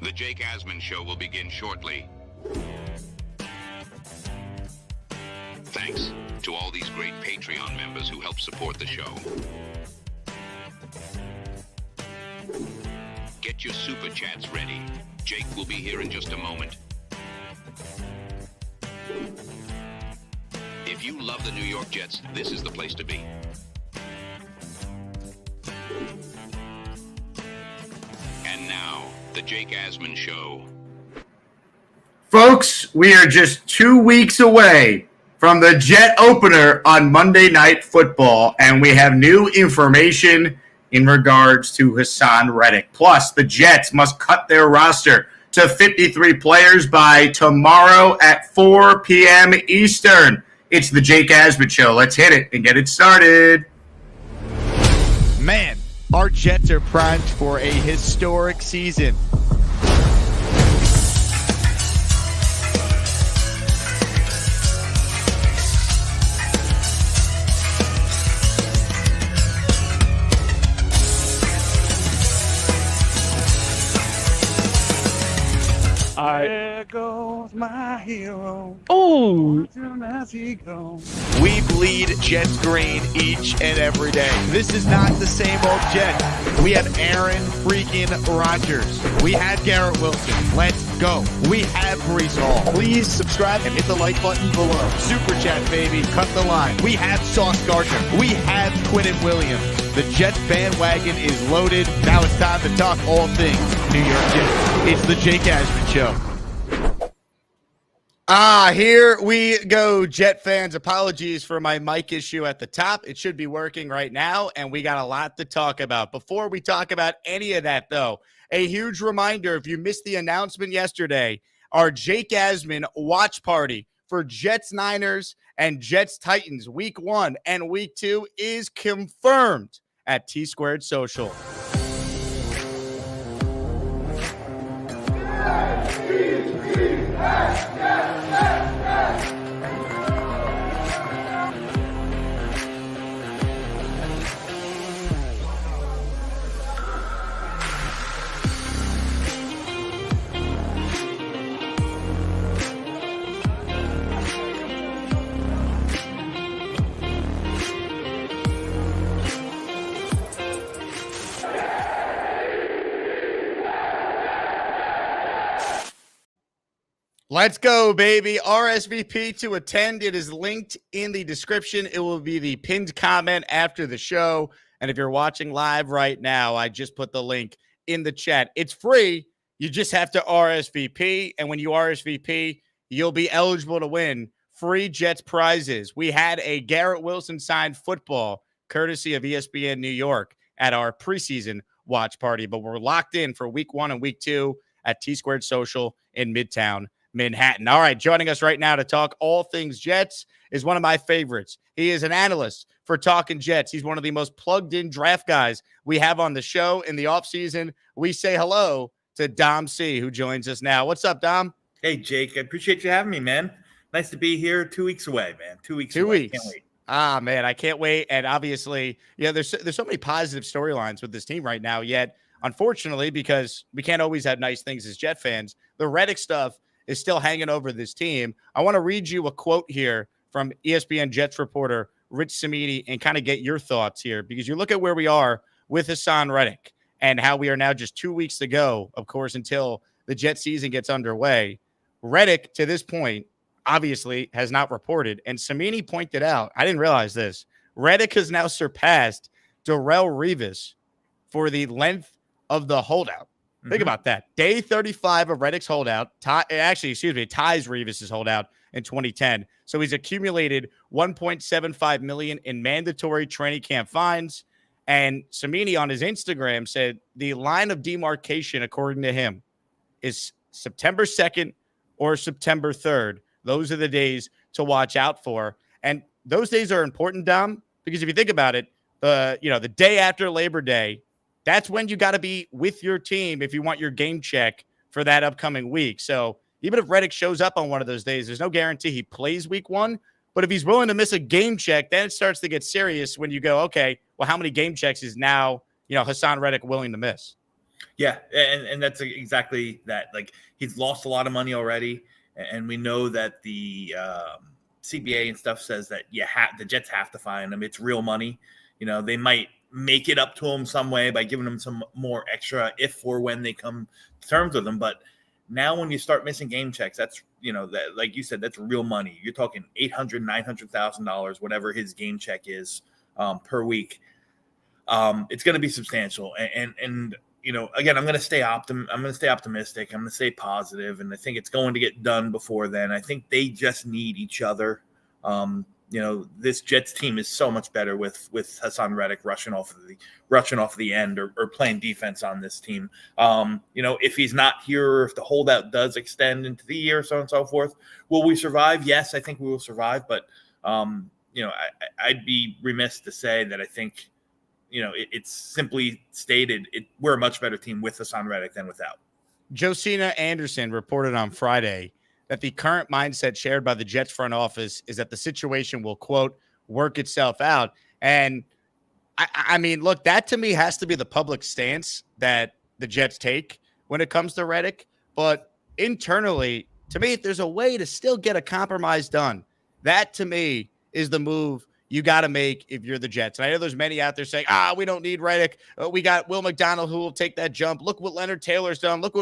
The Jake Asman Show will begin shortly. Thanks to all these great Patreon members who help support the show. Get your super chats ready. Jake will be here in just a moment. If you love the New York Jets, this is the place to be. And now, the Jake Asman Show. Folks, we are just 2 weeks away from the Jet opener on Monday Night Football, and we have new information in regards to Haason Reddick. Plus, the Jets must cut their roster to 53 players by tomorrow at 4 p.m. Eastern. It's the Jake Asman Show. Let's hit it and get it started. Man, our Jets are primed for a historic season. There goes my hero. Oh, As he goes. We bleed Jets green each and every day. This is not the same old Jets. We have Aaron freaking Rodgers. We have Garrett Wilson. Let's go. We have Breece Hall. Please subscribe and hit the like button below. Super chat, baby. Cut the line. We have Sauce Gardner. We have Quinnen Williams. The Jets bandwagon is loaded. Now it's time to talk all things New York Jets. It's the Jake Asman Show. Here we go, Jet fans. Apologies for my mic issue at the top. It should be working right now, and we got a lot to talk about. Before we talk about any of that, though, a huge reminder, if you missed the announcement yesterday, our Jake Asman watch party for Jets Niners and Jets Titans Week 1 and Week 2 is confirmed at T Squared Social. Let's go, baby. RSVP to attend. It is linked in the description. It will be the pinned comment after the show. And if you're watching live right now, I just put the link in the chat. It's free. You just have to RSVP. And when you RSVP, you'll be eligible to win free Jets prizes. We had a Garrett Wilson signed football, courtesy of ESPN New York, at our preseason watch party. But we're locked in for Week 1 and Week 2 at T Squared Social in Midtown Manhattan. All right, joining us right now to talk all things Jets is one of my favorites. He is an analyst for Talkin Jets. He's one of the most plugged-in draft guys we have on the show in the offseason. We say hello to Dom C, who joins us now. What's up, Dom? Hey, Jake. I appreciate you having me, man. Nice to be here 2 weeks away, man. 2 weeks away. Can't wait. Ah, man, I can't wait. And obviously, there's so many positive storylines with this team right now, yet, unfortunately, because we can't always have nice things as Jet fans, the Reddick stuff is still hanging over this team. I want to read you a quote here from ESPN Jets reporter Rich Cimini and kind of get your thoughts here, because you look at where we are with Haason Reddick and how we are now just 2 weeks to go, of course, until the Jet season gets underway. Reddick, to this point, obviously has not reported. And Cimini pointed out, I didn't realize this, Reddick has now surpassed Darrelle Revis for the length of the holdout. Think about that. Day 35 of Reddick's holdout. Ties Revis's holdout in 2010. So he's accumulated $1.75 million in mandatory training camp fines. And Cimini on his Instagram said the line of demarcation, according to him, is September 2nd or September 3rd. Those are the days to watch out for. And those days are important, Dom, because if you think about it, the day after Labor Day, that's when you got to be with your team if you want your game check for that upcoming week. So even if Reddick shows up on one of those days, there's no guarantee he plays week 1. But if he's willing to miss a game check, then it starts to get serious when you go, okay, well, how many game checks is now, Haason Reddick willing to miss? Yeah, and that's exactly that. Like, he's lost a lot of money already, and we know that the CBA and stuff says that the Jets have to fine him. It's real money. They might make it up to him some way by giving him some more extra if or when they come to terms with him. But now when you start missing game checks, that's, that, like you said, that's real money. You're talking $800,000, $900,000, whatever his game check is per week. It's going to be substantial. And again, I'm going to stay optimistic. I'm going to stay positive, and I think it's going to get done before then. I think they just need each other. This Jets team is so much better with Haason Reddick rushing off of the end or playing defense on this team. If he's not here, or if the holdout does extend into the year, so on and so forth, will we survive? Yes, I think we will survive. But I'd be remiss to say that I think, it's simply stated we're a much better team with Haason Reddick than without. Josina Anderson reported on Friday that the current mindset shared by the Jets front office is that the situation will, quote, work itself out. And I mean, look, that to me has to be the public stance that the Jets take when it comes to Reddick. But internally, to me, if there's a way to still get a compromise done, that to me is the move you got to make if you're the Jets. And I know there's many out there saying, we don't need Reddick. We got Will McDonald who will take that jump. Look what Leonard Taylor's done. Look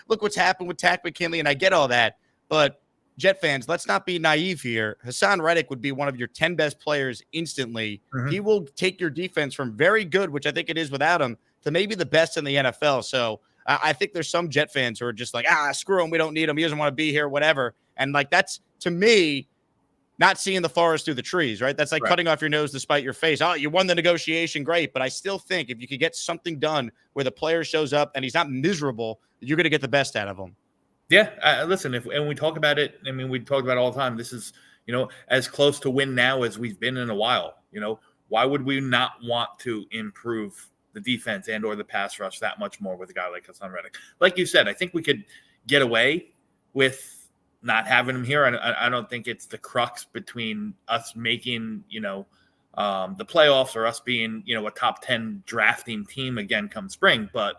what's happened with Takk McKinley. And I get all that. But Jet fans, let's not be naive here. Haason Reddick would be one of your 10 best players instantly. Mm-hmm. He will take your defense from very good, which I think it is without him, to maybe the best in the NFL. So I think there's some Jet fans who are just like, screw him. We don't need him. He doesn't want to be here, whatever. And like, that's, to me, not seeing the forest through the trees, right? That's like cutting off your nose to spite your face. Oh, you won the negotiation. Great. But I still think if you could get something done where the player shows up and he's not miserable, you're going to get the best out of him. Yeah. Listen, and we talk about it. I mean, we talk about it all the time. This is, as close to win now as we've been in a while. Why would we not want to improve the defense and or the pass rush that much more with a guy like Haason Reddick? Like you said, I think we could get away with not having him here. I don't think it's the crux between us making, the playoffs or us being, a top 10 drafting team again come spring. But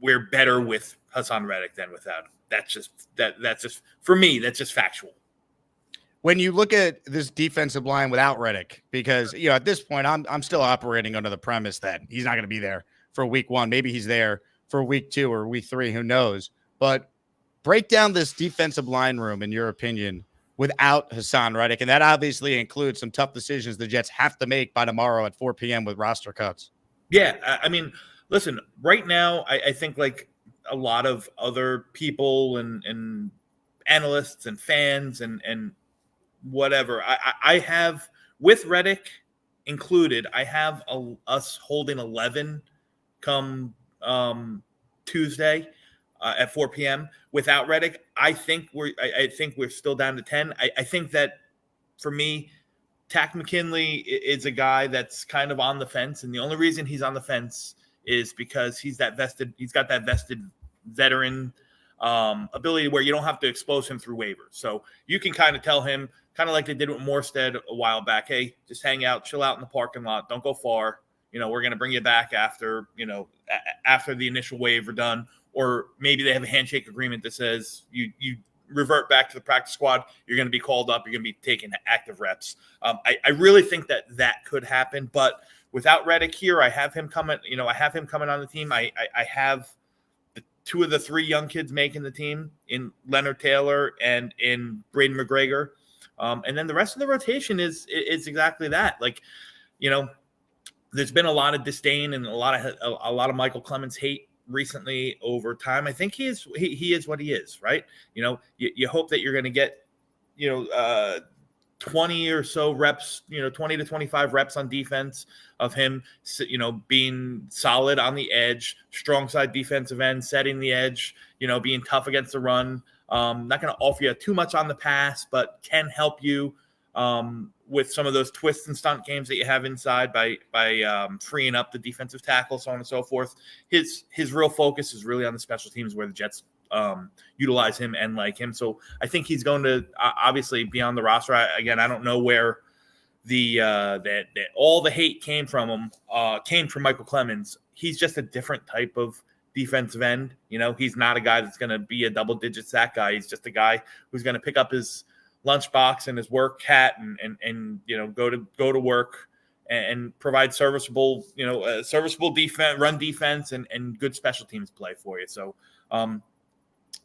we're better with Haason Reddick than without him. That's just for me, that's just factual. When you look at this defensive line without Reddick, because, at this point, I'm still operating under the premise that he's not going to be there for week 1. Maybe he's there for week 2 or week 3. Who knows? But break down this defensive line room, in your opinion, without Haason Reddick. And that obviously includes some tough decisions the Jets have to make by tomorrow at 4 p.m. with roster cuts. Yeah. I mean, listen, right now, I think like a lot of other people and analysts and fans and whatever, I have, with Reddick included, I have us holding 11 come Tuesday. At 4 p.m. Without Reddick, I think we're still down to 10. I think that for me, Takk McKinley is a guy that's kind of on the fence, and the only reason he's on the fence is because he's got that vested veteran ability where you don't have to expose him through waivers. So you can kind of tell him, kind of like they did with Morstead a while back, hey, just hang out, chill out in the parking lot, don't go far. We're going to bring you back after the initial waiver done. Or maybe they have a handshake agreement that says you revert back to the practice squad. You're going to be called up. You're going to be taking active reps. I really think that could happen. But without Reddick here, I have him coming. I have him coming on the team. I have the 2 of the 3 young kids making the team in Leonard Taylor and in Braden McGregor. And then the rest of the rotation is exactly that. Like, there's been a lot of disdain and a lot of Michael Clemens hate recently over time. I think he is what he is, right? You hope that you're going to get 20 or so reps, 20 to 25 reps on defense of him, being solid on the edge, strong side defensive end, setting the edge, being tough against the run. Not going to offer you too much on the pass, but can help you with some of those twist and stunt games that you have inside by freeing up the defensive tackle, so on and so forth. His real focus is really on the special teams where the Jets utilize him and like him. So I think he's going to obviously be on the roster. I don't know where that all the hate came from him, came from Michael Clemens. He's just a different type of defensive end. He's not a guy that's going to be a double-digit sack guy. He's just a guy who's going to pick up his lunchbox and his work hat and go to work and provide serviceable defense, run defense, and good special teams play for you. So,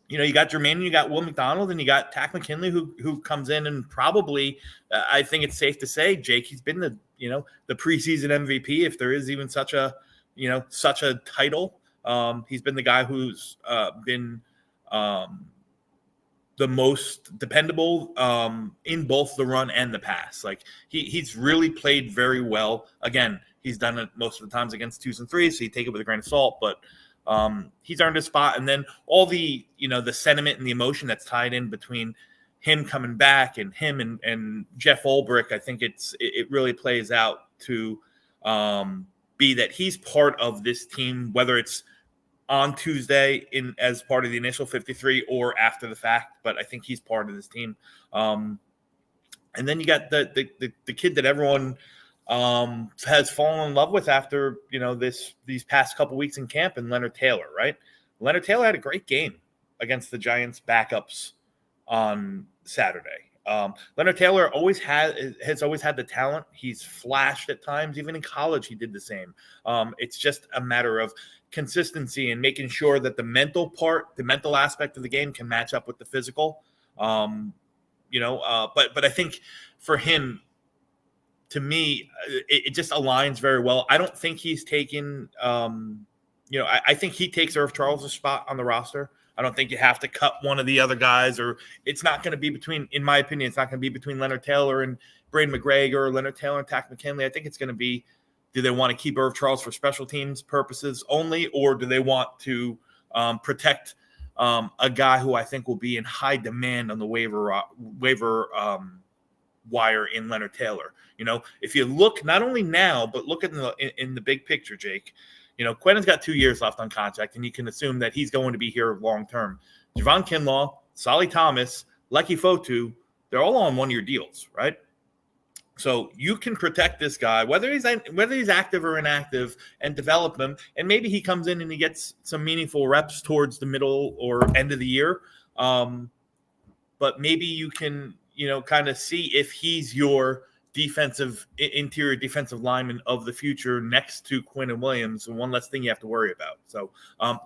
you got Jermaine, and you got Will McDonald, and you got Tack McKinley, who comes in and probably, I think it's safe to say, Jake, he's been the preseason MVP, if there is even such a title. He's been the guy who's been the most dependable in both the run and the pass. Like he's really played very well. Again, he's done it most of the times against 2s and 3s, so you take it with a grain of salt, but he's earned a spot. And then all the, the sentiment and the emotion that's tied in between him coming back and him and Jeff Ulbrich, I think it really plays out to be that he's part of this team, whether it's on Tuesday as part of the initial 53 or after the fact, but I think he's part of this team. And then you got the kid that everyone has fallen in love with after, these past couple weeks in camp, and Leonard Taylor, right? Leonard Taylor had a great game against the Giants backups on Saturday. Leonard Taylor has always had the talent. He's flashed at times. Even in college, he did the same. It's just a matter of consistency and making sure that the mental aspect of the game can match up with the physical. But I think for him, to me, it just aligns very well. I don't think he's taken, I think he takes Irv Charles' spot on the roster. I don't think you have to cut one of the other guys, or it's not going to be in my opinion, it's not going to be between Leonard Taylor and Braden McGregor, or Leonard Taylor and Tack McKinley. I think it's going to be, do they want to keep Irv Charles for special teams purposes only, or do they want to protect a guy who I think will be in high demand on the waiver wire in Leonard Taylor? If you look not only now, but look at in the big picture, Jake, Quentin's got 2 years left on contract, and you can assume that he's going to be here long term. Javon Kinlaw, Solly Thomas, Lecky Fotu, they're all on 1-year deals, right? So you can protect this guy, whether he's active or inactive, and develop him. And maybe he comes in and he gets some meaningful reps towards the middle or end of the year. But maybe you can, kind of see if he's your interior defensive lineman of the future next to Quinn Williams, and one less thing you have to worry about. So,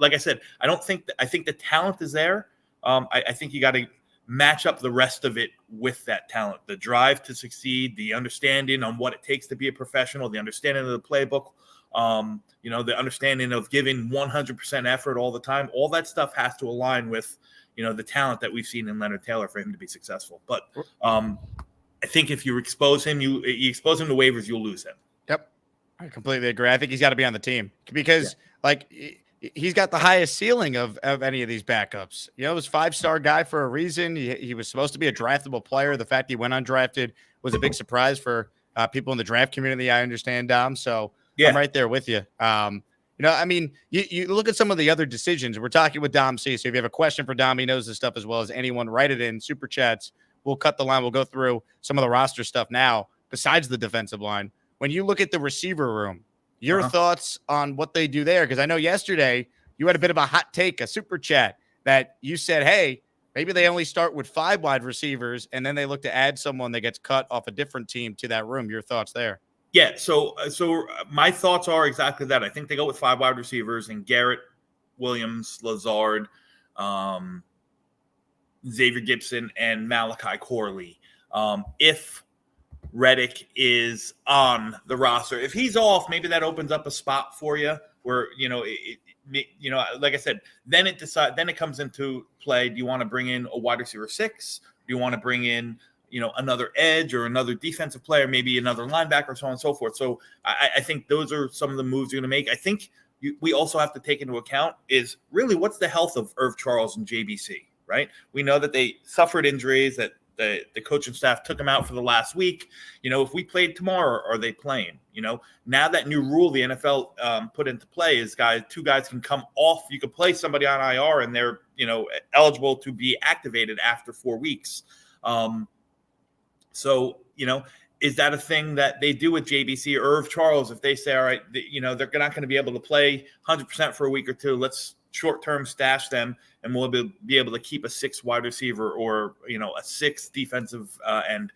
like I said, I think the talent is there. I think you got to match up the rest of it with that talent, the drive to succeed, the understanding on what it takes to be a professional, the understanding of the playbook, the understanding of giving 100% effort all the time. All that stuff has to align with, the talent that we've seen in Leonard Taylor for him to be successful. But I think if you expose him, you expose him to waivers, you'll lose him. Yep. I completely agree. I think he's got to be on the team because he's got the highest ceiling of any of these backups. He was 5-star guy for a reason. He was supposed to be a draftable player. The fact he went undrafted was a big surprise for people in the draft community. I understand, Dom. So yeah. I'm right there with you. You look at some of the other decisions. We're talking with Dom C. So if you have a question for Dom, he knows this stuff as well as anyone. Write it in super chats. We'll cut the line. We'll go through some of the roster stuff now, besides the defensive line. When you look at the receiver room, your thoughts on what they do there? Because I know yesterday you had a bit of a hot take, a super chat, that you said, hey, maybe they only start with 5 wide receivers, and then they look to add someone that gets cut off a different team to that room. Your thoughts there? Yeah, so my thoughts are exactly that. I think they go with 5 wide receivers, and Garrett, Williams, Lazard, Xavier Gibson, and Malachi Corley. If Reddick is on the roster, if he's off, maybe that opens up a spot for you where, like I said, then it comes into play. Do you want to bring in a wide receiver 6? Do you want to bring in, another edge or another defensive player, maybe another linebacker, so on and so forth. So I think those are some of the moves you're going to make. I think we also have to take into account is really what's the health of Irv Charles and JBC, right? We know that they suffered injuries, that the coaching staff took them out for the last week. If we played tomorrow, are they playing? Now that new rule the NFL put into play is 2 guys can come off. You could play somebody on IR and they're, eligible to be activated after 4 weeks. So, is that a thing that they do with JBC or Irv Charles if they say, all right, they're not going to be able to play 100% for a week or two. Let's short-term stash them, and we'll be able to keep a 6 wide receiver or, a 6 defensive end.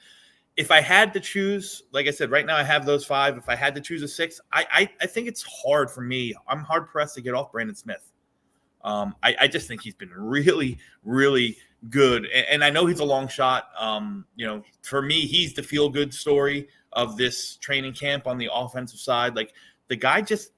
If I had to choose, like I said, right now I have those 5. If I had to choose a 6, I think it's hard for me. I'm hard-pressed to get off Brandon Smith. I just think he's been really, really good. And I know he's a long shot. For me, he's the feel-good story of this training camp on the offensive side. Like, the guy just,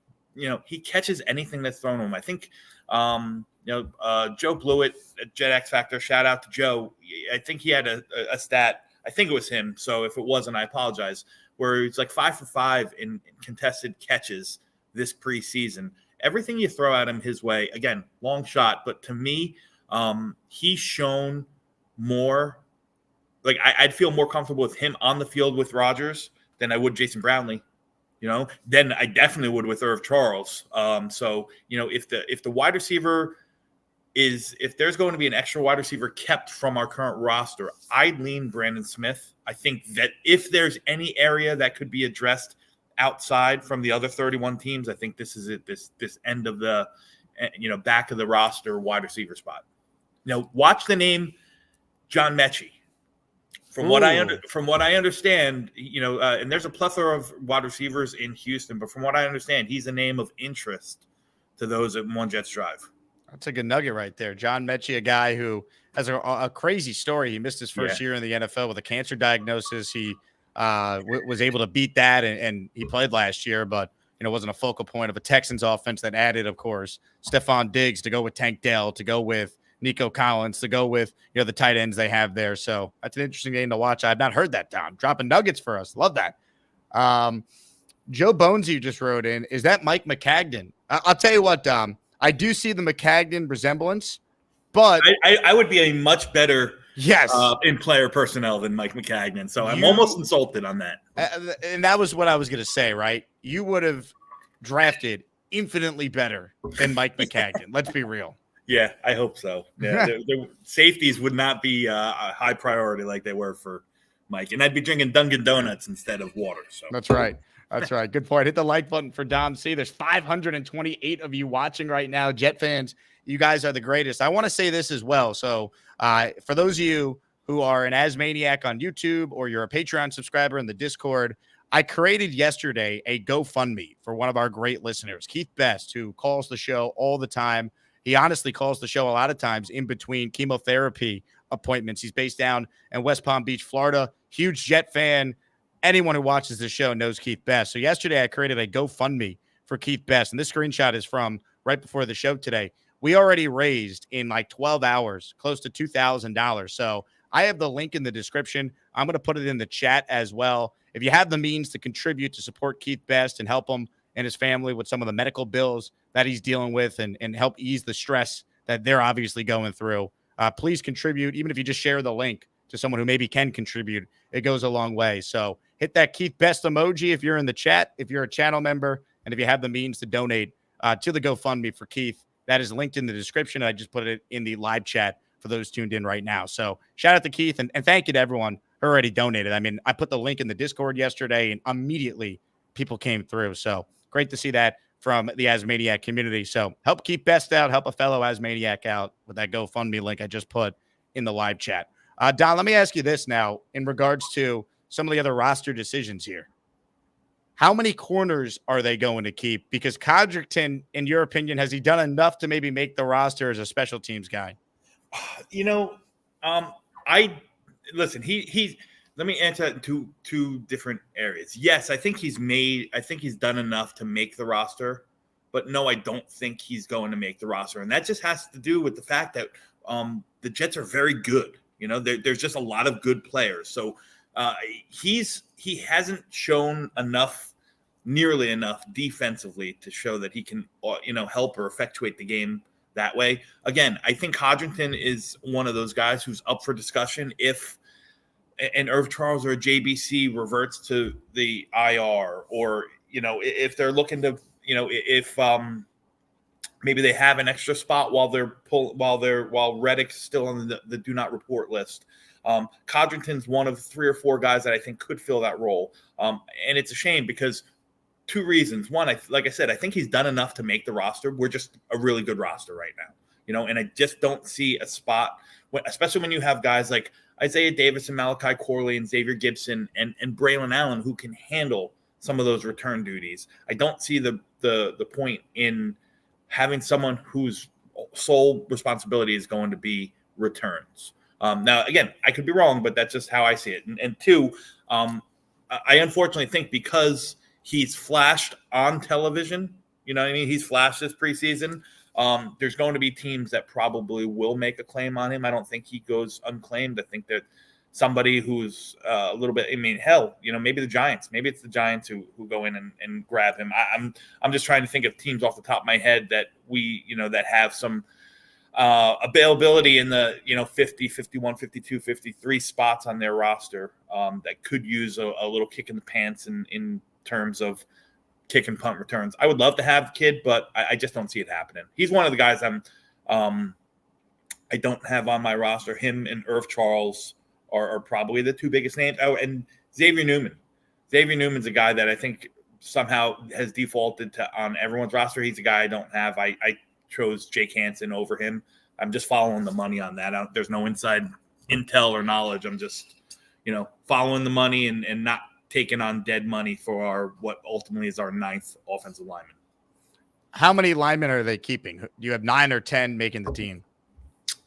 he catches anything that's thrown to him. I think, Joe Blewett at Jet X Factor, shout out to Joe. I think he had a stat. I think it was him. So if it wasn't, I apologize. Where it's like 5 for 5 in contested catches this preseason. Everything you throw at him his way, again, long shot. But to me, he's shown more. Like, I'd feel more comfortable with him on the field with Rodgers than I would Jason Brownlee. Then I definitely would with Irv Charles. If the wide receiver if there's going to be an extra wide receiver kept from our current roster, I'd lean Brandon Smith. I think that if there's any area that could be addressed outside from the other 31 teams, I think this is it. This end of the, back of the roster wide receiver spot. Watch the name John Mechie. From what I understand, and there's a plethora of wide receivers in Houston, but from what I understand, he's a name of interest to those at One Jets Drive. That's a good nugget right there. John Mechie, a guy who has a crazy story. He missed his first year in the NFL with a cancer diagnosis. He was able to beat that, and he played last year, but wasn't a focal point of a Texans offense that added, of course, Stephon Diggs to go with Tank Dell, to go with Nico Collins, to go with the tight ends they have there. So that's an interesting game to watch. I've not heard that, Dom. Dropping nuggets for us. Love that. Joe Bonesy just wrote in, is that Mike McCagnon? I'll tell you what, Dom. I do see the McCagnon resemblance, but I would be a much better in player personnel than Mike McCagnon. So I'm almost insulted on that. And that was what I was going to say, right? You would have drafted infinitely better than Mike McCagnon. Let's be real. Yeah, I hope so. Yeah, the safeties would not be a high priority like they were for Mike. And I'd be drinking Dunkin' Donuts instead of water. So that's right. That's right. Good point. Hit the like button for Dom C. There's 528 of you watching right now. Jet fans, you guys are the greatest. I want to say this as well. So for those of you who are an Asmaniac on YouTube or you're a Patreon subscriber in the Discord, I created yesterday a GoFundMe for one of our great listeners, Keith Best, who calls the show all the time. He honestly calls the show a lot of times in between chemotherapy appointments. He's based down in West Palm Beach, Florida. Huge Jet fan. Anyone who watches the show knows Keith Best. So yesterday I created a GoFundMe for Keith Best, and this screenshot is from right before the show today. We already raised in like 12 hours close to $2,000. So I have the link in the description. I'm going to put it in the chat as well. If you have the means to contribute to support Keith Best and help him and his family with some of the medical bills that he's dealing with and help ease the stress that they're obviously going through, please contribute. Even if you just share the link to someone who maybe can contribute, it goes a long way. So hit that Keith Best emoji if you're in the chat, if you're a channel member, and if you have the means to donate to the GoFundMe for Keith. That is linked in the description. I just put it in the live chat for those tuned in right now. So shout out to Keith, and thank you to everyone who already donated. I mean, I put the link in the Discord yesterday, and immediately people came through. So great to see that from the Asmaniac community. So help Keith Best out, help a fellow Asmaniac out with that GoFundMe link I just put in the live chat. Don, let me ask you this now in regards to some of the other roster decisions here. How many corners are they going to keep? Because Codrington, in your opinion, has he done enough to maybe make the roster as a special teams guy? Let me answer that in two different areas. Yes, I think he's done enough to make the roster, but no, I don't think he's going to make the roster. And that just has to do with the fact that the Jets are very good. There's just a lot of good players. So he hasn't shown nearly enough defensively to show that he can, help or effectuate the game that way. Again, I think Codrington is one of those guys who's up for discussion if an Irv Charles or a JBC reverts to the IR, or if they're looking to, if maybe they have an extra spot while Reddick's still on the do not report list. Codrington's one of 3 or 4 guys that I think could fill that role. And it's a shame because 2 reasons. One, like I said, I think he's done enough to make the roster. We're just a really good roster right now, and I just don't see a spot, especially when you have guys like Isaiah Davis and Malachi Corley and Xavier Gibson and Braylon Allen who can handle some of those return duties. I don't see the point in having someone whose sole responsibility is going to be returns. Now, again, I could be wrong, but that's just how I see it. And 2, I unfortunately think because he's flashed on television, you know what I mean? He's flashed this preseason. There's going to be teams that probably will make a claim on him. I don't think he goes unclaimed. I think that somebody who's a little bit, hell, maybe the Giants. Maybe it's the Giants who go in and grab him. I'm just trying to think of teams off the top of my head that that have some availability in the 50, 51, 52, 53 spots on their roster that could use a little kick in the pants in terms of kick and punt returns. I would love to have the kid, but I just don't see it happening. He's one of the guys I don't have on my roster. Him and Irv Charles are probably the 2 biggest names. Oh, and Xavier Newman. Xavier Newman's a guy that I think somehow has defaulted on everyone's roster. He's a guy I don't have. I chose Jake Hansen over him. I'm just following the money on that. There's no inside intel or knowledge. I'm just, following the money and not taking on dead money for what ultimately is our 9th offensive lineman. How many linemen are they keeping? Do you have 9 or 10 making the team?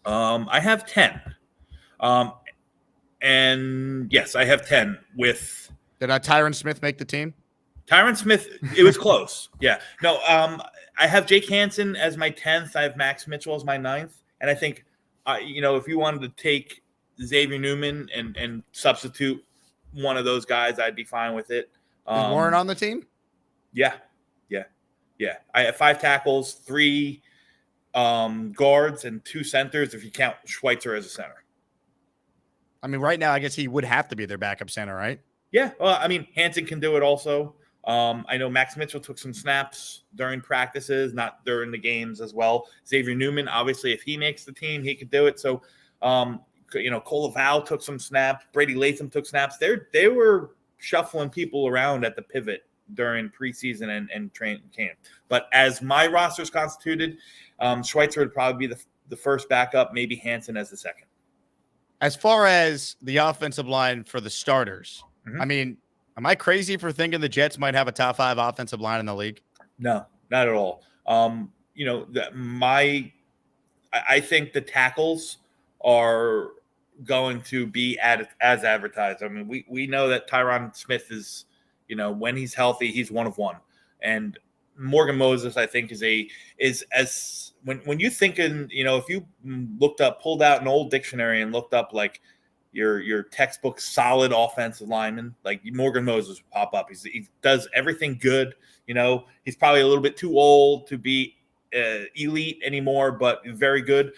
I have 10. And yes, I have 10 with. Did Tyron Smith make the team? Tyron Smith, it was close. Yeah. No, I have Jake Hansen as my 10th. I have Max Mitchell as my 9th. And I think, if you wanted to take Xavier Newman and substitute one of those guys, I'd be fine with it. Is Warren on the team? Yeah. I have 5 tackles, 3 guards, and 2 centers if you count Schweitzer as a center. I mean, right now, I guess he would have to be their backup center, right? Yeah. Well, Hansen can do it also. I know Max Mitchell took some snaps during practices, not during the games as well. Xavier Newman, obviously, if he makes the team, he could do it. So, Cole Laval took some snaps. Brady Latham took snaps. They were shuffling people around at the pivot during preseason and training camp. But as my roster is constituted, Schweitzer would probably be the first backup, maybe Hansen as the second. As far as the offensive line for the starters, am I crazy for thinking the Jets might have a top 5 offensive line in the league? No, not at all. I think the tackles are going to be as advertised. We know that Tyron Smith is, when he's healthy, he's one of one. And Morgan Moses, I think, is as when you think if you pulled out an old dictionary and looked up like your textbook solid offensive lineman, like Morgan Moses will pop up. He does everything good. He's probably a little bit too old to be elite anymore, but very good.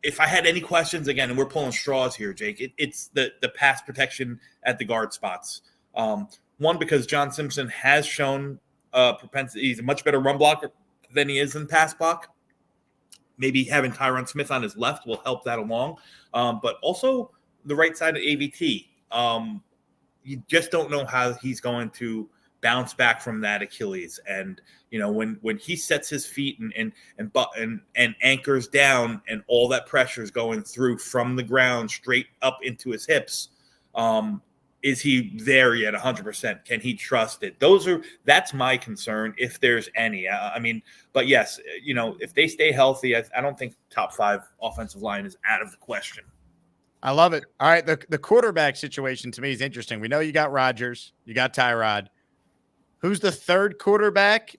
If I had any questions, again, and we're pulling straws here, Jake, it's the pass protection at the guard spots. One, because John Simpson has shown propensity. He's a much better run blocker than he is in pass block. Maybe having Tyron Smith on his left will help that along. But also the right side of AVT. You just don't know how he's going to bounce back from that Achilles. And, when he sets his feet and anchors down and all that pressure is going through from the ground straight up into his hips, is he there yet 100%? Can he trust it? That's my concern, if there's any. But yes, if they stay healthy, I don't think top 5 offensive line is out of the question. I love it. All right, the quarterback situation to me is interesting. We know you got Rodgers, you got Tyrod. Who's the third quarterback?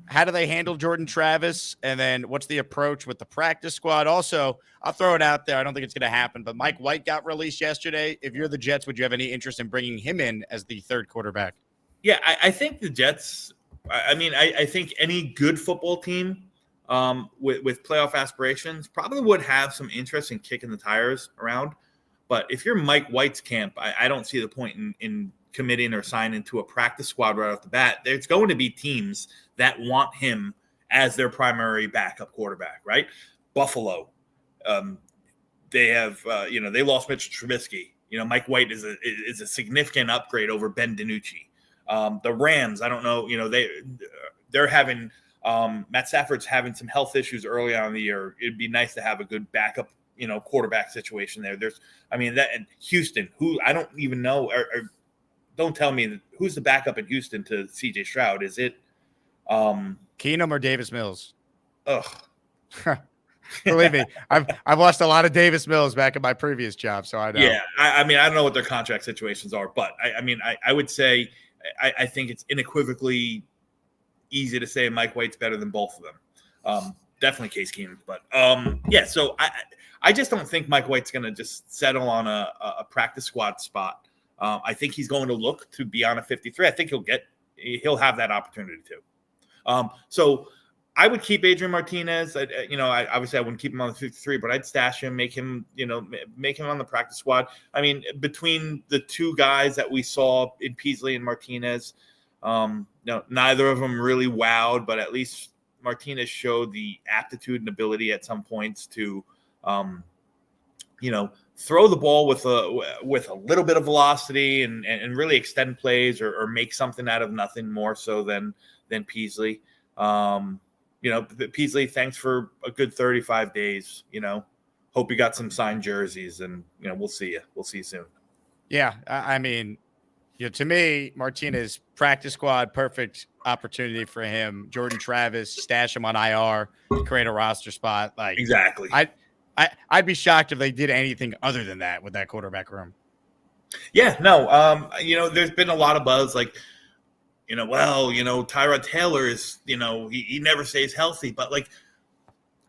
How do they handle Jordan Travis? And then what's the approach with the practice squad? Also, I'll throw it out there. I don't think it's going to happen, but Mike White got released yesterday. If you're the Jets, would you have any interest in bringing him in as the third quarterback? Yeah, I think the Jets, I think any good football team with playoff aspirations probably would have some interest in kicking the tires around. But if you're Mike White's camp, I don't see the point in committing or signing to a practice squad right off the bat. There's going to be teams that want him as their primary backup quarterback, right? Buffalo, they have, they lost Mitchell Trubisky. Mike White is a significant upgrade over Ben DiNucci. The Rams, I don't know, they're having Matt Stafford's having some health issues early on in the year. It'd be nice to have a good backup, quarterback situation there. And Houston, who I don't even know, or don't tell me who's the backup in Houston to CJ Stroud. Is it Keenum or Davis Mills? Ugh. Believe me, I've lost a lot of Davis Mills back in my previous job, so I know. Yeah, I don't know what their contract situations are, but I would say I think it's unequivocally easy to say Mike White's better than both of them. Definitely Case Keenum, but So I just don't think Mike White's going to just settle on a practice squad spot. I think he's going to look to be on a 53. I think he'll have that opportunity too. So I would keep Adrian Martinez. Obviously I wouldn't keep him on the 53, but I'd stash him, make him on the practice squad. I mean, between the two guys that we saw in Peasley and Martinez, neither of them really wowed, but at least Martinez showed the aptitude and ability at some points to, throw the ball with a little bit of velocity and really extend plays or make something out of nothing more so than Peasley. Peasley, thanks for a good 35 days. Hope you got some signed jerseys, and we'll see you. We'll see you soon. Yeah, I mean, to me, Martinez practice squad, perfect opportunity for him. Jordan Travis, stash him on IR, create a roster spot. Like exactly. I'd be shocked if they did anything other than that with that quarterback room. Yeah, no. There's been a lot of buzz like. Tyrod Taylor is, he never stays healthy. But like,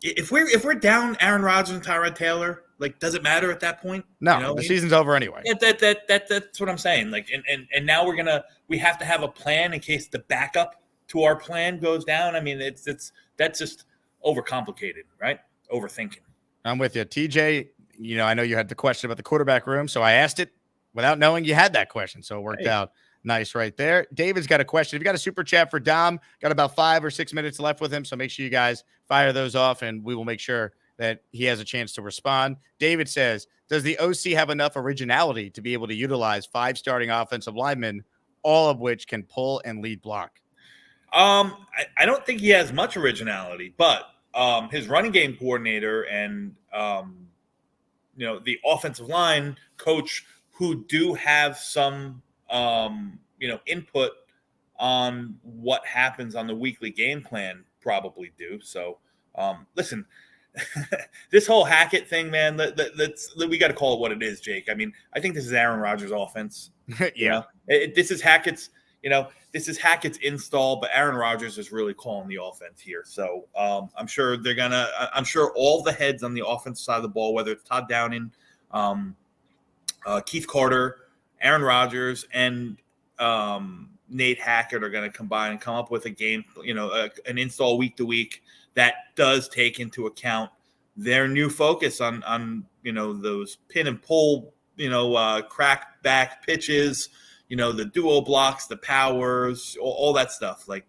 if we're down Aaron Rodgers and Tyrod Taylor, like, does it matter at that point? No, the season's over anyway. Yeah, that's what I'm saying. Like, and now we have to have a plan in case the backup to our plan goes down. I mean, that's just overcomplicated, right? Overthinking. I'm with you, TJ. I know you had the question about the quarterback room, so I asked it without knowing you had that question, so it worked out. Nice right there. David's got a question. If you got a super chat for Dom, got about 5 or 6 minutes left with him. So make sure you guys fire those off and we will make sure that he has a chance to respond. David says, does the OC have enough originality to be able to utilize 5 starting offensive linemen, all of which can pull and lead block? I don't think he has much originality, but his running game coordinator and, the offensive line coach who do have some, input on what happens on the weekly game plan probably do. So, listen, this whole Hackett thing, man, we got to call it what it is, Jake. I mean, I think this is Aaron Rodgers' offense. Yeah. This is Hackett's, Hackett's install, but Aaron Rodgers is really calling the offense here. So, I'm sure all the heads on the offensive side of the ball, whether it's Todd Downing, Keith Carter, Aaron Rodgers, and Nate Hackett are going to combine and come up with a game, an install week to week that does take into account their new focus on those pin and pull, crack back pitches, the duo blocks, the powers, all that stuff. Like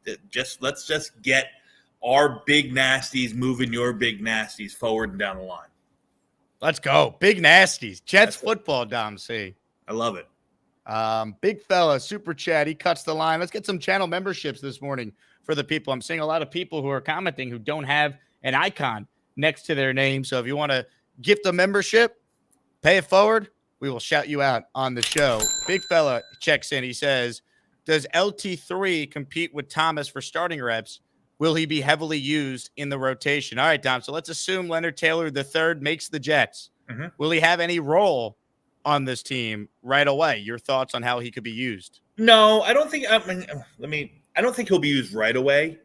let's just get our big nasties moving your big nasties forward and down the line. Let's go. Big nasties. Jets football, Dom C. I love it. Big fella, super chat. He cuts the line. Let's get some channel memberships this morning for the people. I'm seeing a lot of people who are commenting who don't have an icon next to their name. So if you want to gift a membership, pay it forward. We will shout you out on the show. Big fella checks in. He says, does LT3 compete with Thomas for starting reps? Will he be heavily used in the rotation? All right, Dom. So let's assume Leonard Taylor III makes the Jets. Mm-hmm. Will he have any role on this team right away? Your thoughts on how he could be used? No, I don't think. I don't think he'll be used right away.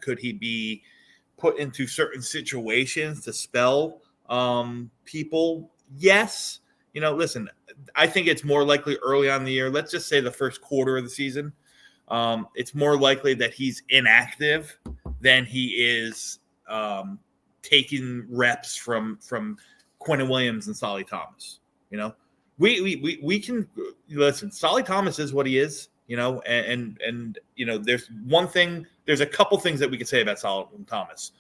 Could he be put into certain situations to spell people? Yes. Listen, I think it's more likely early on in the year. Let's just say the first quarter of the season. It's more likely that he's inactive than he is taking reps from Quentin Williams and Solly Thomas. We can listen. Solly Thomas is what he is, and there's a couple things that we could say about Solly Thomas.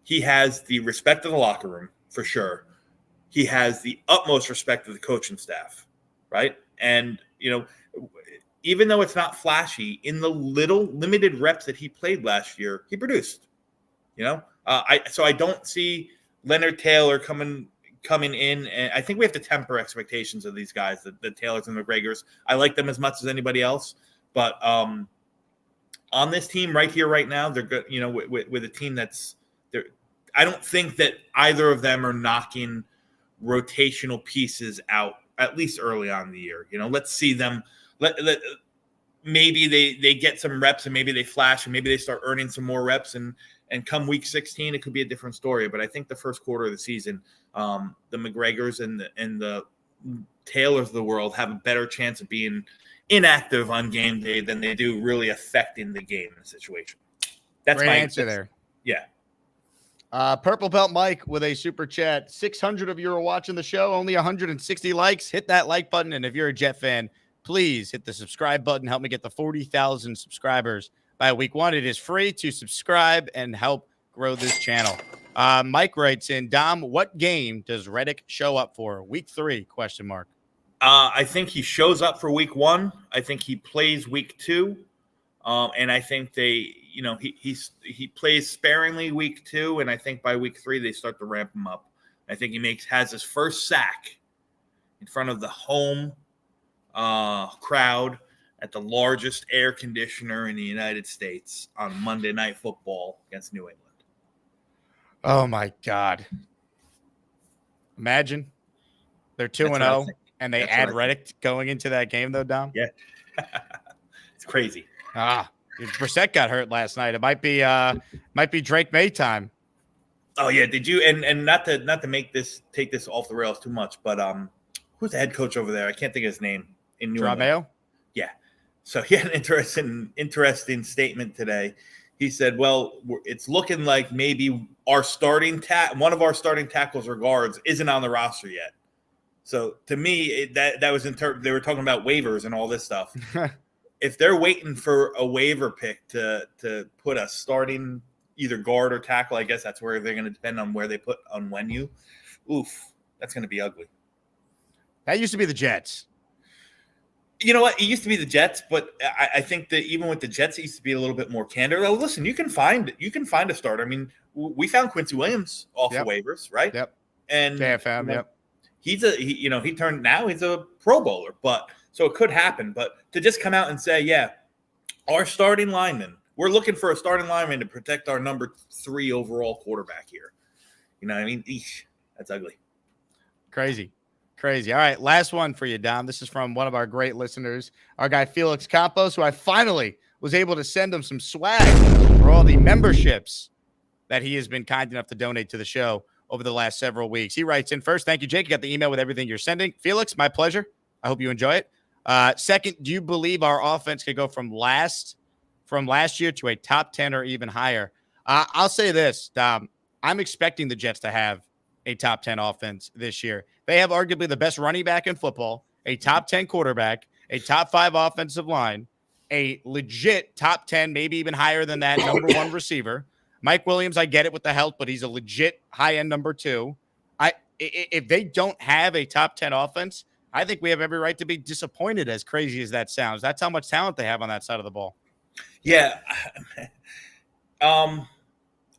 He has the respect of the locker room for sure. he has the utmost respect of the coaching staff, right? And, even though it's not flashy, in the little limited reps that he played last year, he produced. So I don't see Leonard Taylor coming in, and I think we have to temper expectations of these guys, the Taylors and McGregors. I like them as much as anybody else, but on this team right here, right now, they're good. With a team that's there, I don't think that either of them are knocking rotational pieces out, at least early on in the year. Let's see them. Maybe they get some reps and maybe they flash and maybe they start earning some more reps and come week 16, it could be a different story. But I think the first quarter of the season, the McGregors and the Taylors of the world have a better chance of being inactive on game day than they do really affecting the game in the situation. That's Great my answer there. Yeah. Purple Belt Mike with a super chat. 600 of you are watching the show, only 160 likes. Hit that like button. And if you're a Jet fan, please hit the subscribe button. Help me get the 40,000 subscribers by week 1. It is free to subscribe and help grow this channel. Mike writes in, Dom, what game does Reddick show up for? Week 3, ? I think he shows up for week 1. I think he plays week 2. And I think he plays sparingly week 2. And I think by week 3, they start to ramp him up. I think he has his first sack in front of the home crowd at the largest air conditioner in the United States on Monday Night Football against New England. Oh my God. Imagine they're 2-0 and they add Reddick going into that game though, Dom. Yeah. It's crazy. Brissett got hurt last night. It might be Drake May time. Oh yeah. Did you, and not to take this off the rails too much, but who's the head coach over there? I can't think of his name. In New England. Yeah. So he had an interesting statement today. He said, well, it's looking like maybe our one of our starting tackles or guards isn't on the roster yet. So to me, that was they were talking about waivers and all this stuff. If they're waiting for a waiver pick to put a starting either guard or tackle, I guess that's where they're going to depend on where they put on Wenyu. Oof, that's going to be ugly. That used to be the Jets. You know what? It used to be the Jets, but I think that even with the Jets, it used to be a little bit more candor. Well, listen, you can find a starter. I mean, we found Quincy Williams off of waivers, right? Yep. And JFM, yep. He's a Pro Bowler, but so it could happen. But to just come out and say, yeah, our starting lineman, we're looking for a starting lineman to protect our number 3 overall quarterback here. You know what I mean? Eesh, that's ugly. Crazy. All right, last one for you, Dom. This is from one of our great listeners, our guy Felix Campos, who I finally was able to send him some swag for all the memberships that he has been kind enough to donate to the show over the last several weeks. He writes in first, thank you, Jake. You got the email with everything you're sending. Felix, my pleasure. I hope you enjoy it. Second, do you believe our offense could go from last year to a top 10 or even higher? I'll say this, Dom. I'm expecting the Jets to have a top 10 offense this year. They have arguably the best running back in football, a top 10 quarterback, a top 5 offensive line, a legit top 10, maybe even higher than that, number 1 receiver. Mike Williams, I get it with the health, but he's a legit high-end number 2. If they don't have a top 10 offense, I think we have every right to be disappointed, as crazy as that sounds. That's how much talent they have on that side of the ball. Yeah.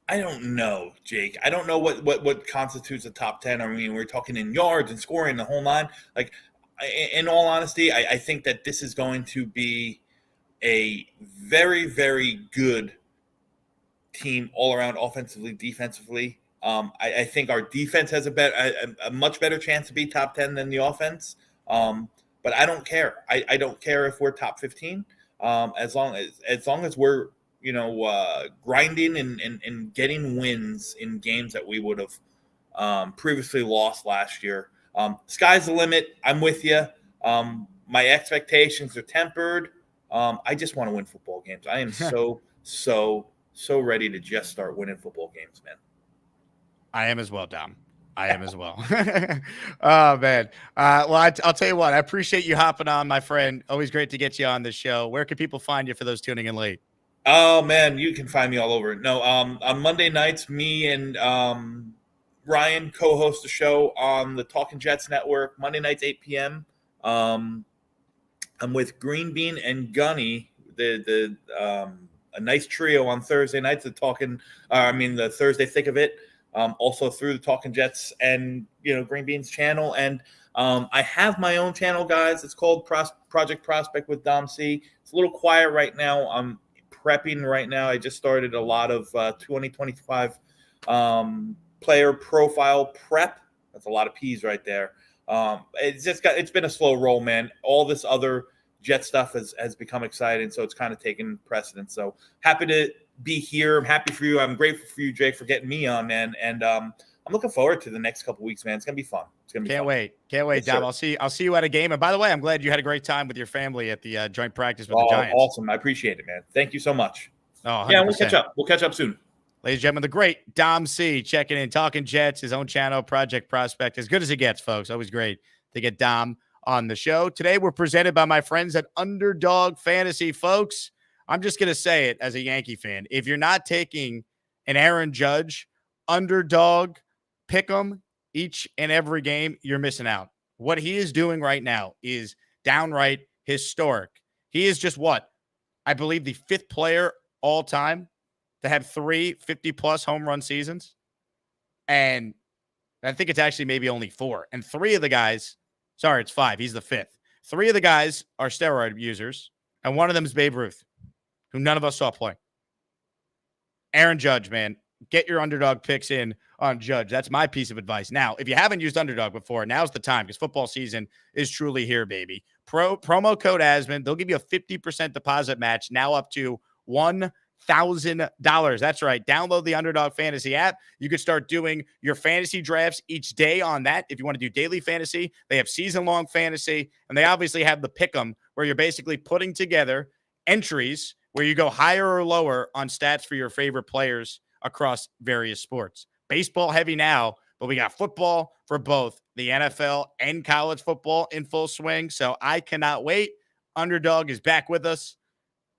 I don't know, Jake. I don't know what constitutes a top 10. I mean, we're talking in yards and scoring the whole 9. Like, in all honesty, I think that this is going to be a very, very good team all around, offensively, defensively. I think our defense has a much better chance to be top 10 than the offense. But I don't care. I don't care if we're top 15. As long as we're grinding and getting wins in games that we would have previously lost last year. Sky's the limit. I'm with you. My expectations are tempered. I just want to win football games. I am so ready to just start winning football games, man. I am as well, Dom. I am as well. Oh, man. Well, I'll tell you what. I appreciate you hopping on, my friend. Always great to get you on the show. Where can people find you for those tuning in late? Oh man, you can find me all over. No, on Monday nights, me and Ryan co-hosts a show on the Talkin Jets Network, Monday nights, 8 p.m. I'm with Green Bean and Gunny, a nice trio on Thursday nights. The Thursday thick of it. Also through the Talkin Jets and Green Bean's channel, and I have my own channel, guys. It's called Project Prospect with Dom C. It's a little quiet right now. I'm prepping right now. I just started a lot of 2025 player profile prep. That's a lot of P's right there. It's been a slow roll, man. All this other Jet stuff has become exciting, so it's kind of taken precedence. So happy to be here. I'm happy for you. I'm grateful for you, Jake, for getting me on, man. And I'm looking forward to the next couple weeks, man. It's gonna be fun. It's gonna be Can't fun. wait, Yes, Dom. sir. I'll see you at a game. And by the way, I'm glad you had a great time with your family at the joint practice with the Giants. Awesome. I appreciate it, man. Thank you so much. Oh, 100%. Yeah, we'll catch up soon. Ladies and gentlemen, the great Dom C checking in, Talking Jets, his own channel, Project Prospect. As good as it gets, folks. Always great to get Dom on the show. Today, we're presented by my friends at Underdog Fantasy, folks. I'm just going to say it as a Yankee fan. If you're not taking an Aaron Judge underdog pick 'em each and every game, you're missing out. What he is doing right now is downright historic. He is just I believe the 5th player all time to have 3 50-plus home run seasons. And I think it's actually maybe only 4. And 3 of the guys, it's 5. He's the 5th. 3 of the guys are steroid users. And one of them is Babe Ruth, who none of us saw play. Aaron Judge, man, get your underdog picks in on Judge. That's my piece of advice. Now, if you haven't used underdog before, now's the time because football season is truly here, baby. Promo code Asman. They'll give you a 50% deposit match, now up to $1,000. That's right. Download the Underdog Fantasy app. You could start doing your fantasy drafts each day on that. If you want to do daily fantasy, they have season-long fantasy, and they obviously have the pick'em where you're basically putting together entries where you go higher or lower on stats for your favorite players across various sports. Baseball heavy now, but we got football for both the NFL and college football in full swing. So I cannot wait. Underdog is back with us.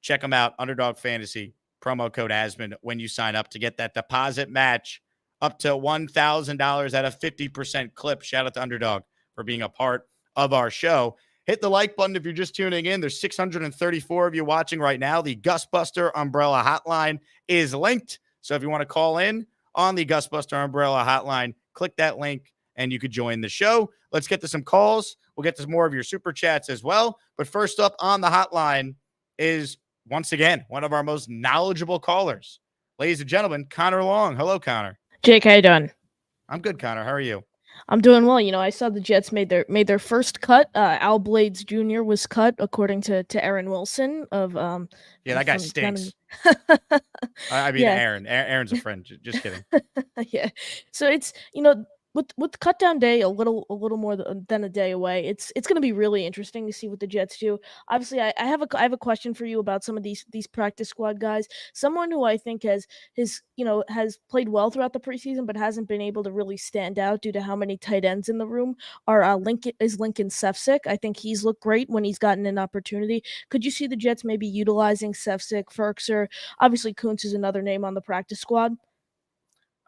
Check them out. Underdog Fantasy. Promo code Asman when you sign up to get that deposit match up to $1,000 at a 50% clip. Shout out to Underdog for being a part of our show. Hit the like button if you're just tuning in. There's 634 of you watching right now. The Gusbuster Umbrella Hotline is linked. So if you want to call in on the Gusbuster Umbrella Hotline, click that link and you could join the show. Let's get to some calls. We'll get to more of your super chats as well. But first up on the hotline is, once again, one of our most knowledgeable callers. Ladies and gentlemen, Connor Long. Hello, Connor. Jake, how you doing? I'm good, Connor. How are you? I'm doing well. I saw the Jets made their first cut. Al Blades Jr. was cut, according to Aaron Wilson of that guy stinks. I mean, Yeah. Aaron's a friend. Just kidding. Yeah. So it's with cut down day a little more than a day away. It's going to be really interesting to see what the Jets do. Obviously, I have a question for you about some of these practice squad guys. Someone who I think has played well throughout the preseason, but hasn't been able to really stand out due to how many tight ends in the room are Lincoln Sefcik. I think he's looked great when he's gotten an opportunity. Could you see the Jets maybe utilizing Sefcik, Ferkser? Obviously, Kuntz is another name on the practice squad.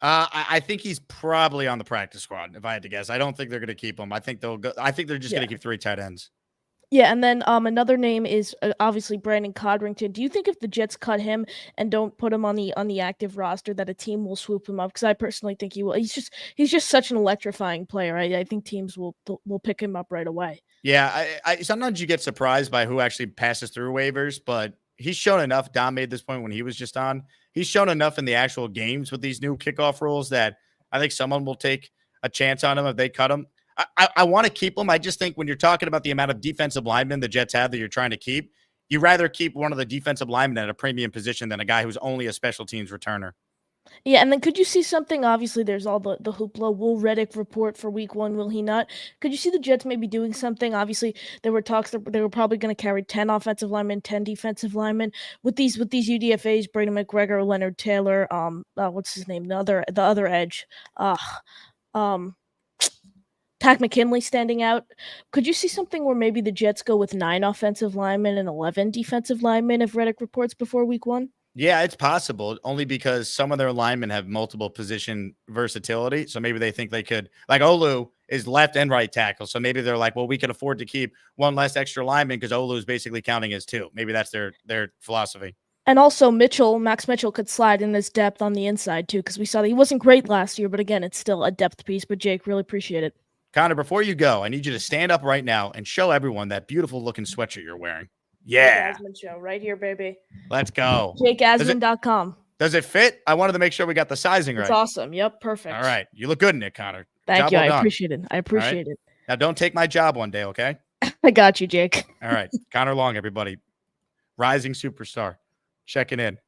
I think he's probably on the practice squad, if I had to guess. I don't think they're going to keep him. I think they're just going to keep 3 tight ends. Yeah, and then another name is obviously Brandon Codrington. Do you think if the Jets cut him and don't put him on the active roster, that a team will swoop him up? Because I personally think he will. He's just such an electrifying player. I think teams will pick him up right away. Yeah, I sometimes you get surprised by who actually passes through waivers, but he's shown enough. Dom made this point when he was just on. He's shown enough in the actual games with these new kickoff rules that I think someone will take a chance on him if they cut him. I want to keep him. I just think when you're talking about the amount of defensive linemen the Jets have that you're trying to keep, you'd rather keep one of the defensive linemen at a premium position than a guy who's only a special teams returner. Yeah, and then could you see something? Obviously, there's all the hoopla. Will Reddick report for week 1? Will he not? Could you see the Jets maybe doing something? Obviously, there were talks that they were probably going to carry 10 offensive linemen, 10 defensive linemen. With these UDFAs, Brady McGregor, Leonard Taylor, what's his name? The other edge. Tack McKinley standing out. Could you see something where maybe the Jets go with 9 offensive linemen and 11 defensive linemen if Reddick reports before week 1? Yeah, it's possible only because some of their linemen have multiple position versatility. So maybe they think they could, like Olu is left and right tackle. So maybe they're like, well, we can afford to keep one less extra lineman because Olu is basically counting as two. Maybe that's their philosophy. And also Max Mitchell could slide in his depth on the inside too, because we saw that he wasn't great last year, but again, it's still a depth piece. But Jake, really appreciate it. Connor, before you go, I need you to stand up right now and show everyone that beautiful looking sweatshirt you're wearing. Yeah. Jake Asman show right here, baby. Let's go. JakeAsman.com. Does it fit? I wanted to make sure we got the sizing right. It's awesome. Yep, perfect. All right. You look good in it, Connor. Thank Job you. well I done. appreciate it. I appreciate it. Now, don't take my job one day, okay? I got you, Jake. All right. Connor Long, everybody. Rising superstar. Checking in.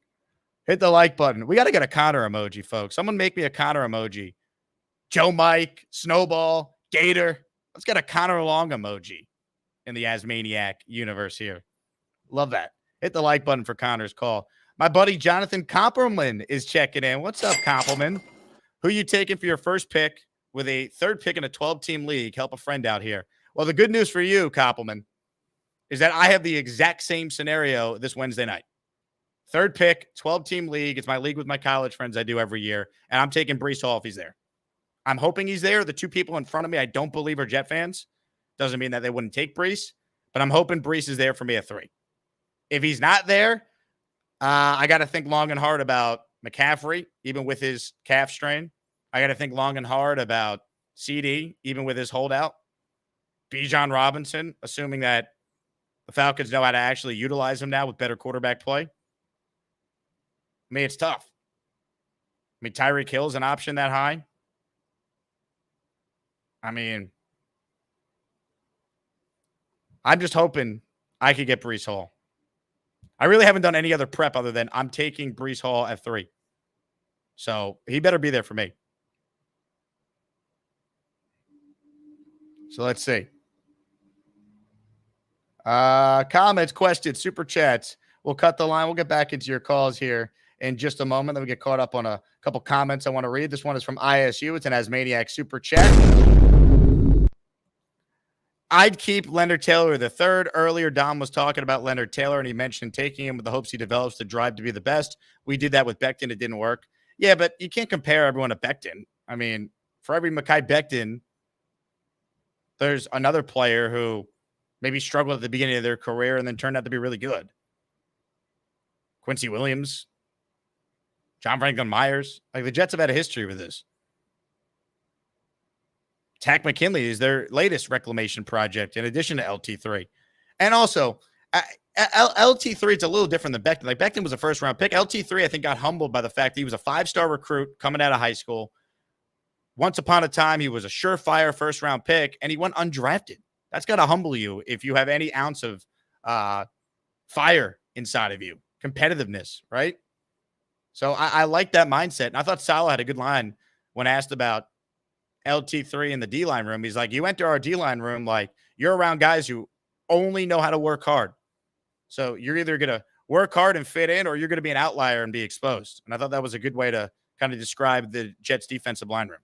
Hit the like button. We got to get a Connor emoji, folks. Someone make me a Connor emoji. Joe Mike, Snowball, Gator. Let's get a Connor Long emoji in the Asmaniac universe here. Love that. Hit the like button for Connor's call. My buddy Jonathan Kompelman is checking in. What's up, Kompelman? Who you taking for your first pick with a third pick in a 12-team league? Help a friend out here. Well, the good news for you, Kompelman, is that I have the exact same scenario this Wednesday night. Third pick, 12-team league. It's my league with my college friends I do every year, and I'm taking Breece Hall if he's there. I'm hoping he's there. The two people in front of me I don't believe are Jet fans. Doesn't mean that they wouldn't take Breece, but I'm hoping Breece is there for me at 3. If he's not there, I got to think long and hard about McCaffrey, even with his calf strain. I got to think long and hard about CD, even with his holdout. Bijan Robinson, assuming that the Falcons know how to actually utilize him now with better quarterback play. I mean, it's tough. I mean, Tyreek Hill's an option that high. I mean, I'm just hoping I could get Breece Hall. I really haven't done any other prep other than I'm taking Breece Hall at 3. So he better be there for me. So let's see. Comments, questions, super chats. We'll cut the line. We'll get back into your calls here in just a moment. Then we get caught up on a couple comments I want to read. This one is from ISU. It's an Asmaniac super chat. I'd keep Leonard Taylor the third. Earlier, Dom was talking about Leonard Taylor, and he mentioned taking him with the hopes he develops the drive to be the best. We did that with Becton. It didn't work. Yeah, but you can't compare everyone to Becton. I mean, for every Mekhi Becton, there's another player who maybe struggled at the beginning of their career and then turned out to be really good. Quincy Williams, John Franklin Myers. Like, the Jets have had a history with this. Tack McKinley is their latest reclamation project in addition to LT3. And also, LT3, it's a little different than Becton. Like, Becton was a first-round pick. LT3, I think, got humbled by the fact that he was a 5-star recruit coming out of high school. Once upon a time, he was a surefire first-round pick, and he went undrafted. That's got to humble you if you have any ounce of fire inside of you, competitiveness, right? So I like that mindset. And I thought Salah had a good line when asked about LT3 in the D-line room. He's like, you enter our D-line room like you're around guys who only know how to work hard. So you're either going to work hard and fit in, or you're going to be an outlier and be exposed. And I thought that was a good way to kind of describe the Jets defensive line room.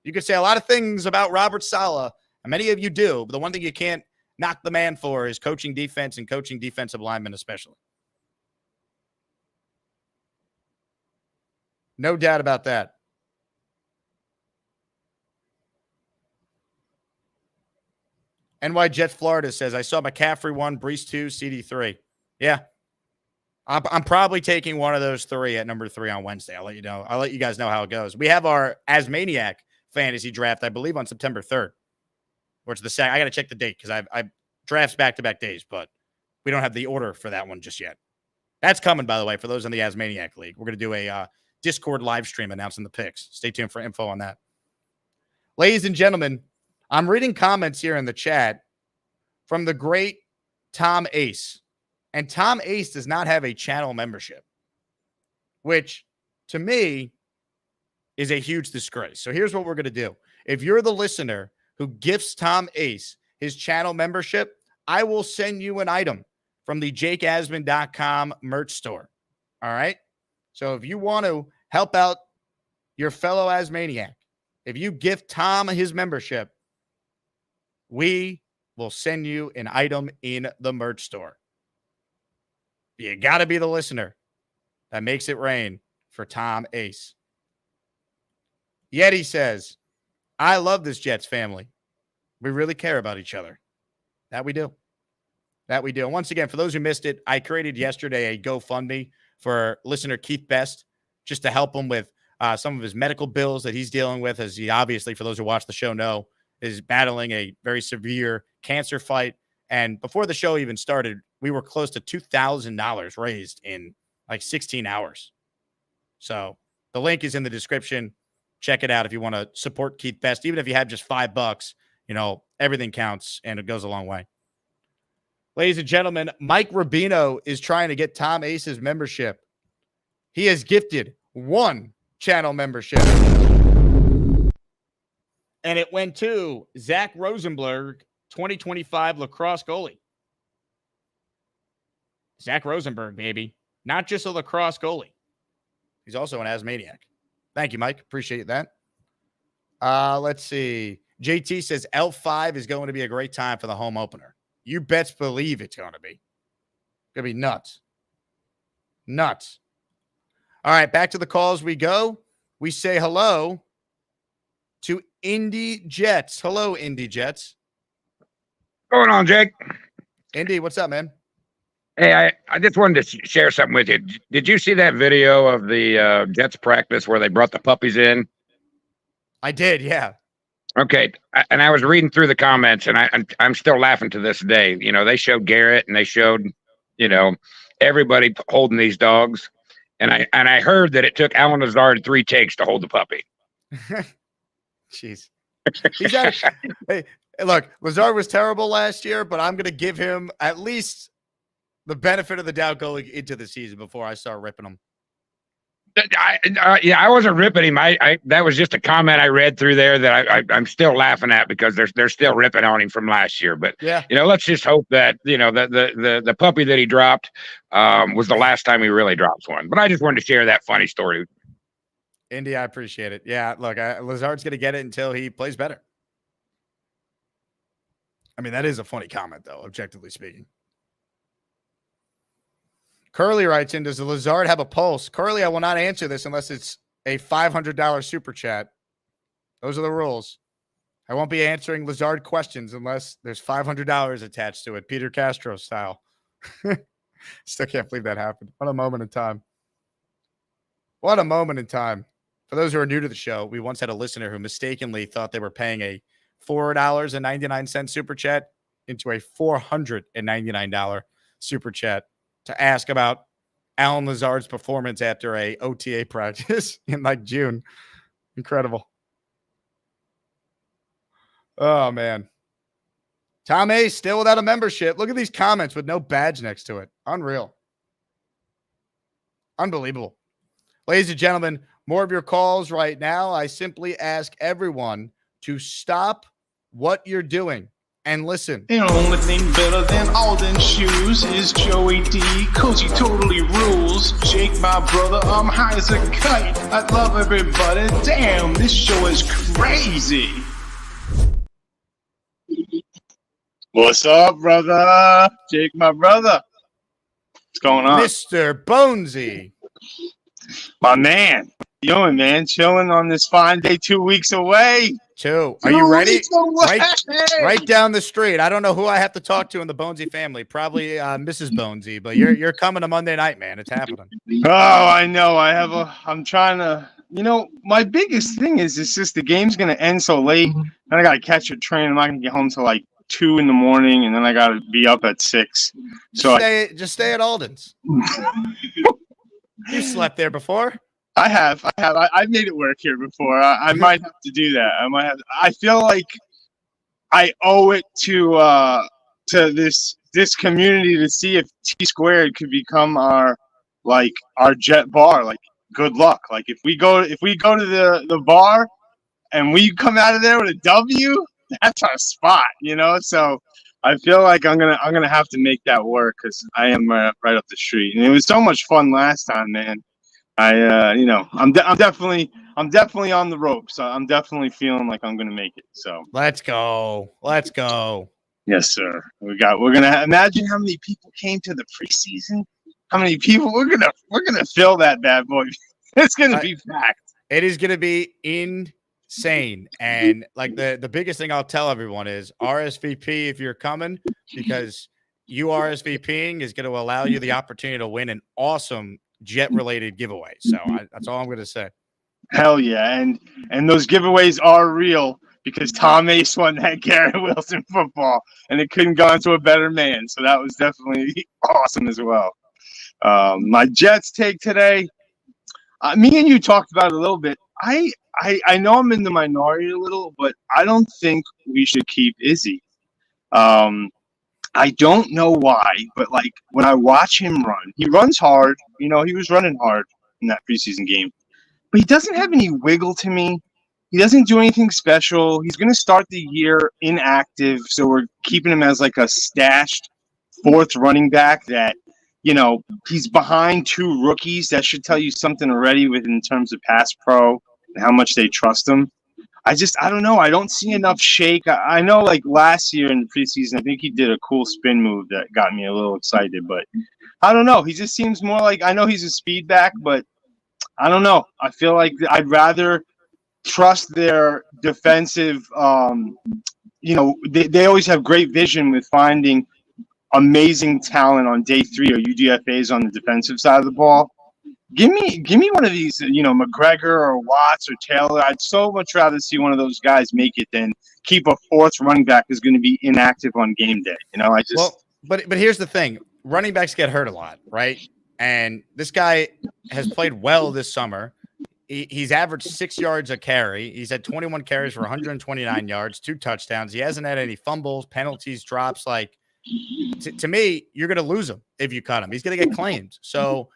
You could say a lot of things about Robert Saleh, and many of you do, but the one thing you can't knock the man for is coaching defense and coaching defensive linemen especially. No doubt about that. NY Jets Florida says, I saw McCaffrey 1, Breece 2, CD 3. Yeah. I'm probably taking one of those 3 at number 3 on Wednesday. I'll let you know. I'll let you guys know how it goes. We have our Asmaniac fantasy draft, I believe, on September 3rd. Or it's the second. I got to check the date because I drafts back-to-back days, but we don't have the order for that one just yet. That's coming, by the way, for those in the Asmaniac League. We're going to do a Discord live stream announcing the picks. Stay tuned for info on that. Ladies and gentlemen, I'm reading comments here in the chat from the great Tom Ace. And Tom Ace does not have a channel membership, which to me is a huge disgrace. So here's what we're going to do. If you're the listener who gifts Tom Ace his channel membership, I will send you an item from the jakeasman.com merch store. All right? So if you want to help out your fellow Asmaniac, if you gift Tom his membership, we will send you an item in the merch store. You got to be the listener that makes it rain for Tom Ace. Yeti says, I love this Jets family. We really care about each other. That we do. That we do. And once again, for those who missed it, I created yesterday a GoFundMe for listener Keith Best just to help him with some of his medical bills that he's dealing with, as he obviously, for those who watch the show know, is battling a very severe cancer fight. And before the show even started, we were close to $2,000 raised in like 16 hours. So the link is in the description. Check it out if you want to support Keith Best. Even if you have just $5, everything counts and it goes a long way. Ladies and gentlemen, Mike Rubino is trying to get Tom Ace's membership. He has gifted 1 channel membership. And it went to Zach Rosenberg, 2025 lacrosse goalie. Zach Rosenberg, baby. Not just a lacrosse goalie. He's also an Asmaniac. Thank you, Mike. Appreciate that. Let's see. JT says L5 is going to be a great time for the home opener. You best believe it's going to be. It's going to be nuts. Nuts. All right, back to the calls we go. We say hello to Indy Jets. Hello, Indy Jets. What's going on, Jake? Indy, what's up, man? Hey, I just wanted to share something with you. Did you see that video of the Jets practice where they brought the puppies in? I did, yeah. Okay, and I was reading through the comments, and I'm still laughing to this day. They showed Garrett, and they showed, everybody holding these dogs, and I heard that it took Alan Lazard 3 takes to hold the puppy. Jeez. Hey, look, Lazard was terrible last year, but I'm going to give him at least the benefit of the doubt going into the season before I start ripping him. I wasn't ripping him. That was just a comment I read through there that I'm still laughing at because they're still ripping on him from last year. But yeah, let's just hope that the puppy that he dropped was the last time he really drops one. But I just wanted to share that funny story. Indy, I appreciate it. Yeah, look, Lazard's going to get it until he plays better. I mean, that is a funny comment, though, objectively speaking. Curly writes in, does the Lazard have a pulse? Curly, I will not answer this unless it's a $500 super chat. Those are the rules. I won't be answering Lazard questions unless there's $500 attached to it, Peter Castro style. Still can't believe that happened. What a moment in time. What a moment in time. For those who are new to the show, we once had a listener who mistakenly thought they were paying a $4.99 super chat into a $499 super chat to ask about Alan Lazard's performance after a OTA practice in like June. Incredible. Oh, man. Tom A still without a membership. Look at these comments with no badge next to it. Unreal. Unbelievable. Ladies and gentlemen, more of your calls right now. I simply ask everyone to stop what you're doing and listen. The only thing better than all them shoes is Joey D, cause he totally rules. Jake, my brother, I'm high as a kite. I love everybody. Damn, this show is crazy. What's up, brother? Jake, my brother. What's going on? Mr. Bonesy. My man. What you doing, man? Chilling on this fine day 2 weeks away. Are you ready? Right down the street. I don't know who I have to talk to in the Bonesy family. Probably Mrs. Bonesy, but you're coming to Monday night, man. It's happening. Oh, I know. I'm trying to, my biggest thing is it's just the game's going to end so late. And I got to catch a train. I'm not going to get home till like 2 in the morning. And then I got to be up at 6. So just stay at Alden's. You slept there before. I have. I've made it work here before. I might have to do that. I feel like I owe it to this community to see if T Squared could become our Jet bar. Like, good luck. Like, if we go to the bar and we come out of there with a W, that's our spot. So I feel like I'm gonna have to make that work because I am right up the street, and it was so much fun last time, man. I'm definitely on the ropes. So I'm definitely feeling like I'm gonna make it. So let's go. Yes, sir. We're gonna imagine how many people came to the preseason. how many people we're gonna fill that bad boy. It's gonna be packed. It is gonna be insane. And like the biggest thing I'll tell everyone is RSVP if you're coming, because you RSVPing is going to allow you the opportunity to win an awesome Jet related giveaway. So that's all I'm going to say. Hell yeah, and those giveaways are real because Tom Ace won that Garrett Wilson football, and it couldn't go into a better man. So that was definitely awesome as well. My Jets take today. Me and you talked about it a little bit. I know I'm in the minority a little, but I don't think we should keep Izzy. I don't know why, but like when I watch him run, he runs hard. You know, he was running hard in that preseason game, but he doesn't have any wiggle to me. He doesn't do anything special. He's going to start the year inactive, so we're keeping him as like a stashed fourth running back that, you know, he's behind two rookies. That should tell you something already in terms of pass pro and how much they trust him. I don't know. I don't see enough shake. I know like last year in the preseason, I think he did a cool spin move that got me a little excited, but I don't know. He just seems more like, I know he's a speed back, but I don't know. I feel like I'd rather trust their defensive, you know, they always have great vision with finding amazing talent on day 3 or UDFAs on the defensive side of the ball. Give me one of these, you know, McGregor or Watts or Taylor. I'd so much rather see one of those guys make it than keep a fourth running back who's going to be inactive on game day. You know, but here's the thing: running backs get hurt a lot, right? And this guy has played well this summer. He's averaged 6 yards a carry. He's had 21 carries for 129 yards, 2 touchdowns. He hasn't had any fumbles, penalties, drops. Like to me, you're going to lose him if you cut him. He's going to get claimed. So.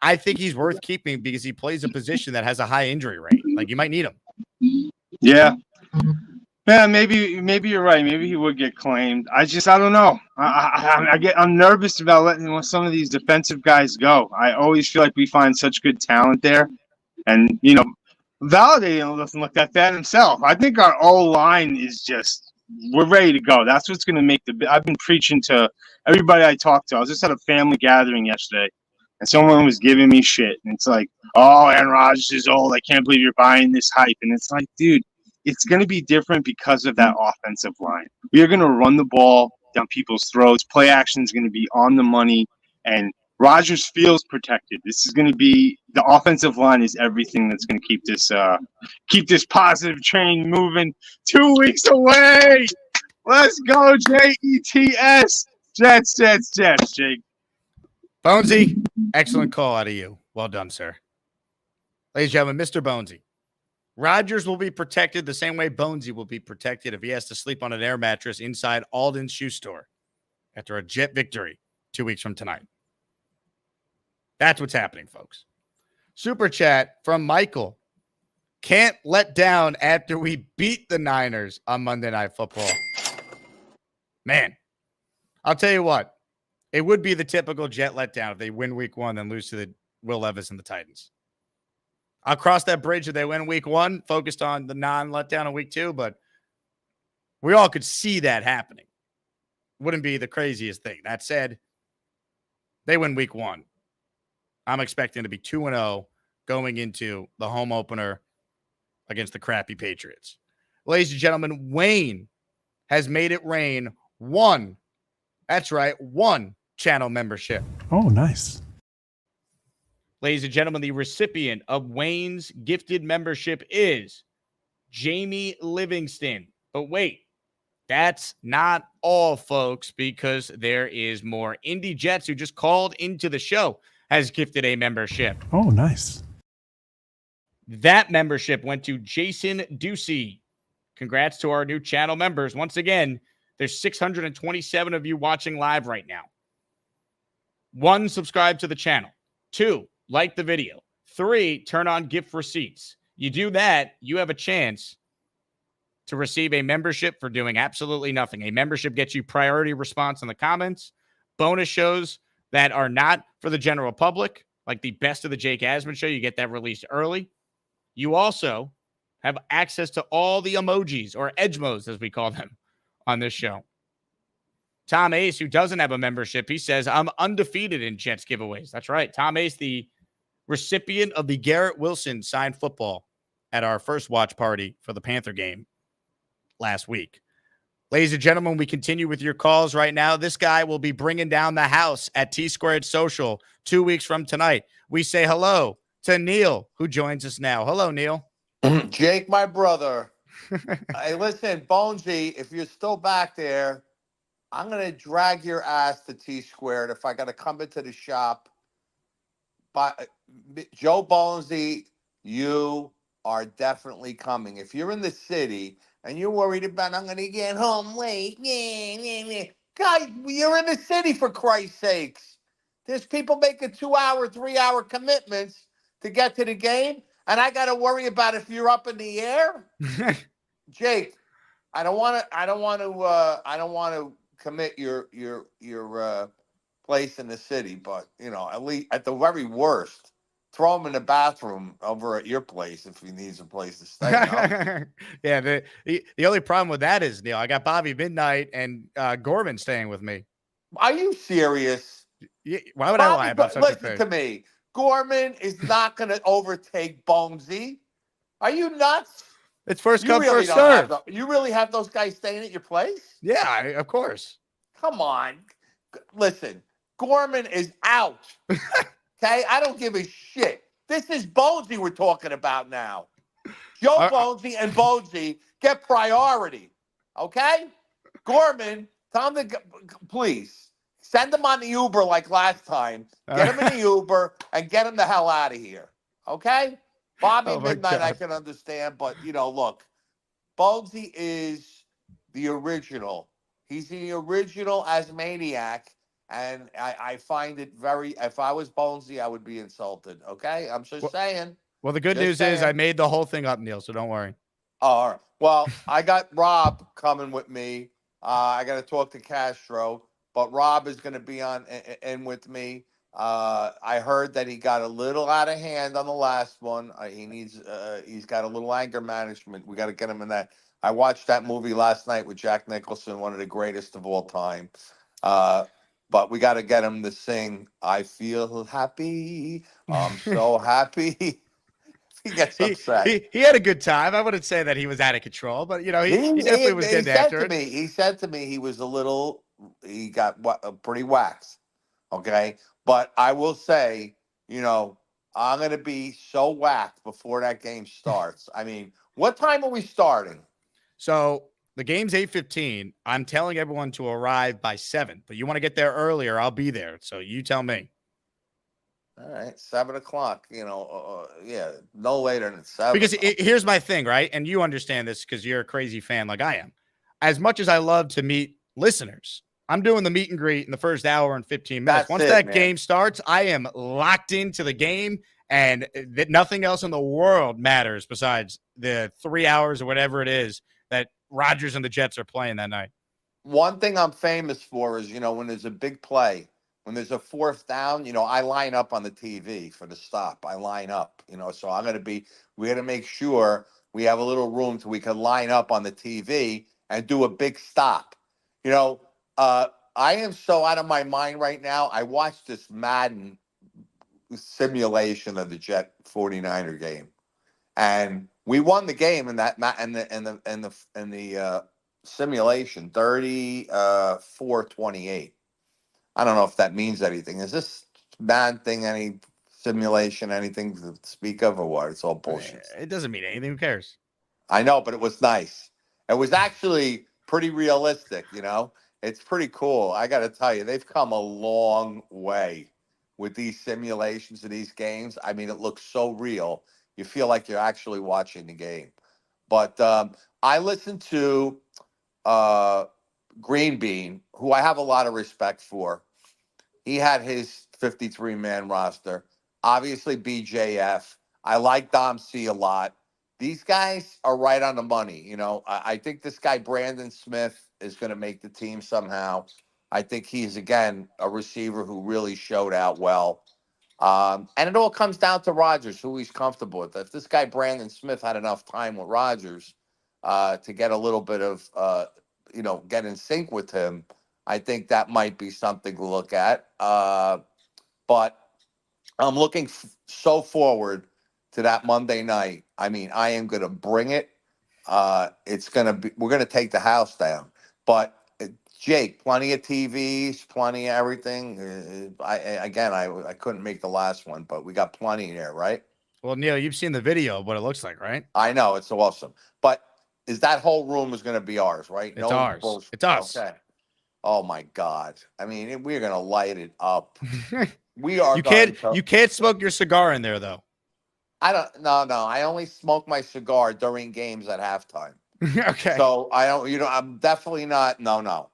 I think he's worth keeping because he plays a position that has a high injury rate. Like you might need him. Yeah. Yeah, maybe you're right. Maybe he would get claimed. I don't know. I'm nervous about letting some of these defensive guys go. I always feel like we find such good talent there, and you know, validating doesn't look that bad himself. I think our O-line is just we're ready to go. That's what's going to make I've been preaching to everybody I talked to. I was just at a family gathering yesterday. And someone was giving me shit. And it's like, oh, Aaron Rodgers is old. I can't believe you're buying this hype. And it's like, dude, it's going to be different because of that offensive line. We are going to run the ball down people's throats. Play action is going to be on the money. And Rodgers feels protected. This is going to be – the offensive line is everything that's going to keep this positive train moving. 2 weeks away. Let's go, Jets. Jets, Jake. Bonesy, excellent call out of you. Well done, sir. Ladies and gentlemen, Mr. Bonesy. Rodgers will be protected the same way Bonesy will be protected if he has to sleep on an air mattress inside Alden's shoe store after a Jet victory 2 weeks from tonight. That's what's happening, folks. Super chat from Michael. Can't let down after we beat the Niners on Monday Night Football. Man, I'll tell you what. It would be the typical Jet letdown if they win week 1 then lose to the Will Levis and the Titans. I'll cross that bridge if they win week 1, focused on the non-letdown in week 2, but we all could see that happening. Wouldn't be the craziest thing. That said, they win week 1. I'm expecting to be 2-0 going into the home opener against the crappy Patriots. Ladies and gentlemen, Wayne has made it rain 1. That's right, 1 channel membership. Oh, nice. Ladies and gentlemen, the recipient of Wayne's gifted membership is Jamie Livingston. But wait, that's not all, folks, because there is more. Indy Jets, who just called into the show, has gifted a membership. Oh, nice. That membership went to Jason Ducey. Congrats to our new channel members. Once again, there's 627 of you watching live right now. 1, subscribe to the channel. 2, like the video. 3, turn on gift receipts. You do that, you have a chance to receive a membership for doing absolutely nothing. A membership gets you priority response in the comments, bonus shows that are not for the general public, like the Best of the Jake Asman Show. You get that released early. You also have access to all the emojis, or edgemos as we call them, on this show. Tom Ace, who doesn't have a membership, he says, I'm undefeated in Jets giveaways. That's right. Tom Ace, the recipient of the Garrett Wilson signed football at our first watch party for the Panther game last week. Ladies and gentlemen, we continue with your calls right now. This guy will be bringing down the house at T-Squared Social 2 weeks from tonight. We say hello to Neil, who joins us now. Hello, Neil. Jake, my brother. Hey, listen, Bonesy, if you're still back there, I'm going to drag your ass to T-Squared if I got to come into the shop. But Joe Bonesy, you are definitely coming. If you're in the city and you're worried about, I'm going to get home late. Guys, you're in the city, for Christ's sakes. There's people making 2-hour, 3-hour commitments to get to the game, and I got to worry about if you're up in the air. Jake, I don't want to commit your place in the city, but at least at the very worst, throw him in the bathroom over at your place if he needs a place to stay. Yeah, the only problem with that is, Neil, I got Bobby Midnight and Gorman staying with me. Are you serious? Yeah, why would I lie about such a thing? Listen to me. Gorman is not going to overtake Bonesy. Are you nuts? It's first come, first serve. You really have those guys staying at your place? Yeah, of course. Come on. Listen, Gorman is out. Okay? I don't give a shit. This is Bonesy we're talking about now. Joe Bonesy and Bonesy get priority. Okay? Gorman, tell him to, please, send him on the Uber like last time. Get him in the Uber and get him the hell out of here. Okay? Bobby Midnight, I can understand, but, look, Bonesy is the original. He's the original Asmaniac, and I find it if I was Bonesy, I would be insulted, okay? I'm just saying. Well, the good news is I made the whole thing up, Neil, so don't worry. All right. Well, I got Rob coming with me. I got to talk to Castro, but Rob is going to be in with me. I heard that he got a little out of hand on the last one. He's got a little anger management. We got to get him in that. I watched that movie last night with Jack Nicholson, one of the greatest of all time. But we got to get him to sing, I feel happy. I'm so happy. He gets upset. He had a good time. I wouldn't say that he was out of control, but, he definitely was getting after it. He said to me he was he got pretty waxed. Okay. But I will say, I'm going to be so whacked before that game starts. I mean, what time are we starting? So the game's 8:15. I'm telling everyone to arrive by 7, but you want to get there earlier, I'll be there. So you tell me. All right, 7 o'clock, yeah, no later than 7. Because here's my thing, right? And you understand this because you're a crazy fan like I am. As much as I love to meet listeners, I'm doing the meet and greet in the first hour and 15 minutes. Once that game starts, I am locked into the game, and that nothing else in the world matters besides the 3 hours or whatever it is that Rodgers and the Jets are playing that night. One thing I'm famous for is, when there's a big play, when there's a 4th down, I line up on the TV for the stop. I line up, so we got to make sure we have a little room so we can line up on the TV and do a big stop. I am so out of my mind right now. I watched this Madden simulation of the Jet 49er game, and we won the game in that in the simulation 34-28. I don't know if that means anything. Is this Madden thing any simulation, anything to speak of, or what? It's all bullshit. It doesn't mean anything. Who cares? I know, but it was nice. It was actually pretty realistic, It's pretty cool. I got to tell you, they've come a long way with these simulations of these games. I mean, it looks so real. You feel like you're actually watching the game. But I listened to Green Bean, who I have a lot of respect for. He had his 53-man roster. Obviously, BJF. I like Dom C a lot. These guys are right on the money. I think this guy, Brandon Smith, is going to make the team somehow. I think he's, again, a receiver who really showed out well. And it all comes down to Rodgers, who he's comfortable with. If this guy, Brandon Smith, had enough time with Rodgers to get a little bit of, get in sync with him, I think that might be something to look at. But I'm looking so forward to that Monday night. I mean, I am going to bring it. It's going to be, we're going to take the house down. But Jake, plenty of TVs, plenty of everything. I couldn't make the last one, but we got plenty there, right? Well, Neil, you've seen the video of what it looks like, right? I know, it's awesome. But that whole room is going to be ours, right? It's ours. Bullshit. It's us. Okay. Oh my God! I mean, we're going to light it up. We are. You can't smoke your cigar in there, though. I don't. No. I only smoke my cigar during games at halftime. Okay. So I don't. I'm definitely not. No.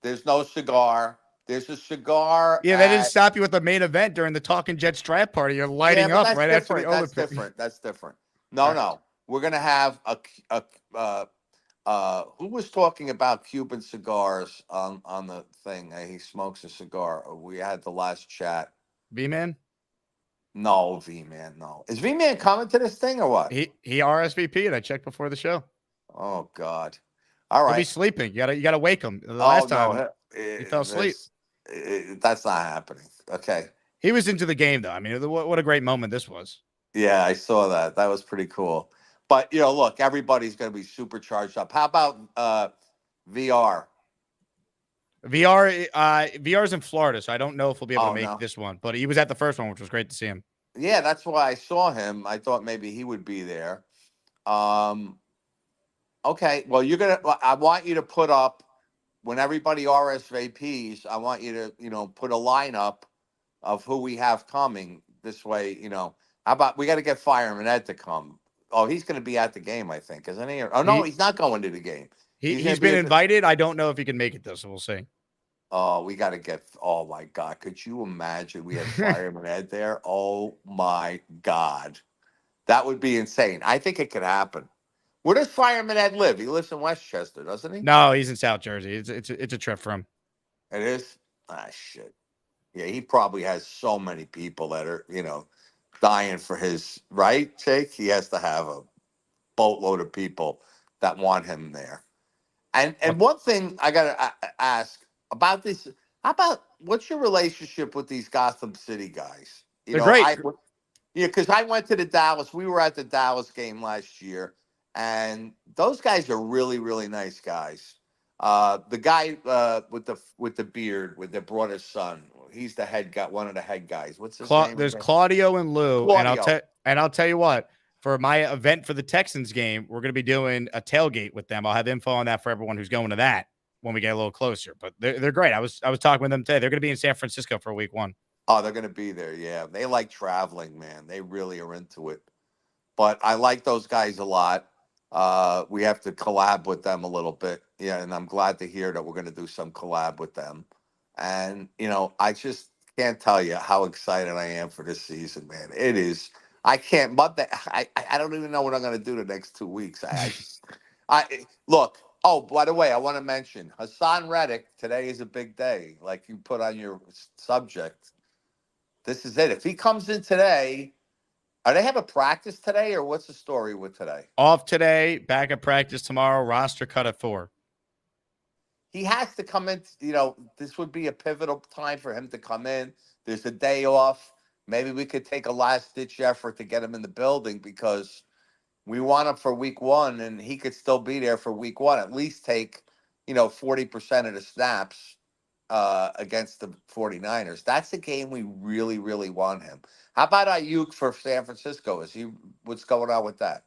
There's no cigar. There's a cigar. Yeah, they didn't stop you at the main event during the Talkin Jets draft party. You're lighting up right after the That's different. That's different. No. We're gonna have who was talking about Cuban cigars on the thing? He smokes a cigar. We had the last chat. V-Man? No, V-Man, no. Is V-Man coming to this thing or what? He RSVP'd. I checked before the show. Oh God. All right. He'll be sleeping. You gotta wake him. The last time he fell asleep. That's not happening. Okay. He was into the game though. I mean, what a great moment this was. Yeah, I saw that. That was pretty cool. But look, everybody's gonna be super charged up. How about VR? VR's in Florida, so I don't know if we'll be able to make this one. But he was at the first one, which was great to see him. Yeah, that's why I saw him. I thought maybe he would be there. Okay, well, I want you to put up, when everybody RSVPs, I want you to, put a lineup of who we have coming. This way, how about we got to get Fireman Ed to come? Oh, he's going to be at the game, I think, isn't he? Oh, no, he's not going to the game. He's been invited. I don't know if he can make it, though, so we'll see. Oh, we got to get, oh, my God. Could you imagine we had Fireman Ed there? Oh, my God. That would be insane. I think it could happen. Where does Fireman Ed live? He lives in Westchester, doesn't he? No, he's in South Jersey. It's a trip for him. It is? Ah, shit. Yeah, he probably has so many people that are, dying for his, right, Jake? He has to have a boatload of people that want him there. And one thing I got to ask about this, what's your relationship with these Gotham City guys? They're great. Because I went to we were at the Dallas game last year, and those guys are really, really nice guys. The guy with the beard that brought his son, he's the head guy, one of the head guys. What's his name? There's Claudio and Lou, and I'll tell you what. For my event for the Texans game, we're going to be doing a tailgate with them. I'll have info on that for everyone who's going to that when we get a little closer. But they're great. I was talking with them today. They're going to be in San Francisco for week 1. Oh, they're going to be there. Yeah, they like traveling, man. They really are into it. But I like those guys a lot. We have to collab with them a little bit. Yeah, and I'm glad to hear that we're going to do some collab with them. And, I just can't tell you how excited I am for this season, man. It is. I can't. But I don't even know what I'm going to do the next 2 weeks. I look. Oh, by the way, I want to mention Haason Reddick. Today is a big day, like you put on your subject. This is it. If he comes in today, are they have a practice today, or what's the story with today? Off today, back at practice tomorrow. Roster cut at 4. He has to come in. This would be a pivotal time for him to come in. There's a day off. Maybe we could take a last-ditch effort to get him in the building because we want him for week 1, and he could still be there for week 1. At least take, 40% of the snaps against the 49ers. That's the game we really, really want him. How about Ayuk for San Francisco? What's going on with that?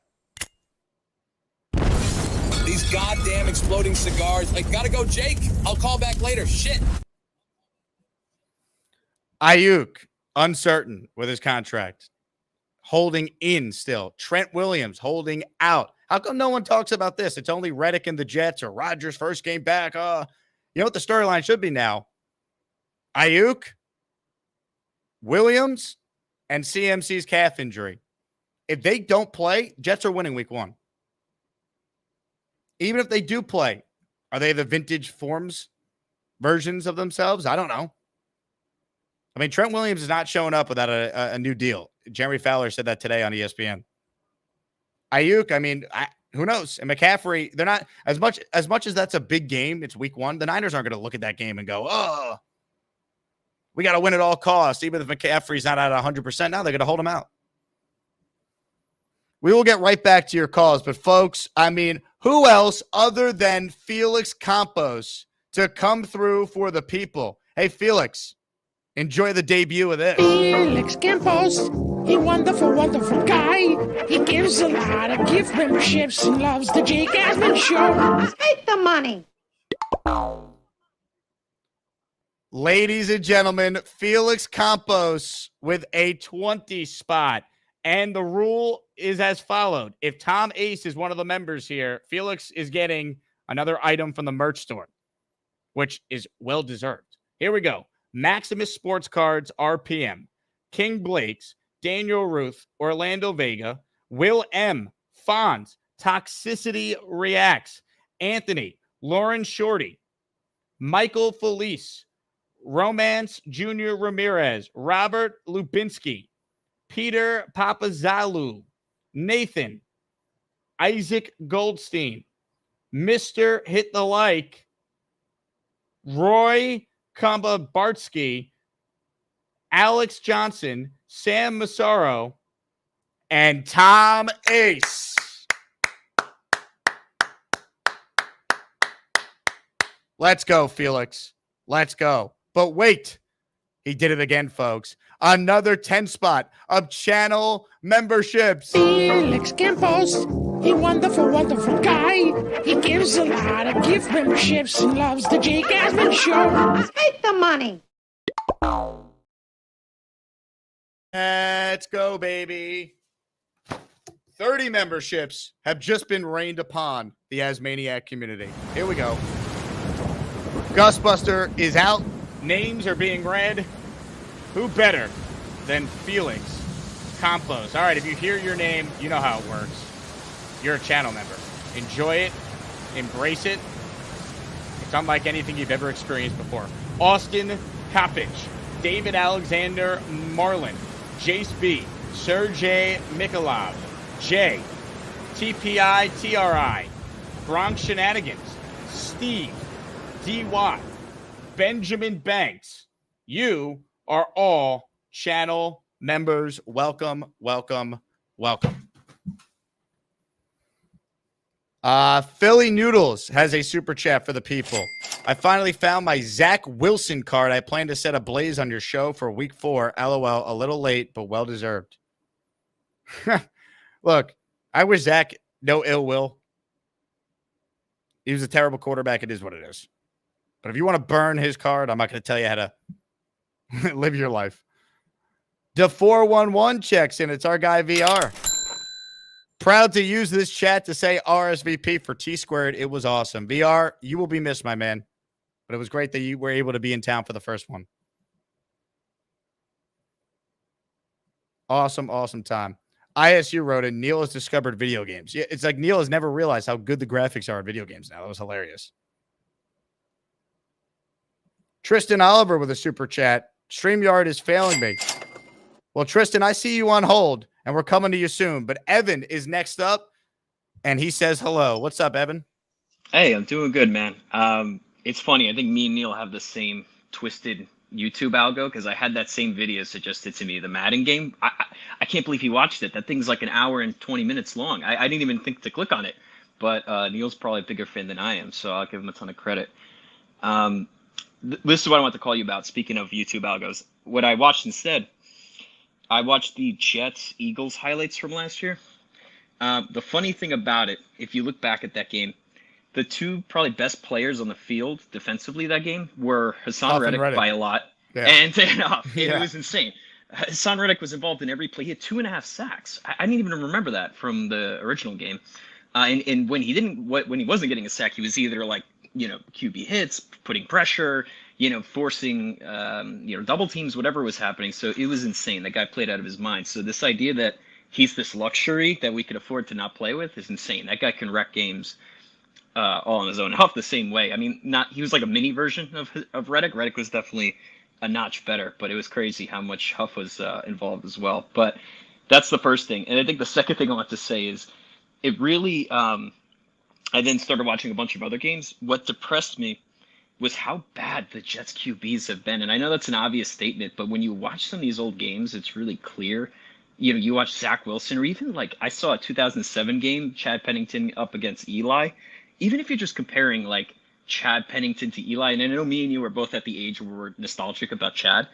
These goddamn exploding cigars. Gotta go, Jake. I'll call back later. Shit. Ayuk, uncertain with his contract. Holding in still. Trent Williams holding out. How come no one talks about this? It's only Reddick and the Jets or Rodgers' first game back. You know what the storyline should be now? Ayuk, Williams, and CMC's calf injury. If they don't play, Jets are winning week 1. Even if they do play, are they the vintage forms versions of themselves? I don't know. I mean, Trent Williams is not showing up without a new deal. Jeremy Fowler said that today on ESPN. Ayuk, I mean, who knows? And McCaffrey, they're not as much as that's a big game. It's week 1. The Niners aren't going to look at that game and go, "Oh, we got to win at all costs." Even if McCaffrey's not at 100%, now they're going to hold him out. We will get right back to your calls, but folks, I mean, who else other than Felix Campos to come through for the people? Hey, Felix, enjoy the debut of this. Felix Campos, he wonderful, wonderful guy. He gives a lot of gift memberships and loves the Jake Asman Show. Take the money. Ladies and gentlemen, Felix Campos with a 20 spot. And the rule is as followed. If Tom Ace is one of the members here, Felix is getting another item from the merch store, which is well-deserved. Here we go. Maximus Sports Cards RPM, King Blake's, Daniel Ruth, Orlando Vega, Will M, Fonz, Toxicity Reacts, Anthony, Lauren Shorty, Michael Felice, Romance Junior Ramirez, Robert Lubinsky, Peter Papazalu, Nathan, Isaac Goldstein, Mr. Hit the Like, Roy Komba-Bartsky, Alex Johnson, Sam Massaro, and Tom Ace. Let's go, Felix. Let's go. But wait, he did it again, folks. Another 10 spot of channel memberships. Felix Campos, he wonderful, wonderful guy. He gives a lot of gift memberships and loves the Jake Asman Show. Take the money. Let's go, baby. 30 memberships have just been rained upon the Asmaniac community. Here we go. Gusbuster is out. Names are being read. Who better than Felix Campos? All right, if you hear your name, you know how it works. You're a channel member. Enjoy it. Embrace it. It's unlike anything you've ever experienced before. Austin Kopich, David Alexander Marlin, Jace B, Sergey Mikolov, Jay, TPI TRI, Bronx Shenanigans, Steve, D. Watt, Benjamin Banks. You are all channel members. Welcome, welcome, welcome. Philly Noodles has a super chat for the people. I finally found my Zach Wilson card. I plan to set a blaze on your show for week 4. LOL, a little late, but well-deserved. Look, I wish Zach no ill will. He was a terrible quarterback. It is what it is. But if you want to burn his card, I'm not going to tell you how to live your life. The 411 checks in. It's our guy VR. Proud to use this chat to say RSVP for T Squared. It was awesome. VR, you will be missed, my man. But it was great that you were able to be in town for the first one. Awesome, awesome time. ISU wrote in, Neil has discovered video games. Yeah, it's like Neil has never realized how good the graphics are in video games now. That was hilarious. Tristan Oliver with a super chat. StreamYard is failing me. Well, Tristan, I see you on hold, and we're coming to you soon. But Evan is next up, and he says hello. What's up, Evan? Hey, I'm doing good, man. It's funny. I think me and Neil have the same twisted YouTube algo because I had that same video suggested to me, the Madden game. I can't believe he watched it. That thing's like an hour and 20 minutes long. I didn't even think to click on it. But Neil's probably a bigger fan than I am, so I'll give him a ton of credit. This is what I want to call you about. Speaking of YouTube algos, what I watched instead, I watched the Jets-Eagles highlights from last year. The funny thing about it, if you look back at that game, the two probably best players on the field defensively that game were Haason Reddick by a lot, and it was insane. Haason Reddick was involved in every play. He had 2.5 sacks. I didn't even remember that from the original game. And when he wasn't getting a sack, he was either like, QB hits, putting pressure, forcing, double teams, whatever was happening. So it was insane. That guy played out of his mind. So this idea that he's this luxury that we could afford to not play with is insane. That guy can wreck games all on his own. Huff the same way. I mean, he was like a mini version of Reddick. Reddick was definitely a notch better, but it was crazy how much Huff was involved as well. But that's the first thing. And I think the second thing I want to say is, it really, I then started watching a bunch of other games. What depressed me was how bad the Jets QBs have been. And I know that's an obvious statement, but when you watch some of these old games, it's really clear. You watch Zach Wilson, or even like I saw a 2007 game, Chad Pennington up against Eli. Even if you're just comparing like Chad Pennington to Eli, and I know me and you are both at the age where we're nostalgic about Chad.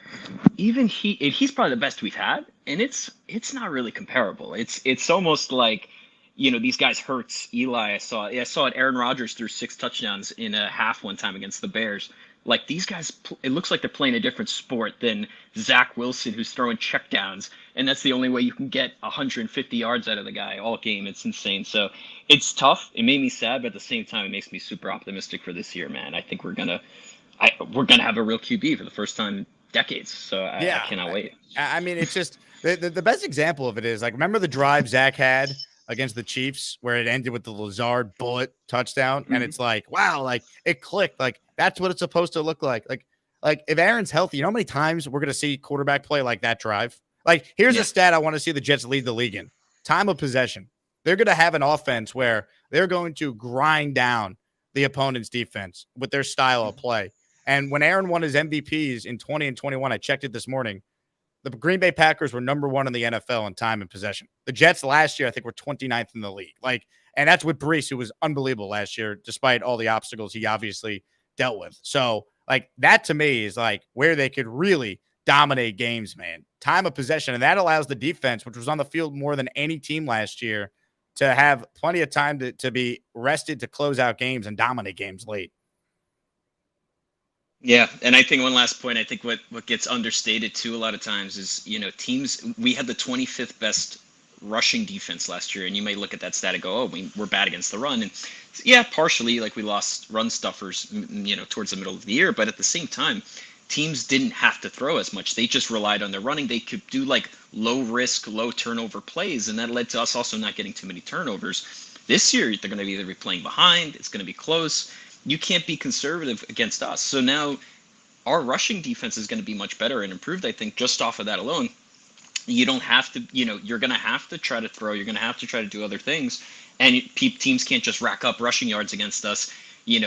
Even he's probably the best we've had, and it's not really comparable. It's almost like, these guys hurts Eli. I saw it. Aaron Rodgers threw 6 touchdowns in a half one time against the Bears. Like these guys, it looks like they're playing a different sport than Zach Wilson, who's throwing checkdowns, and that's the only way you can get 150 yards out of the guy all game. It's insane. So it's tough. It made me sad, but at the same time, it makes me super optimistic for this year, man. I think we're gonna have a real QB for the first time in decades. So I cannot wait. I mean, it's just the best example of it is like, remember the drive Zach had against the Chiefs where it ended with the Lazard bullet touchdown, and it's like, wow, like it clicked. Like that's what it's supposed to look like. Like if Aaron's healthy, you know how many times we're gonna see quarterback play like that drive? Like here's a stat I want to see the Jets lead the league in: time of possession. They're gonna have an offense where they're going to grind down the opponent's defense with their style of play. And when Aaron won his MVPs in 20 and 21, I checked it this morning. The Green Bay Packers were number 1 in the NFL in time and possession. The Jets last year, I think, were 29th in the league. And that's with Brees, who was unbelievable last year, despite all the obstacles he obviously dealt with. So, that to me is where they could really dominate games, man. Time of possession, and that allows the defense, which was on the field more than any team last year, to have plenty of time to be rested to close out games and dominate games late. Yeah, and I think one last point, I think what gets understated too a lot of times is, teams, we had the 25th best rushing defense last year, and you may look at that stat and go, oh, we're bad against the run. And yeah, partially, we lost run stuffers, towards the middle of the year, but at the same time, teams didn't have to throw as much. They just relied on their running. They could do low risk, low turnover plays, and that led to us also not getting too many turnovers. This year, they're going to either be playing behind, it's going to be close. You can't be conservative against us. So now our rushing defense is going to be much better and improved, I think, just off of that alone. You don't have to, you're going to have to try to throw. You're going to have to try to do other things. And teams can't just rack up rushing yards against us,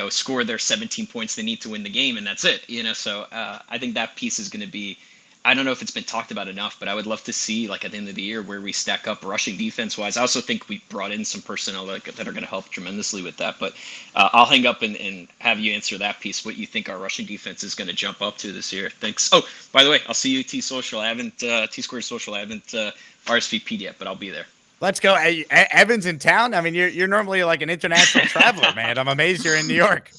score their 17 points they need to win the game, and that's it. So I think that piece is going to be, I don't know if it's been talked about enough, but I would love to see, at the end of the year, where we stack up rushing defense-wise. I also think we brought in some personnel that are going to help tremendously with that. But I'll hang up and have you answer that piece, what you think our rushing defense is going to jump up to this year. Thanks. Oh, by the way, I'll see you at T-Social. I haven't, T-Squared Social, I haven't RSVP'd yet, but and there. Let's go. Hey, Evan's in town? I mean, you're normally an international traveler, man. I'm amazed you're in New York.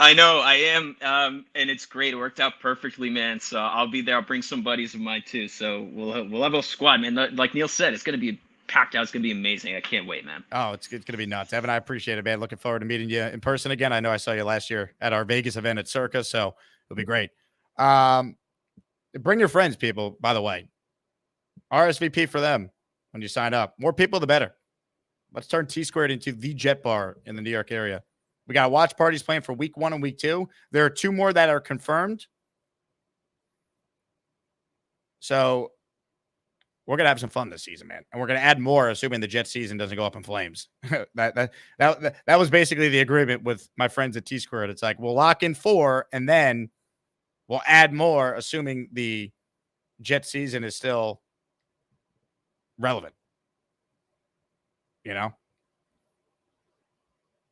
I know, I am, and it's great. It worked out perfectly, man. So I'll be there. I'll bring some buddies of mine too. So we'll have a squad, man. Like Neil said, it's gonna be packed out. It's gonna be amazing. I can't wait, man. Oh, it's gonna be nuts, Evan. I appreciate it, man. Looking forward to meeting you in person again. I know I saw you last year at our Vegas event at Circa, so it'll be great. Bring your friends, people. By the way, RSVP for them when you sign up. More people, the better. Let's turn T-Squared into the Jet Bar in the New York area. We got watch parties planned for week 1 and week 2. There are 2 more that are confirmed. So we're going to have some fun this season, man. And we're going to add more, assuming the Jet season doesn't go up in flames. that was basically the agreement with my friends at T-Squared. It's we'll lock in 4, and then we'll add more, assuming the Jet season is still relevant.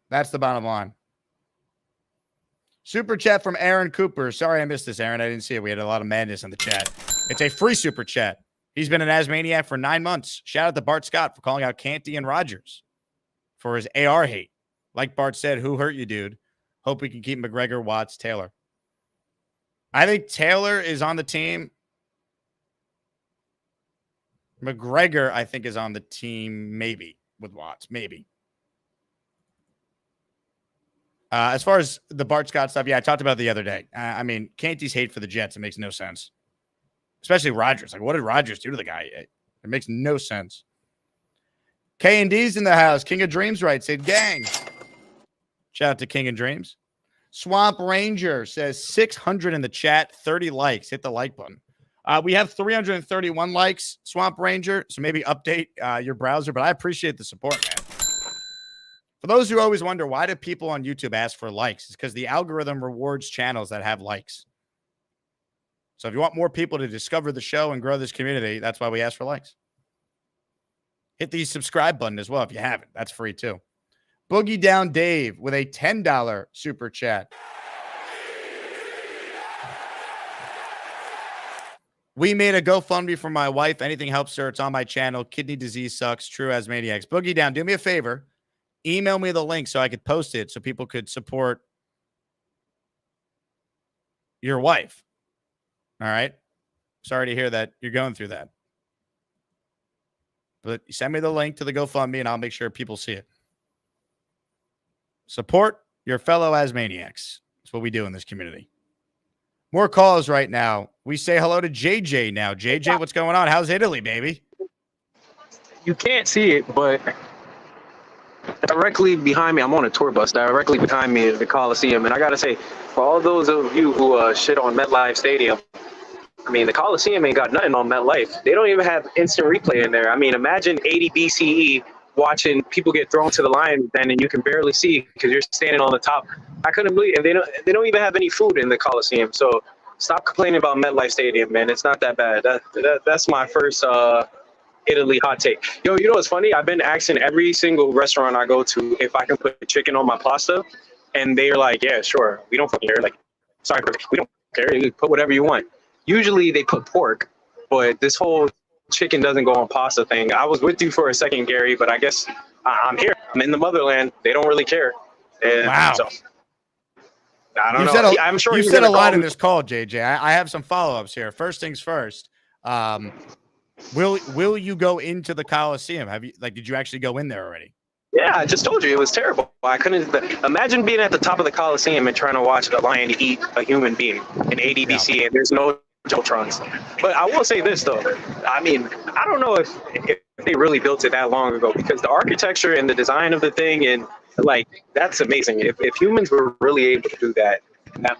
That's the bottom line. Super chat from Aaron Cooper. Sorry I missed this, Aaron. I didn't see it. We had a lot of madness in the chat. It's a free super chat. He's been an Asmaniac for 9 months. Shout out to Bart Scott for calling out Canty and Rodgers for his AR hate. Like Bart said, who hurt you, dude? Hope we can keep McGregor, Watts, Taylor. I think Taylor is on the team. McGregor, I think, is on the team, maybe, with Watts. Maybe. As far as the Bart Scott stuff, I talked about it the other day. I mean, Canty's hate for the Jets, it makes no sense. Especially Rodgers. What did Rodgers do to the guy? It makes no sense. K&D's in the house. King of Dreams right. Said, gang. Shout out to King of Dreams. Swamp Ranger says 600 in the chat, 30 likes. Hit the like button. We have 331 likes, Swamp Ranger. So maybe update your browser, but I appreciate the support, man. For those who always wonder, why do people on YouTube ask for likes? It's because the algorithm rewards channels that have likes. So if you want more people to discover the show and grow this community, that's why we ask for likes. Hit the subscribe button as well if you haven't. That's free too. Boogie Down Dave with a $10 super chat. We made a GoFundMe for my wife. Anything helps her. It's on my channel. Kidney disease sucks. True as maniacs. Boogie Down, do me a favor. Email me the link so I could post it so people could support your wife. All right. Sorry to hear that you're going through that. But send me the link to the GoFundMe and I'll make sure people see it. Support your fellow Asmaniacs. That's what we do in this community. More calls right now. We say hello to JJ now. JJ, what's going on? How's Italy, baby? You can't see it, but directly behind me, I'm on a tour bus. Directly behind me is the Coliseum. And I got to say, for all those of you who shit on MetLife Stadium, I mean, the Coliseum ain't got nothing on MetLife. They don't even have instant replay in there. I mean, imagine 80 BCE watching people get thrown to the lion then, and you can barely see because you're standing on the top. I couldn't believe it. And they don't even have any food in the Coliseum. So stop complaining about MetLife Stadium, man. It's not that bad. That's my first Italy hot take. Yo, you know what's funny? I've been asking every single restaurant I go to if I can put chicken on my pasta, and they're like, yeah, sure. We don't fucking care. Like, sorry, we don't care. You can put whatever you want. Usually they put pork, but this whole chicken doesn't go on pasta thing. I was with you for a second, Gary, but I guess I'm here. I'm in the motherland. They don't really care. And wow. So, I don't know. I'm sure you said a lot in this call, JJ. I have some follow-ups here. First things first. Will you go into the Coliseum? Did you actually go in there already? Yeah, I just told you it was terrible. I couldn't imagine being at the top of the Coliseum and trying to watch the lion eat a human being in 80 BC, and there's no Jotrons. But I will say this though. I mean, I don't know if they really built it that long ago, because the architecture and the design of the thing, and like, that's amazing. If humans were really able to do that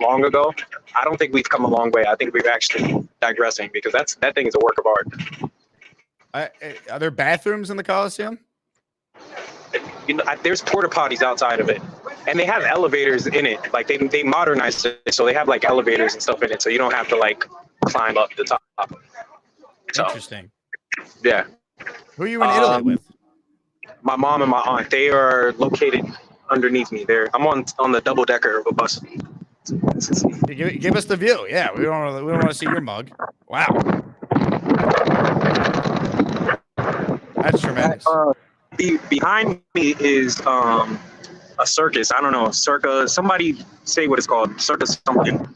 long ago, I don't think we've come a long way. I think we've actually digressing, because that thing is a work of art. Are there bathrooms in the Coliseum? You know, there's porta potties outside of it, and they have elevators in it. Like they modernized it, so they have like elevators and stuff in it, so you don't have to like climb up the top. So, interesting. Yeah. Who are you in Italy with? My mom and my aunt. They are located underneath me. I'm on the double decker of a bus. Give us the view. Yeah, we don't want to see your mug. Wow, that's tremendous. Behind me is a circus. I don't know, circa. Somebody say what it's called. Circus something.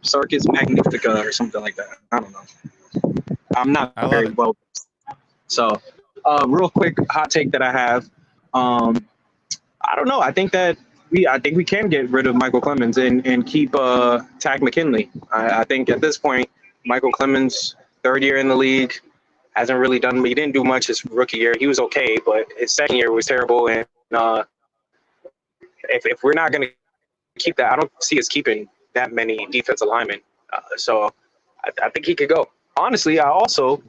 Circus Magnifica or something like that. I don't know. I'm not very well. So, real quick hot take that I have. I don't know. I think we can get rid of Michael Clemens and keep Tack McKinley. I think at this point, Michael Clemens, third year in the league, hasn't really done. He didn't do much his rookie year. He was okay, but his second year was terrible. And if we're not going to keep that, I don't see us keeping that many defensive linemen. So I think he could go. Honestly, I also,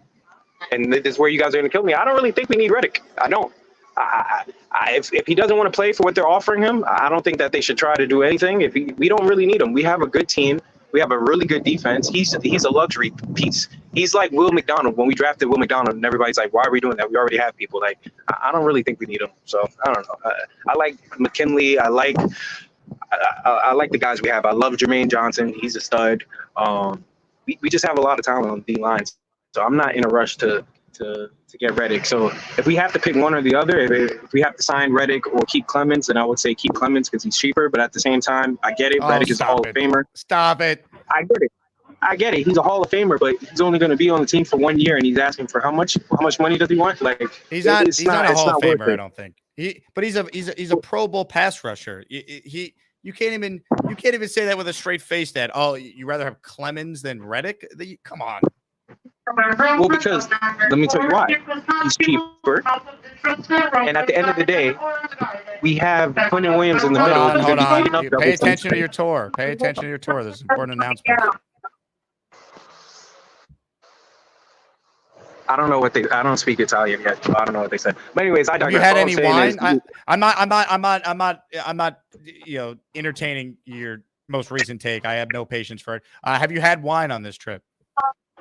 and this is where you guys are going to kill me, I don't really think we need Reddick. I don't. If he doesn't want to play for what they're offering him, I don't think that they should try to do anything. We don't really need him. We have a good team. We have a really good defense. He's a luxury piece. He's like Will McDonald. When we drafted Will McDonald, and everybody's like, why are we doing that? We already have people. Like, I don't really think we need him. So I don't know. I like McKinley. I like the guys we have. I love Jermaine Johnson. He's a stud. We just have a lot of talent on the lines. So I'm not in a rush to get Reddick. So if we have to pick one or the other, if we have to sign Reddick or keep Clemens, then I would say keep Clemens because he's cheaper. But at the same time, I get it. Reddick is a Hall of Famer. Stop it. I get it. He's a Hall of Famer, but he's only going to be on the team for 1 year, and he's asking for how much? How much money does he want? Like he's not a Hall of Famer, I don't think. But he's a Pro Bowl pass rusher. You can't even say that with a straight face. That you rather have Clemens than Reddick? Come on. Well, because let me tell you why. He's cheaper, and at the end of the day, we have Quentin Williams in the middle. Hold on. Pay attention to your tour. Pay attention to your tour. There's an important announcement. I don't know what they. I don't speak Italian yet. So I don't know what they said. But anyways, I Have you digress. had All any I'm saying wine? is- I'm not, entertaining your most recent take. I have no patience for it. Have you had wine on this trip?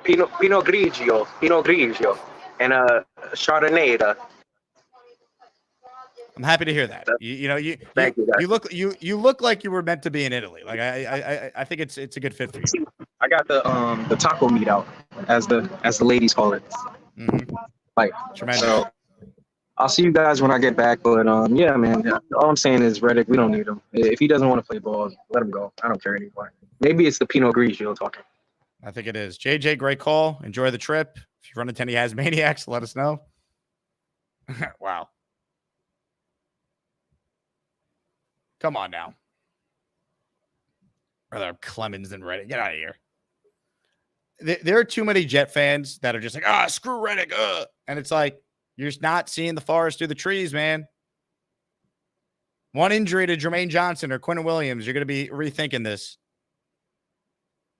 Pinot Grigio, and Chardonnay. I'm happy to hear that. Thank you, guys. You look like you were meant to be in Italy. Like I think it's a good fit for you. I got the taco meat out, as the ladies call it. Mm-hmm. Like tremendous. So, I'll see you guys when I get back. But yeah, man. All I'm saying is Reddick, we don't need him. If he doesn't want to play ball, let him go. I don't care anymore. Maybe it's the Pinot Grigio talking. I think it is. JJ, great call. Enjoy the trip. If you run into any Asmaniacs, let us know. Wow. Come on now. Rather Clemens than Reddick. Get out of here. There are too many Jet fans that are just like, screw Reddick. And it's like, you're just not seeing the forest through the trees, man. One injury to Jermaine Johnson or Quentin Williams, you're going to be rethinking this.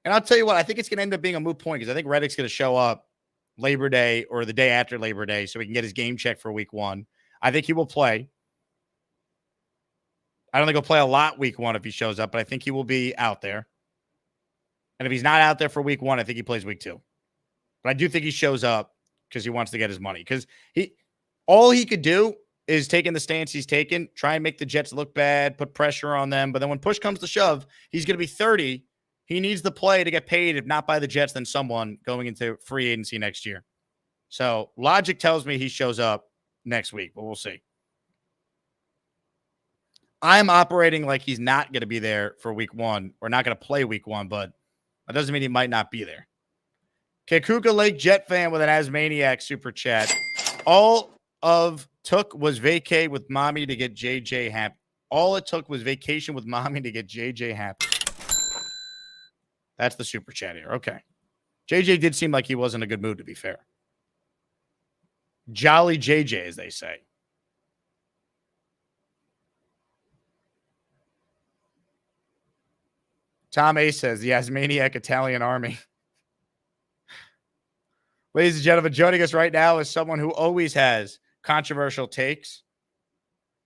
And I'll tell you what, I think it's going to end up being a moot point because I think Reddick's going to show up Labor Day or the day after Labor Day so he can get his game check for week 1. I think he will play. I don't think he'll play a lot week 1 if he shows up, but I think he will be out there. And if he's not out there for week 1, I think he plays week 2. But I do think he shows up because he wants to get his money. Because all he could do is take in the stance he's taken, try and make the Jets look bad, put pressure on them. But then when push comes to shove, he's going to be 30. He needs the play to get paid, if not by the Jets, then someone going into free agency next year. So logic tells me he shows up next week, but we'll see. I'm operating like he's not going to be there for week 1 or not going to play week 1, but that doesn't mean he might not be there. Kekuka Lake Jet fan with an Asmaniac super chat. All of took was vacay with mommy to get JJ happy. All it took was vacation with mommy to get JJ happy. That's the super chat here. Okay. JJ did seem like he wasn't in a good mood, to be fair. Jolly JJ, as they say. Tom A says, the Asmaniac Italian Army. Ladies and gentlemen, joining us right now is someone who always has controversial takes,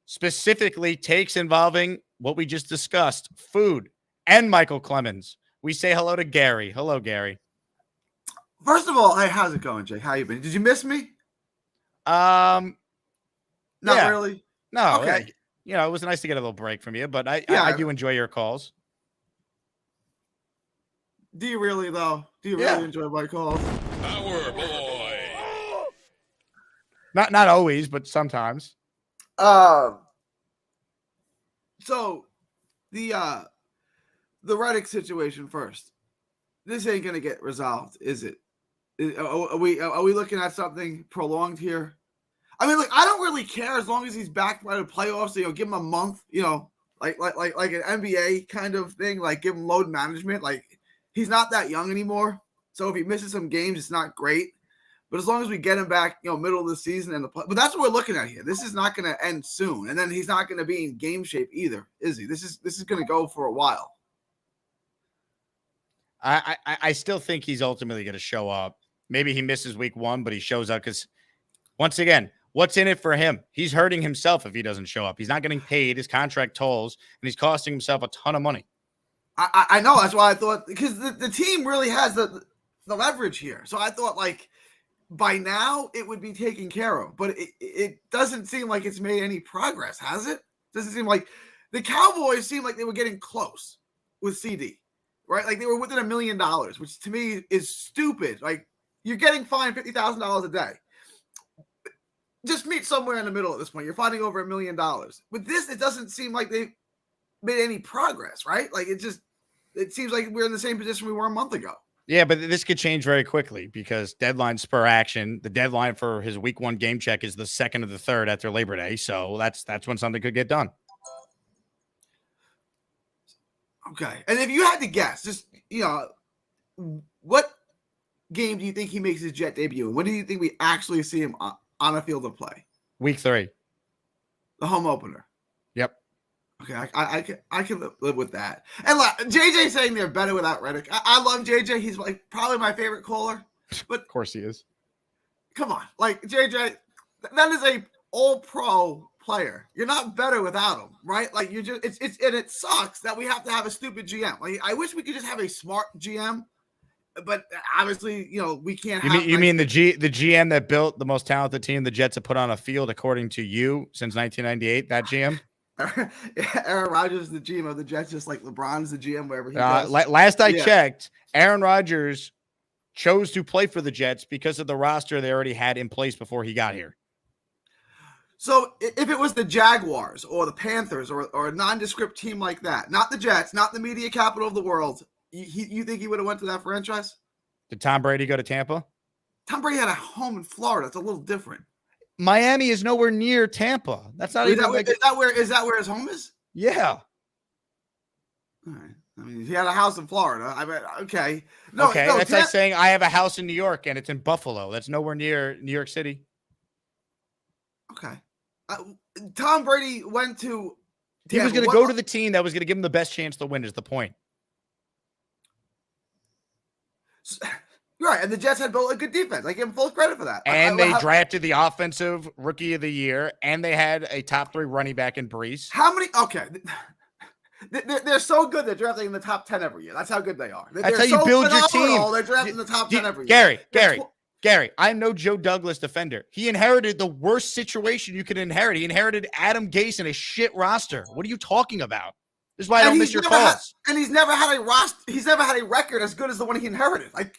specifically takes involving what we just discussed, food, and Michael Clemens. We say hello to Gary. Hello, Gary. First of all, hey, how's it going, Jake? How you been? Did you miss me? Not really. No. Okay. It was nice to get a little break from you, but I do enjoy your calls. Do you really, though? Do you really enjoy my calls? Power boy. Not always, but sometimes. So the Reddick situation first. This ain't gonna get resolved, is it? Are we looking at something prolonged here? I mean, I don't really care as long as he's back by the playoffs. Give him a month. Like an NBA kind of thing. Like give him load management. Like he's not that young anymore. So if he misses some games, it's not great. But as long as we get him back, middle of the season but that's what we're looking at here. This is not going to end soon, and then he's not going to be in game shape either, is he? This is going to go for a while. I still think he's ultimately going to show up. Maybe he misses week 1, but he shows up because, once again, what's in it for him? He's hurting himself if he doesn't show up. He's not getting paid. His contract tolls, and he's costing himself a ton of money. I know. That's why I thought, because the team really has the leverage here. So I thought, by now it would be taken care of. But it doesn't seem like it's made any progress, has it? Doesn't seem like the Cowboys seem like they were getting close with CD. Right? Like they were within $1 million, which to me is stupid. Like you're getting fined $50,000 a day. Just meet somewhere in the middle at this point. You're finding over $1 million. With this, it doesn't seem like they made any progress, right? Like it seems like we're in the same position we were a month ago. Yeah, but this could change very quickly because deadline spur action. The deadline for his week 1 game check is the 2nd of the 3rd after Labor Day. So that's when something could get done. Okay. And if you had to guess, just, what game do you think he makes his Jet debut? And when do you think we actually see him on a field of play? Week 3. The home opener. Yep. Okay. I can live with that. And JJ saying they're better without Reddick. I love JJ. He's probably my favorite caller. But of course he is. come on. Like, JJ, that is a all-pro player. You're not better without him, right? Like, you just, and it sucks that we have to have a stupid GM. Like, I wish we could just have a smart GM, but obviously, we can't have. You mean the GM that built the most talented team the Jets have put on a field, according to you, since 1998, that GM? Aaron Rodgers is the GM of the Jets, just like LeBron's the GM wherever he goes. Last I checked, Aaron Rodgers chose to play for the Jets because of the roster they already had in place before he got here. So if it was the Jaguars or the Panthers or a nondescript team like that, not the Jets, not the media capital of the world, you think he would have went to that franchise? Did Tom Brady go to Tampa? Tom Brady had a home in Florida. It's a little different. Miami is nowhere near Tampa. That's not Is even. Is that where his home is? Yeah. All right. I mean, he had a house in Florida. I mean, okay. That's like saying I have a house in New York and it's in Buffalo. That's nowhere near New York City. Okay. Tom Brady went to. He was going to go to the team that was going to give him the best chance to win. Is the point? Right, and the Jets had built a good defense. I give them full credit for that. And they drafted the offensive rookie of the year, and they had a top 3 running back in Brees. How many? Okay. They're so good they're drafting in the top 10 every year. That's how good they are. That's how you build your team. They're drafting in the top 10 every year. Gary, I'm no Joe Douglas defender. He inherited the worst situation you could inherit. He inherited Adam Gase and a shit roster. What are you talking about? This is why I don't miss your calls. And he's never had a roster. He's never had a record as good as the one he inherited. Like,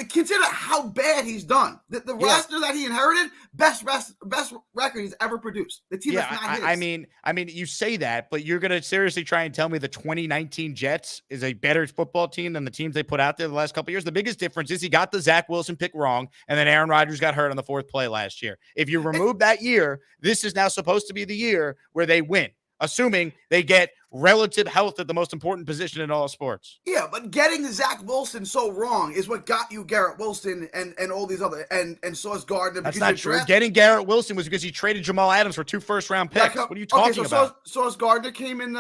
consider how bad he's done. The roster that he inherited, best record he's ever produced. The team that's not his. I mean, you say that, but you're gonna seriously try and tell me the 2019 Jets is a better football team than the teams they put out there the last couple of years? The biggest difference is he got the Zach Wilson pick wrong, and then Aaron Rodgers got hurt on the 4th play last year. If you remove that year, this is now supposed to be the year where they win, assuming they get relative health at the most important position in all sports. Yeah, but getting Zach Wilson so wrong is what got you Garrett Wilson and all these other and Sauce Gardner. That's not true. Getting Garrett Wilson was because he traded Jamal Adams for 2 first-round picks. What are you talking about? Sauce Gardner came in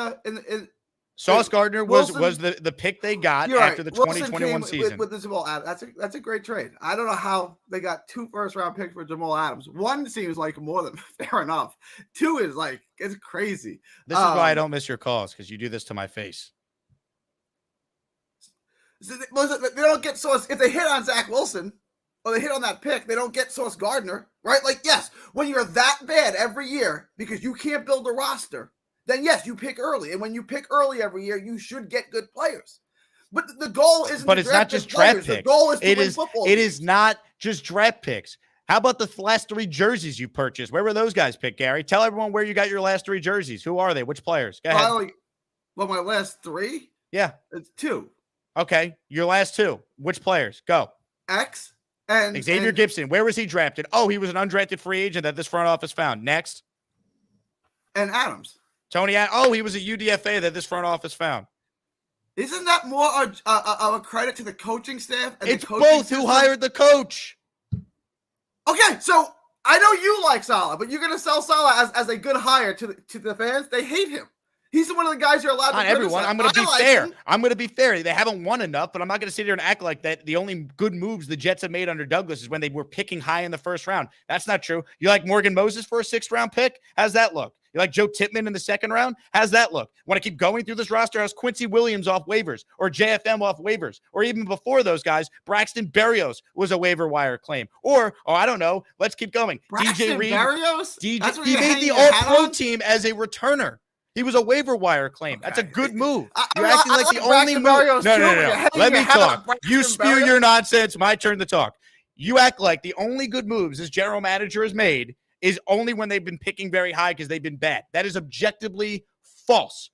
Sauce Gardner was the pick they got after the 2021 season. With the Jamal Adams. That's a great trade. I don't know how they got 2 first-round picks for Jamal Adams. 1 seems like more than fair enough. 2 is like, it's crazy. This is why I don't miss your calls, because you do this to my face. So they don't get Sauce. If they hit on Zach Wilson or they hit on that pick, they don't get Sauce Gardner, right? Like, yes, when you're that bad every year because you can't build a roster, then yes, you pick early. And when you pick early every year, you should get good players. But the goal isn't But it's not just draft picks. The goal is to win football. It is not just draft picks. How about the last 3 jerseys you purchased? Where were those guys picked, Gary? Tell everyone where you got your last 3 jerseys. Who are they? Which players? Go ahead. Well, my last 3? Yeah. It's 2. Okay. Your last 2. Which players? Go. X and Xavier Gibson. Where was he drafted? Oh, he was an undrafted free agent that this front office found. Next. And Adams. Tony, oh, he was a UDFA that this front office found. Isn't that more a credit to the coaching staff? And it's both who hired the coach. Okay, so I know you like Saleh, but you're going to sell Saleh as a good hire to the fans. They hate him. He's one of the guys you're allowed to criticize. Everyone. I'm going to be fair. I'm going to be fair. They haven't won enough, but I'm not going to sit here and act like that. The only good moves the Jets have made under Douglas is when they were picking high in the 1st round. That's not true. You like Morgan Moses for a 6th-round pick? How's that look? You like Joe Tippmann in the 2nd round? How's that look? Want to keep going through this roster? How's Quincy Williams off waivers or JFM off waivers? Or even before those guys, Braxton Berrios was a waiver wire claim. Or, I don't know. Let's keep going. Braxton Berrios? He made the All-Pro team as a returner. He was a waiver wire claim. That's a good move. You're acting like the only move. No. Let me talk. You spew your nonsense. My turn to talk. You act like the only good moves this general manager has made is only when they've been picking very high because they've been bad. That is objectively false.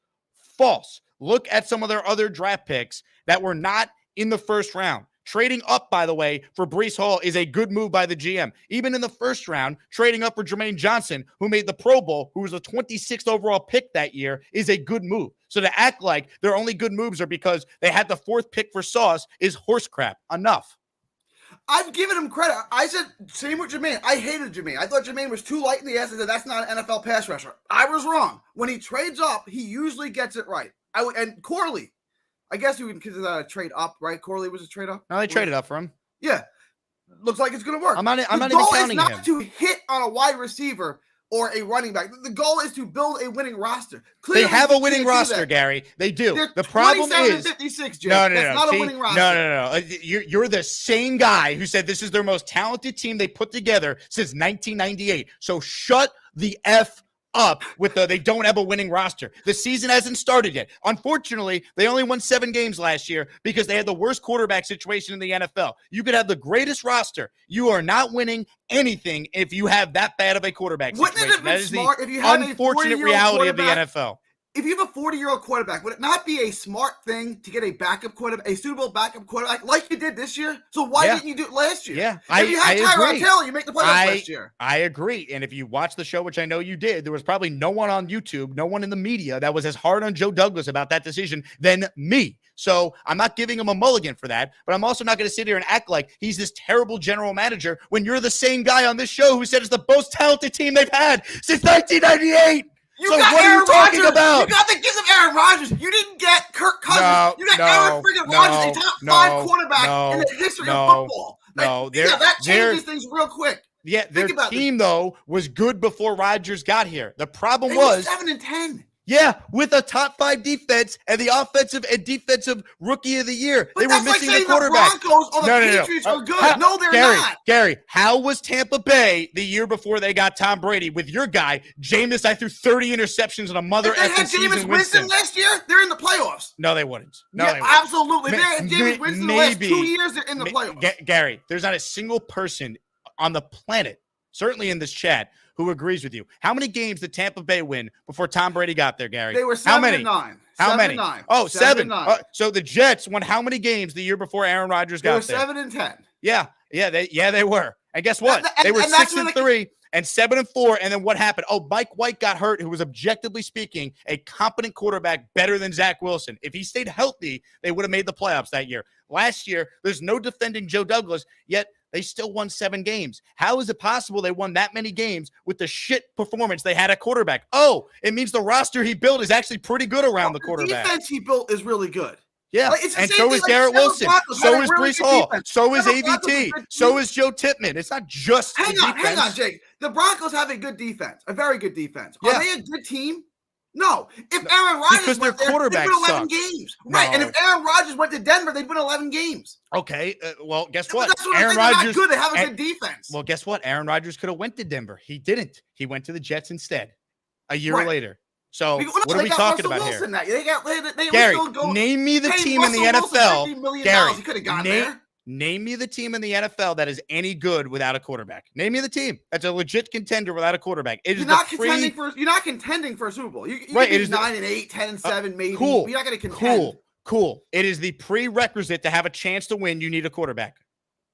False. Look at some of their other draft picks that were not in the 1st round. Trading up, by the way, for Breece Hall is a good move by the GM. Even in the 1st round, trading up for Jermaine Johnson, who made the Pro Bowl, who was the 26th overall pick that year, is a good move. So to act like their only good moves are because they had the 4th pick for Sauce is horse crap. Enough. I've given him credit. I said, same with Jermaine. I hated Jermaine. I thought Jermaine was too light in the ass. I said, that's not an NFL pass rusher. I was wrong. When he trades up, he usually gets it right. And Corley, I guess you would consider that a trade up, right? Corley was a trade up? No, they traded up for him. Yeah. looks like it's going to work. I'm not even counting him. The goal is him. not to hit on a wide receiver or a running back. The goal is to build a winning roster. Clearly, they have a winning roster, Gary. They do. They're the problem is 56, Jake. No. That's not a winning roster. No. You're the same guy who said this is their most talented team they put together since 1998. So shut the F up with they don't have a winning roster. The season hasn't started yet. Unfortunately, they only won 7 games last year because they had the worst quarterback situation in the NFL. You could have the greatest roster. You are not winning anything if you have that bad of a quarterback situation. Wouldn't it have been That is smart the if you had unfortunate a reality of the NFL. If you have a 40-year-old quarterback, would it not be a smart thing to get a backup quarterback, a suitable backup quarterback like you did this year? So why didn't you do it last year? Yeah, if you had Tyrod Taylor, you make the playoffs last year. I agree. And if you watch the show, which I know you did, there was probably no one on YouTube, no one in the media that was as hard on Joe Douglas about that decision than me. So I'm not giving him a mulligan for that, but I'm also not going to sit here and act like he's this terrible general manager when you're the same guy on this show who said it's the most talented team they've had since 1998. So what are you talking about? You got the gifts of Aaron Rodgers. You didn't get Kirk Cousins. You got Aaron freaking Rodgers, a top 5 quarterback in the history of football. That changes things real quick. Yeah, their team, though, was good before Rodgers got here. The problem was 7-10. Yeah, with a top 5 defense and the offensive and defensive rookie of the year. But they were missing the quarterback. The Broncos or the Patriots are good. No, they're not. Gary, how was Tampa Bay the year before they got Tom Brady with your guy, Jameis? I threw 30 interceptions and a mother effing season. If they had Jameis Winston last year, they're in the playoffs. No, they wouldn't. No, yeah, they wouldn't. Absolutely. If they had Jameis Winston the last 2 years, they're in the playoffs. Gary, there's not a single person on the planet, certainly in this chat, who agrees with you. How many games did Tampa Bay win before Tom Brady got there, Gary? They were 7-9. How many? 7-9. Oh, 7. 7-9. So the Jets won how many games the year before Aaron Rodgers got there? They were 7-10. Yeah, they were. And guess what? They were 6-3 and 7-4. And then what happened? Oh, Mike White got hurt, who was objectively speaking a competent quarterback, better than Zach Wilson. If he stayed healthy, they would have made the playoffs that year. Last year, there's no defending Joe Douglas, yet they still won 7 games. How is it possible they won that many games with the shit performance they had at quarterback? Oh, it means the roster he built is actually pretty good around the quarterback. The defense he built is really good. Yeah, and so is Garrett Wilson. So is Breece Hall. So is AVT. So is Joe Tippmann. It's not just Hang on, Jake. The Broncos have a good defense, a very good defense. Are they a good team? No. If Aaron Rodgers went there, they'd win 11 games. Right. And if Aaron Rodgers went to Denver, they'd win 11 games. Okay. Well, guess what? That's what Aaron Rodgers. Good. They have a good defense. Well, guess what? Aaron Rodgers could have went to Denver. He didn't. He went to the Jets instead a year later. So what are we talking about here? Gary, name me the team in the NFL. Gary, he could have gone there. Name me the team in the NFL that is any good without a quarterback. Name me the team that's a legit contender without a quarterback. You're not contending for a Super Bowl. You right, can be 9-8, 10-7, maybe. Cool. You're not going to contend. Cool. It is the prerequisite to have a chance to win. You need a quarterback.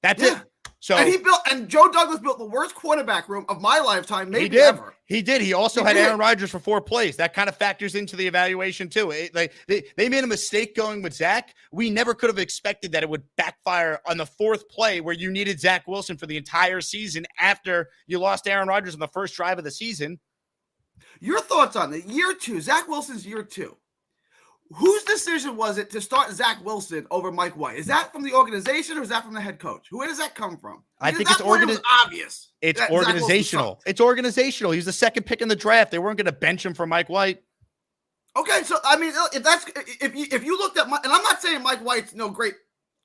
That's it. So and Joe Douglas built the worst quarterback room of my lifetime, maybe ever. He did. He also had Aaron Rodgers for 4 plays. That kind of factors into the evaluation too. They made a mistake going with Zach. We never could have expected that it would backfire on the 4th play where you needed Zach Wilson for the entire season after you lost Aaron Rodgers on the first drive of the season. Your thoughts on the year 2, Zach Wilson's year 2. Whose decision was it to start Zach Wilson over Mike White? Is that from the organization or is that from the head coach? Where does that come from? I think it's obvious. It's organizational. It's organizational. He's the 2nd pick in the draft. They weren't going to bench him for Mike White. Okay, so I mean, if you looked at and I'm not saying Mike White's no great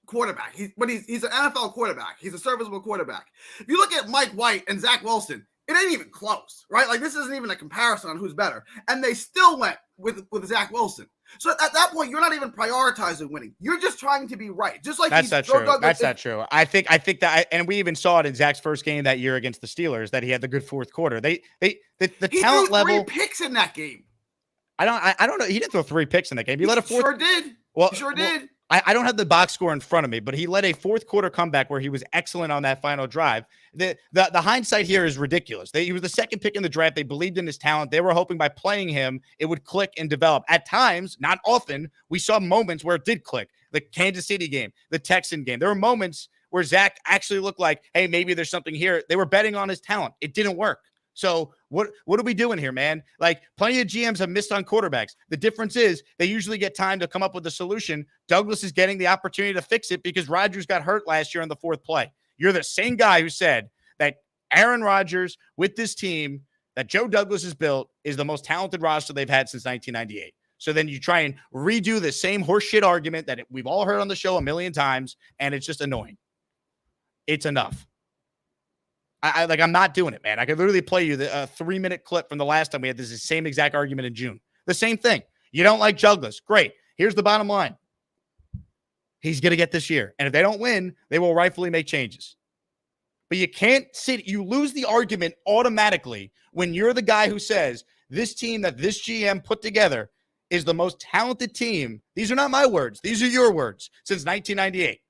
quarterback, but he's an NFL quarterback. He's a serviceable quarterback. If you look at Mike White and Zach Wilson, it ain't even close, right? Like this isn't even a comparison on who's better, and they still went with Zach Wilson. So at that point, you're not even prioritizing winning. You're just trying to be right. Just like that's not true. That's not true. I think that, and we even saw it in Zach's first game that year against the Steelers that he had the good 4th quarter. The talent level. 3 picks in that game. I don't know. He didn't throw 3 picks in that game. He led a 4th. Sure did. Well, sure did. I don't have the box score in front of me, but he led a 4th quarter comeback where he was excellent on that final drive. The hindsight here is ridiculous. He was the 2nd pick in the draft. They believed in his talent. They were hoping by playing him, it would click and develop. At times, not often, we saw moments where it did click. The Kansas City game, the Texan game. There were moments where Zach actually looked like, hey, maybe there's something here. They were betting on his talent. It didn't work. So what are we doing here, man? Like plenty of GMs have missed on quarterbacks. The difference is they usually get time to come up with a solution. Douglas is getting the opportunity to fix it because Rodgers got hurt last year on the 4th play. You're the same guy who said that Aaron Rodgers with this team that Joe Douglas has built is the most talented roster they've had since 1998. So then you try and redo the same horseshit argument that we've all heard on the show a million times, and it's just annoying. It's enough. I'm not doing it, man. I could literally play you the 3-minute clip from the last time we had this same exact argument in June. The same thing. You don't like Douglas. Great. Here's the bottom line. He's going to get this year. And if they don't win, they will rightfully make changes. But you can't you lose the argument automatically when you're the guy who says this team that this GM put together is the most talented team. These are not my words. These are your words since 1998.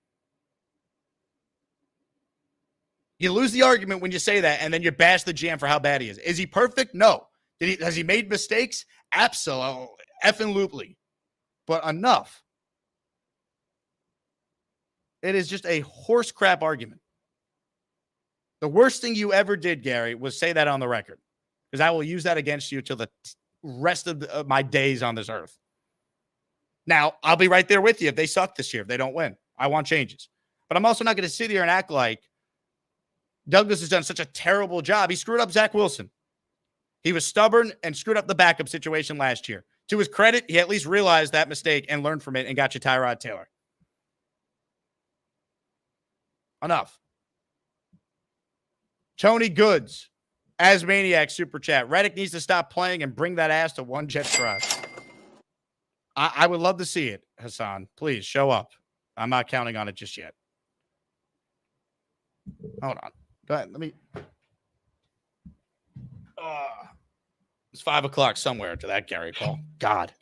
You lose the argument when you say that, and then you bash the GM for how bad he is. Is he perfect? No. Has he made mistakes? Absolutely. Effing-lutely. But enough. It is just a horse crap argument. The worst thing you ever did, Gary, was say that on the record, because I will use that against you till the rest of my days on this earth. Now, I'll be right there with you if they suck this year, if they don't win. I want changes. But I'm also not going to sit here and act like Douglas has done such a terrible job. He screwed up Zach Wilson. He was stubborn and screwed up the backup situation last year. To his credit, he at least realized that mistake and learned from it and got you Tyrod Taylor. Enough. Tony Goods, Asmaniac Super Chat. Reddick needs to stop playing and bring that ass to one Jet drive. I would love to see it, Haason. Please show up. I'm not counting on it just yet. Hold on. Go ahead. Let me. It's 5 o'clock somewhere to that Gary call. God.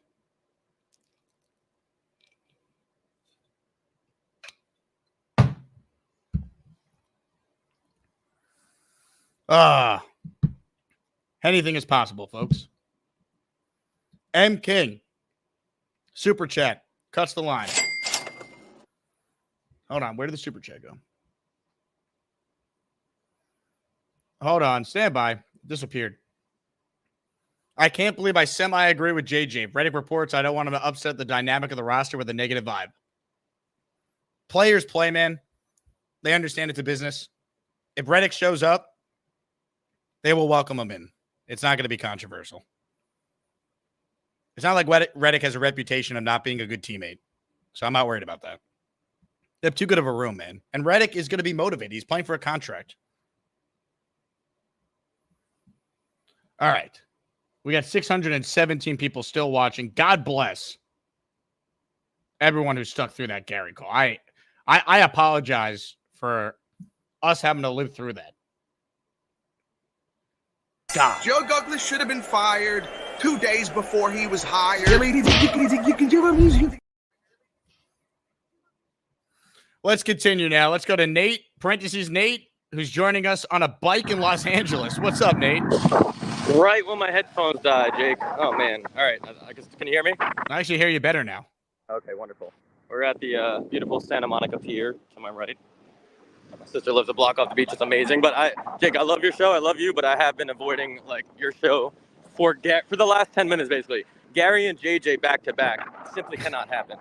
Anything is possible, folks. M. King, Super Chat, cuts the line. Hold on. Where did the Super Chat go? Hold on. Stand by. Disappeared. I can't believe I semi-agree with JJ. Reddick reports I don't want him to upset the dynamic of the roster with a negative vibe. Players play, man. They understand it's a business. If Reddick shows up, they will welcome him in. It's not going to be controversial. It's not like Reddick has a reputation of not being a good teammate. So I'm not worried about that. They have too good of a room, man. And Reddick is going to be motivated. He's playing for a contract. All right. We got 617 people still watching. God bless everyone who stuck through that Gary call. I apologize for us having to live through that. God. Joe Douglas should have been fired 2 days before he was hired. Let's continue now. Let's go to Nate, parentheses Nate, who's joining us on a bike in Los Angeles. What's up, Nate? Right when my headphones died, Jake. Oh, man. All right. I guess, can you hear me? I actually hear you better now. Okay, wonderful. We're at the beautiful Santa Monica Pier, to my right. My sister lives a block off the beach. It's amazing. But Jake, I love your show. I love you, but I have been avoiding your show for the last 10 minutes, basically. Gary and JJ back to back simply cannot happen.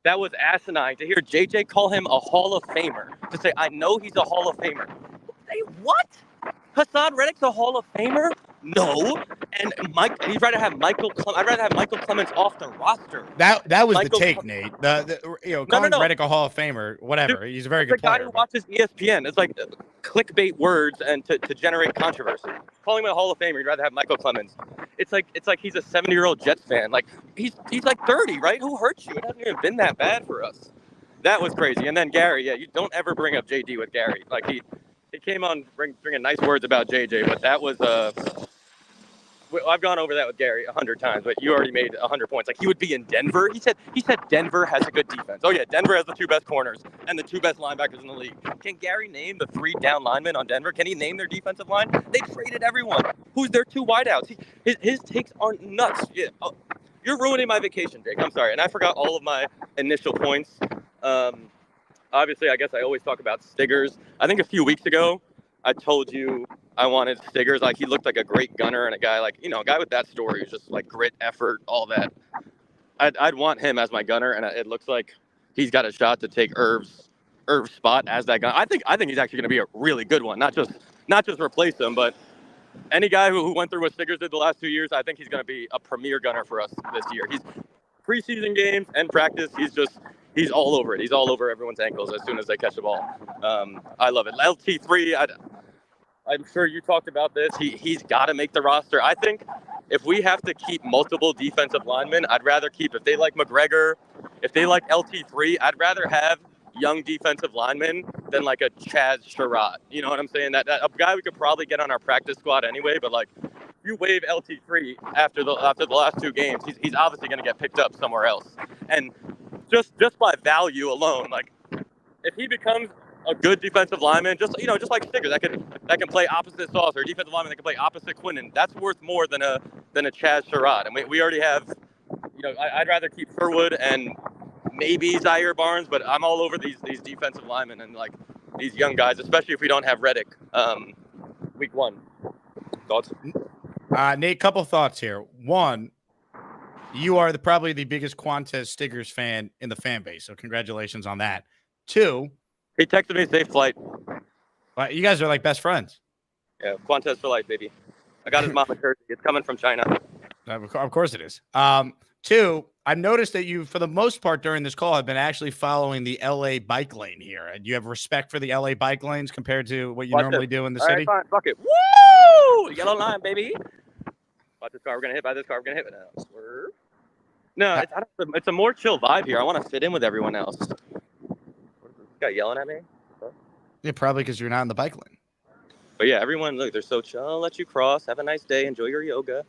That was asinine to hear JJ call him a Hall of Famer. To say, I know he's a Hall of Famer. Say what? Haason Reddick's a Hall of Famer? No. And I'd rather have Michael Clemens off the roster. That was the take, Nate. Calling Reddick a Hall of Famer, whatever. He's a very good player. The guy who watches ESPN. It's like clickbait words and to generate controversy. Calling him a Hall of Famer, you'd rather have Michael Clemens. It's like he's a 70-year-old Jets fan. Like he's like 30, right? Who hurt you? It hasn't even been that bad for us. That was crazy. And then Gary, you don't ever bring up JD with Gary. Like he came on bringing nice words about JJ, but that was I've gone over that with Gary 100 times, but you already made 100 points. Like he would be in Denver. He said Denver has a good defense. Oh yeah, Denver has the 2 best corners and the 2 best linebackers in the league. Can Gary name the 3 down linemen on Denver? Can he name their defensive line? They traded everyone. Who's their 2 wideouts? His takes are nuts. Yeah. Oh, you're ruining my vacation, Jake. I'm sorry, and I forgot all of my initial points. Obviously, I guess I always talk about Stiggers. I think a few weeks ago, I told you I wanted Stiggers. Like, he looked like a great gunner and a guy a guy with that story who's just like grit, effort, all that. I'd want him as my gunner, and it looks like he's got a shot to take Irv's spot as that guy. I think he's actually going to be a really good one. Not just replace him, but any guy who went through what Stiggers did the last 2 years, I think he's going to be a premier gunner for us this year. He's preseason games and practice. He's all over it. He's all over everyone's ankles as soon as they catch the ball. I love it. LT3, I'm sure you talked about this. He's got to make the roster. I think if we have to keep multiple defensive linemen, I'd rather keep, if they like McGregor, if they like LT3, I'd rather have young defensive linemen than like a Chaz Sherratt. You know what I'm saying? That a guy we could probably get on our practice squad anyway, but like if you waive LT3 after the last 2 games, he's obviously going to get picked up somewhere else. And just by value alone, like if he becomes a good defensive lineman, just like Stiggers, that can play opposite Sauce, or a defensive lineman that can play opposite Quinnen, that's worth more than a Chaz Sherratt. And we already have, I'd rather keep Sherwood and maybe Zaire Barnes, but I'm all over these defensive linemen and like these young guys, especially if we don't have Reddick week 1. Thoughts? Nate, couple thoughts here. One, you are probably the biggest Quantes Stiggers fan in the fan base, so congratulations on that. 2, he texted me safe flight. You guys are like best friends. Yeah, Quantes for life, baby. I got his mama jersey. It's coming from China. Of course it is. 2, I've noticed that you, for the most part during this call, have been actually following the LA bike lane here. And you have respect for the LA bike lanes compared to what you normally do in the city? All right, fine. Fuck it. Woo! Yellow line, baby. Watch this car. We're going to hit by this car. We're going to hit it now. Swerve. No, it's a more chill vibe here. I want to fit in with everyone else. This guy yelling at me? Yeah, probably because you're not in the bike lane. But yeah, everyone, look, they're so chill. I'll let you cross. Have a nice day. Enjoy your yoga.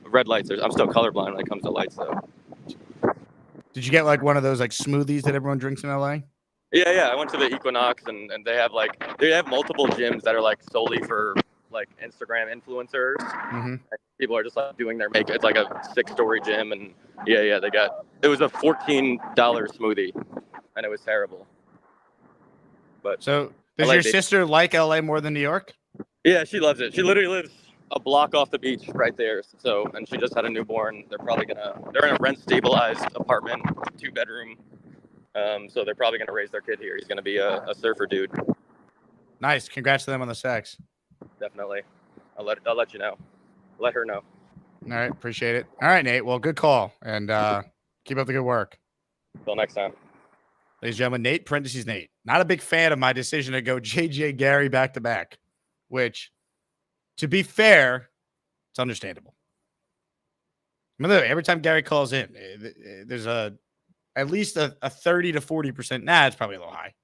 Red lights. I'm still colorblind when it comes to lights, though. Did you get like one of those like smoothies that everyone drinks in LA? Yeah. I went to the Equinox, and they have multiple gyms that are like solely for like Instagram influencers. Mm-hmm. People are just like doing their makeup. It's like a 6-story gym, and it was a $14 smoothie, and it was terrible. But so does your sister like LA more than New York? Yeah, she loves it. She literally lives a block off the beach right there. So, and she just had a newborn. They're in a rent stabilized apartment, 2-bedroom. So they're probably gonna raise their kid here. He's gonna be a surfer dude. Nice. Congrats to them on the sex. Definitely. I'll let you know. Let her know. All right, appreciate it. All right, Nate. Well, good call, and keep up the good work. Until next time. Ladies and gentlemen, Nate, parentheses Nate. Not a big fan of my decision to go JJ Gary back to back, which, to be fair, it's understandable. I mean, look, every time Gary calls in, there's at least a 30 to 40%. Nah, it's probably a little high.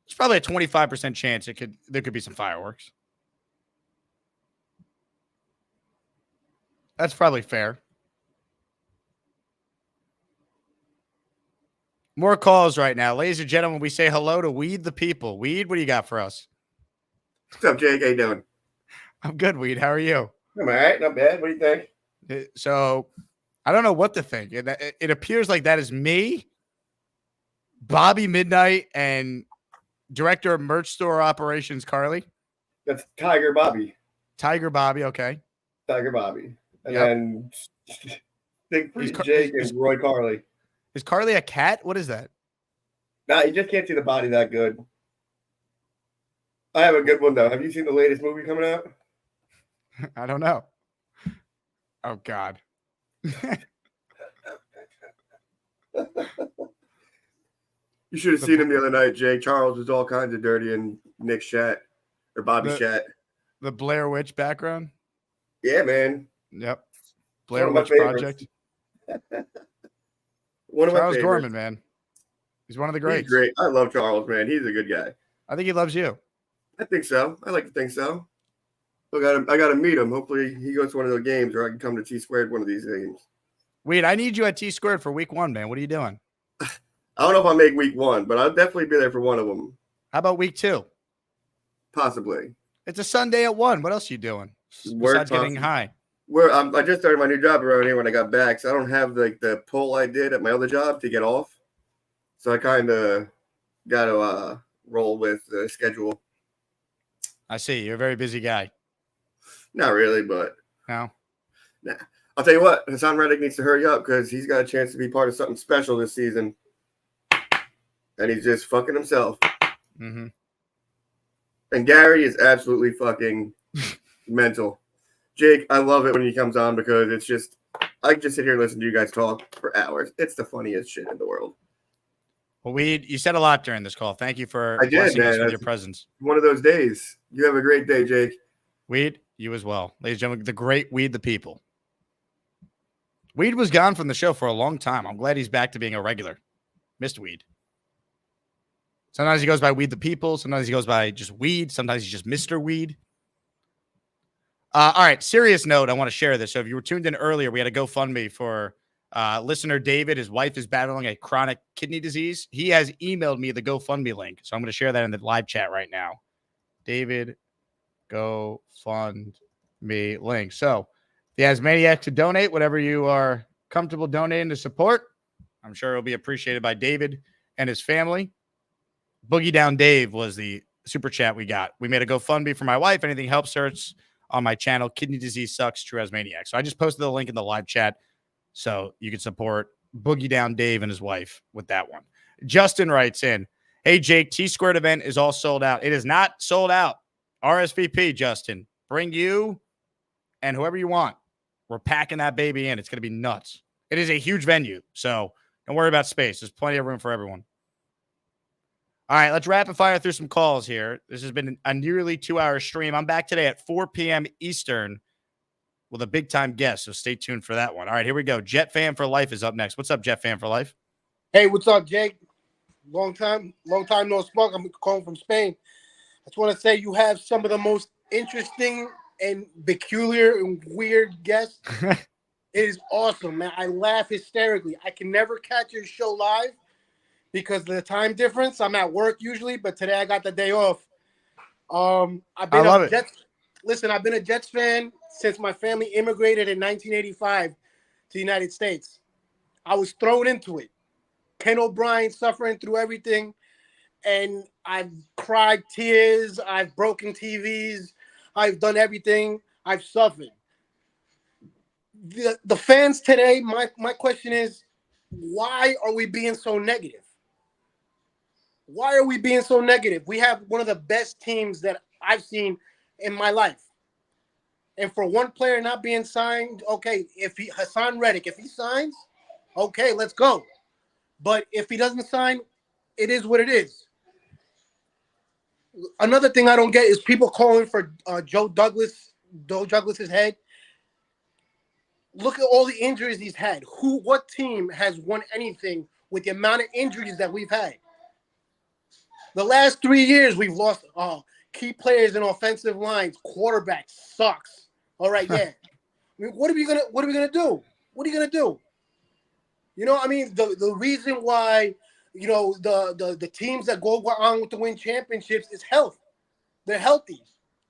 There's probably a 25% chance there could be some fireworks. That's probably fair. More calls right now. Ladies and gentlemen, we say hello to Weed the People. Weed, what do you got for us? What's up, Jake? How you doing? I'm good, Weed. How are you? I'm all right. Not bad. What do you think? So, I don't know what to think. It appears like that is me, Bobby Midnight, and Director of Merch Store Operations, Carly. That's Tiger Bobby. Tiger Bobby, okay. Tiger Bobby. And then Siegfried Jake and Roy Carly. Is Carly a cat? What is that? Nah, you just can't see the body that good. I have a good one, though. Have you seen the latest movie coming out? I don't know. Oh, God. You should have seen him the other night, Jake. Charles was all kinds of dirty in Nick's chat or Bobby's chat. The Blair Witch background? Yeah, man. Yep. Blair Witch Project. Charles Gorman, man. He's one of the greats. He's great. I love Charles, man. He's a good guy. I think he loves you. I think so. I like to think so. I got to meet him. Hopefully he goes to one of those games, or I can come to T Squared one of these games. Wait, I need you at T Squared for week 1, man. What are you doing? I don't know if I'll make week 1, but I'll definitely be there for one of them. How about week 2? Possibly. It's a Sunday at 1. What else are you doing besides getting high? I just started my new job around here when I got back, so I don't have the pull I did at my other job to get off. So I kind of got to roll with the schedule. I see. You're a very busy guy. Not really, but no. Nah. I'll tell you what, Haason Reddick needs to hurry up because he's got a chance to be part of something special this season. and he's just fucking himself. Mm-hmm. And Gary is absolutely fucking mental. Jake, I love it when he comes on because it's just, I can just sit here and listen to you guys talk for hours. It's the funniest shit in the world. Well, you said a lot during this call. Thank you for I did, blessing us man. with your presence. One of those days. You have a great day, Jake. Weed, you as well. Ladies and gentlemen, the great Weed the People. Weed was gone from the show for a long time. I'm glad he's back to being a regular. Missed Weed. Sometimes he goes by Weed the People. Sometimes he goes by just Weed. Sometimes he's just Mr. Weed. All right, serious note, I want to share this. So if you were tuned in earlier, we had a GoFundMe for listener David. His wife is battling a chronic kidney disease. He has emailed me the GoFundMe link. So I'm going to share that in the live chat right now. David, GoFundMe link. So the Asmaniac to donate whatever you are comfortable donating to support. I'm sure it'll be appreciated by David and his family. Boogie Down Dave was the super chat we got. We made a GoFundMe for my wife. Anything helps her. It's on my channel. Kidney disease sucks. True Asmaniac. So I just posted the link in the live chat so you can support Boogie Down Dave and his wife with that one. Justin writes in, hey, Jake, T-Squared event is all sold out. It is not sold out. RSVP, Justin. Bring you and whoever you want. We're packing that baby in. It's going to be nuts. It is a huge venue, so don't worry about space. There's plenty of room for everyone. All right, let's rapid fire through some calls here. This has been a nearly 2-hour stream. I'm back today at 4 p.m. Eastern with a big-time guest, so stay tuned for that one. All right, here we go. Jet Fan for Life is up next. What's up, Jet Fan for Life? Hey, what's up, Jake? Long time no smoke. I'm calling from Spain. I just want to say you have some of the most interesting and peculiar and weird guests. It is awesome, man. I laugh hysterically. I can never catch your show live because of the time difference. I'm at work usually, but today I got the day off. I've been a Jets fan since my family immigrated in 1985 to the United States. I was thrown into it. Ken O'Brien suffering through everything, and I've cried tears. I've broken TVs. I've done everything. I've suffered. The fans today, my question is, why are we being so negative? Why are we being so negative? We have one of the best teams that I've seen in my life. And for one player not being signed, okay, Haason Reddick, if he signs, okay, let's go. But if he doesn't sign, it is what it is. Another thing I don't get is people calling for Joe Douglas's head. Look at all the injuries he's had. What team has won anything with the amount of injuries that we've had? The last 3 years, we've lost key players in offensive lines. Quarterback sucks. All right, yeah. I mean, what are we gonna do? What are you gonna do? You know, I mean, the reason why, you know, the teams that go on to win championships is health. They're healthy.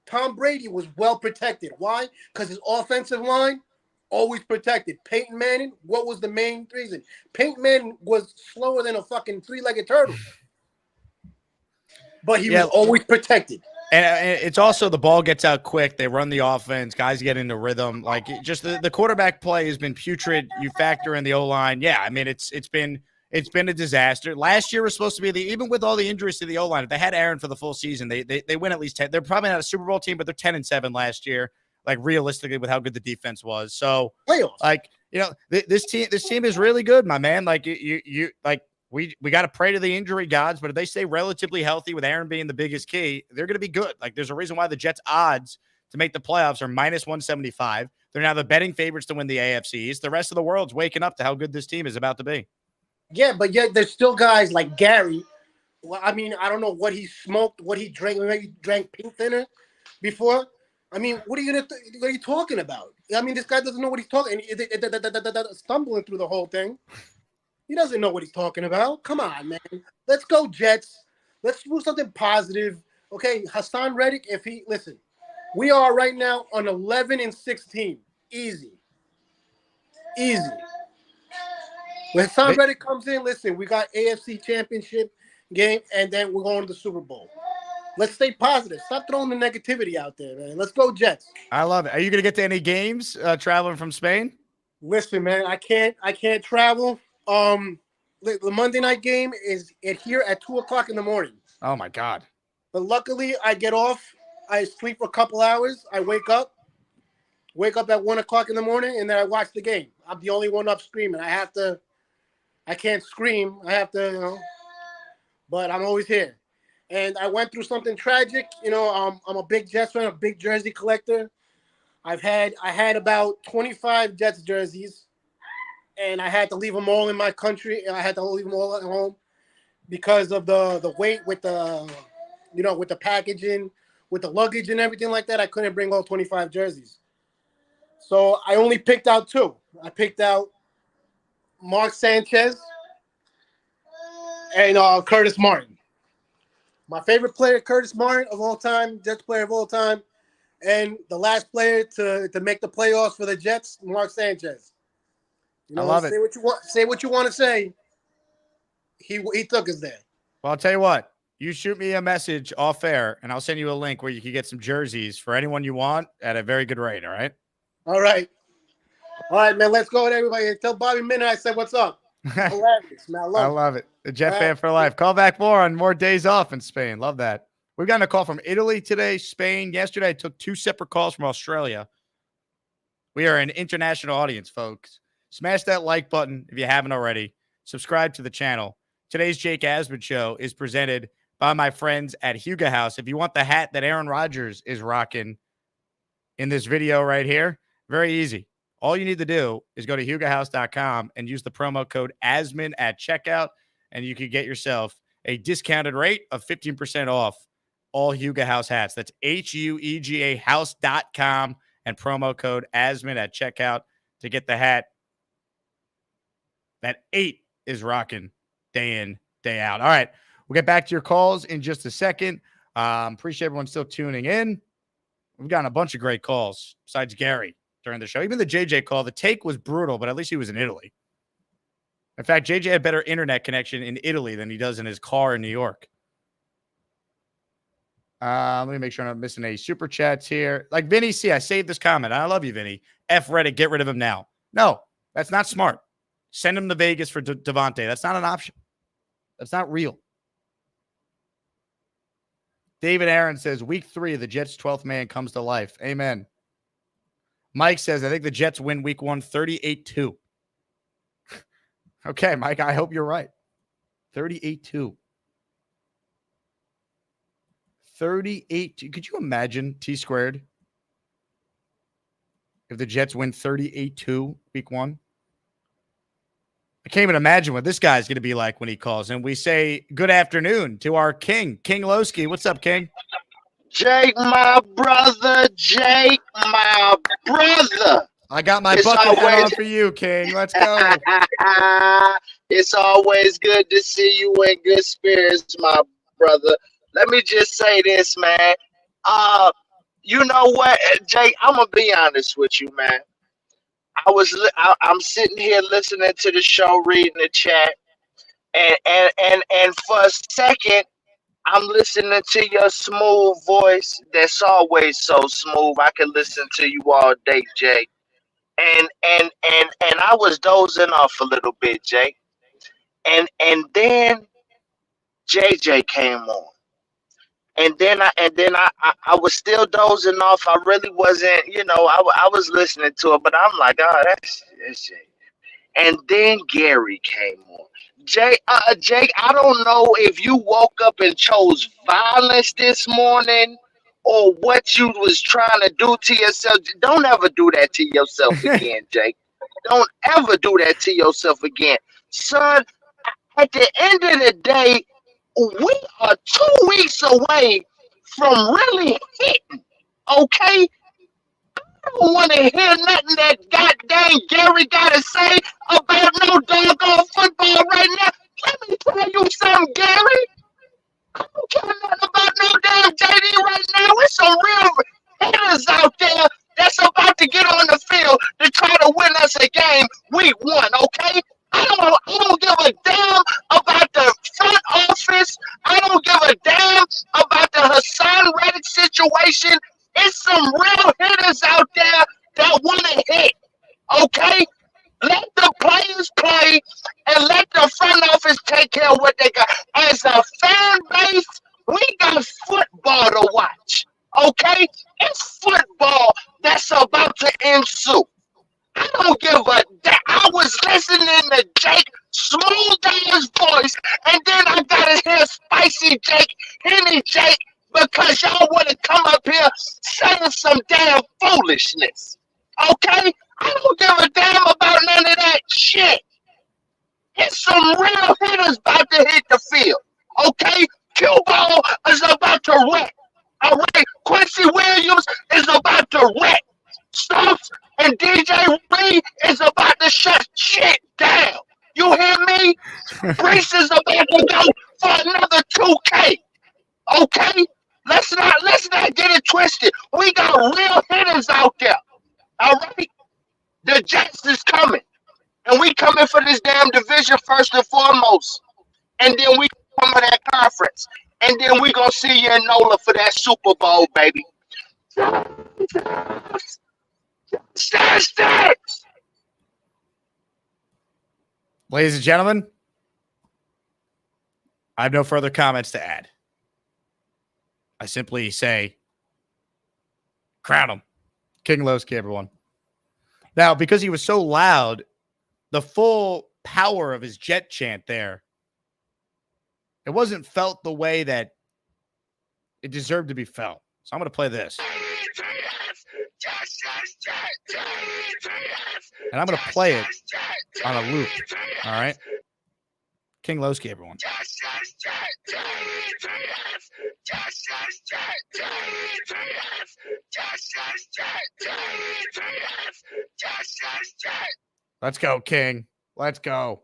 Tom Brady was well protected. Why? Because his offensive line always protected. Peyton Manning, what was the main reason? Peyton Manning was slower than a fucking three-legged turtle. But he was always protected. And it's also the ball gets out quick. They run the offense. Guys get into rhythm. Like just the quarterback play has been putrid. You factor in the O-line. Yeah, I mean it's been a disaster. Last year was supposed to be even with all the injuries to the O-line. If they had Aaron for the full season, they win at least 10. They're probably not a Super Bowl team, but they're 10-7 last year. Like realistically, with how good the defense was. So like this team is really good, my man. Like you like. We got to pray to the injury gods, but if they stay relatively healthy with Aaron being the biggest key, they're going to be good. Like there's a reason why the Jets' odds to make the playoffs are -175. They're now the betting favorites to win the AFC East. The rest of the world's waking up to how good this team is about to be. Yeah, but yet there's still guys like Gary. Well, I mean, I don't know what he smoked, what he drank. Maybe he drank pink thinner before. I mean, what are you talking about? I mean, this guy doesn't know what he's talking. Stumbling through the whole thing. He doesn't know what he's talking about. Come on, man. Let's go, Jets. Let's do something positive. Okay, Haason Reddick, listen, we are right now on 11-16. Easy. When Haason Reddick comes in, listen, we got AFC Championship game, and then we're going to the Super Bowl. Let's stay positive. Stop throwing the negativity out there, man. Let's go, Jets. I love it. Are you going to get to any games traveling from Spain? Listen, man, I can't travel. the Monday night game is here at 2:00 in the morning. Oh my God! But luckily, I get off. I sleep for a couple hours. I wake up at 1:00 in the morning, and then I watch the game. I'm the only one up screaming. I can't scream. I have to, but I'm always here. And I went through something tragic. I'm a big Jets fan, a big jersey collector. I had about 25 Jets jerseys, and I had to leave them all in my country. I had to leave them all at home because of the weight with the, with the packaging, with the luggage and everything like that. I couldn't bring all 25 jerseys. So I only picked out 2. I picked out Mark Sanchez and Curtis Martin. My favorite player, Curtis Martin of all time, Jets player of all time, and the last player to make the playoffs for the Jets, Mark Sanchez. I love it. Say what you want to say. He took us there. Well, I'll tell you what. You shoot me a message off air, and I'll send you a link where you can get some jerseys for anyone you want at a very good rate. All right. All right, man. Let's go with everybody. Tell Bobby Minute I said what's up. Hilarious, man. I love it. The Jet fan for life. Call back more on more days off in Spain. Love that. We've gotten a call from Italy today, Spain. Yesterday, I took 2 separate calls from Australia. We are an international audience, folks. Smash that like button if you haven't already. Subscribe to the channel. Today's Jake Asman show is presented by my friends at Huga House. If you want the hat that Aaron Rodgers is rocking in this video right here, very easy. All you need to do is go to hugahouse.com and use the promo code ASMAN at checkout, and you can get yourself a discounted rate of 15% off all Huga House hats. That's HUEGA house.com and promo code ASMAN at checkout to get the hat that 8 is rocking day in, day out. All right. We'll get back to your calls in just a second. Appreciate everyone still tuning in. We've gotten a bunch of great calls besides Gary during the show. Even the JJ call, the take was brutal, but at least he was in Italy. In fact, JJ had better internet connection in Italy than he does in his car in New York. Let me make sure I'm not missing any super chats here. Like Vinny C, I saved this comment. I love you, Vinny. F Reddick, get rid of him now. No, that's not smart. Send him to Vegas for Devontae. That's not an option. That's not real. David Aaron says, week 3, the Jets' 12th man comes to life. Amen. Mike says, I think the Jets win week 1, 38-2. Okay, Mike, I hope you're right. 38-2. 38. Could you imagine T squared if the Jets win 38-2 week 1? I can't even imagine what this guy's going to be like when he calls. And we say good afternoon to our king, King Lowski. What's up, King? Jake, my brother. Jake, my brother. I got my bucket hat on for you, King. Let's go. It's always good to see you in good spirits, my brother. Let me just say this, man. You know what, Jake? I'm gonna be honest with you, man. I'm sitting here listening to the show, reading the chat, and for a second, I'm listening to your smooth voice. That's always so smooth. I can listen to you all day, Jake. And I was dozing off a little bit, Jake. And then JJ came on. And then I was still dozing off. I really wasn't, I was listening to it, but I'm like, oh, that's Jake. And then Gary came on. Jake, I don't know if you woke up and chose violence this morning or what you was trying to do to yourself. Don't ever do that to yourself again, Jake. Don't ever do that to yourself again. Son, at the end of the day, we are 2 weeks away from really hitting, okay? I don't want to hear nothing that goddamn Gary got to say about no doggone football right now. Let me tell you something, Gary. I don't care nothing about no damn JD right now. It's some real hitters out there that's about to get on the field to try to win us a game week 1, okay? I don't give a damn about the front office. I don't give a damn about the Haason Reddick situation. It's some real hitters out there that want to hit, okay? Let the players play and let the front they got. As a fan base, we got football to watch. Okay? It's football that's about to ensue. I don't give a damn. I was listening to Jake smooth ass voice, and then I gotta hear spicy Jake, Henny Jake, because y'all want to come up here saying some damn foolishness. Okay? I don't give a damn about none of that shit. It's some real hitters about to hit the field. Okay? Cue Ball is about to wreck. All right? Quincy Williams is about to wreck. Stokes and DJ Reed is about to shut shit down. You hear me? Brees is about to go for another 2K. Okay? Let's not get it twisted. We got real hitters out there. All right? The Jets is coming. And we coming for this damn division first and foremost. And then we come to that conference. And then we gonna see you in NOLA for that Super Bowl, baby. Stats. Ladies and gentlemen, I have no further comments to add. I simply say, crown him. King Lowski, everyone. Now, because he was so loud, the full power of his Jet chant there, it wasn't felt the way that it deserved to be felt. So I'm going to play this. And I'm going to play it on a loop. All right? King Lowski, everyone. Let's go, King. Let's go.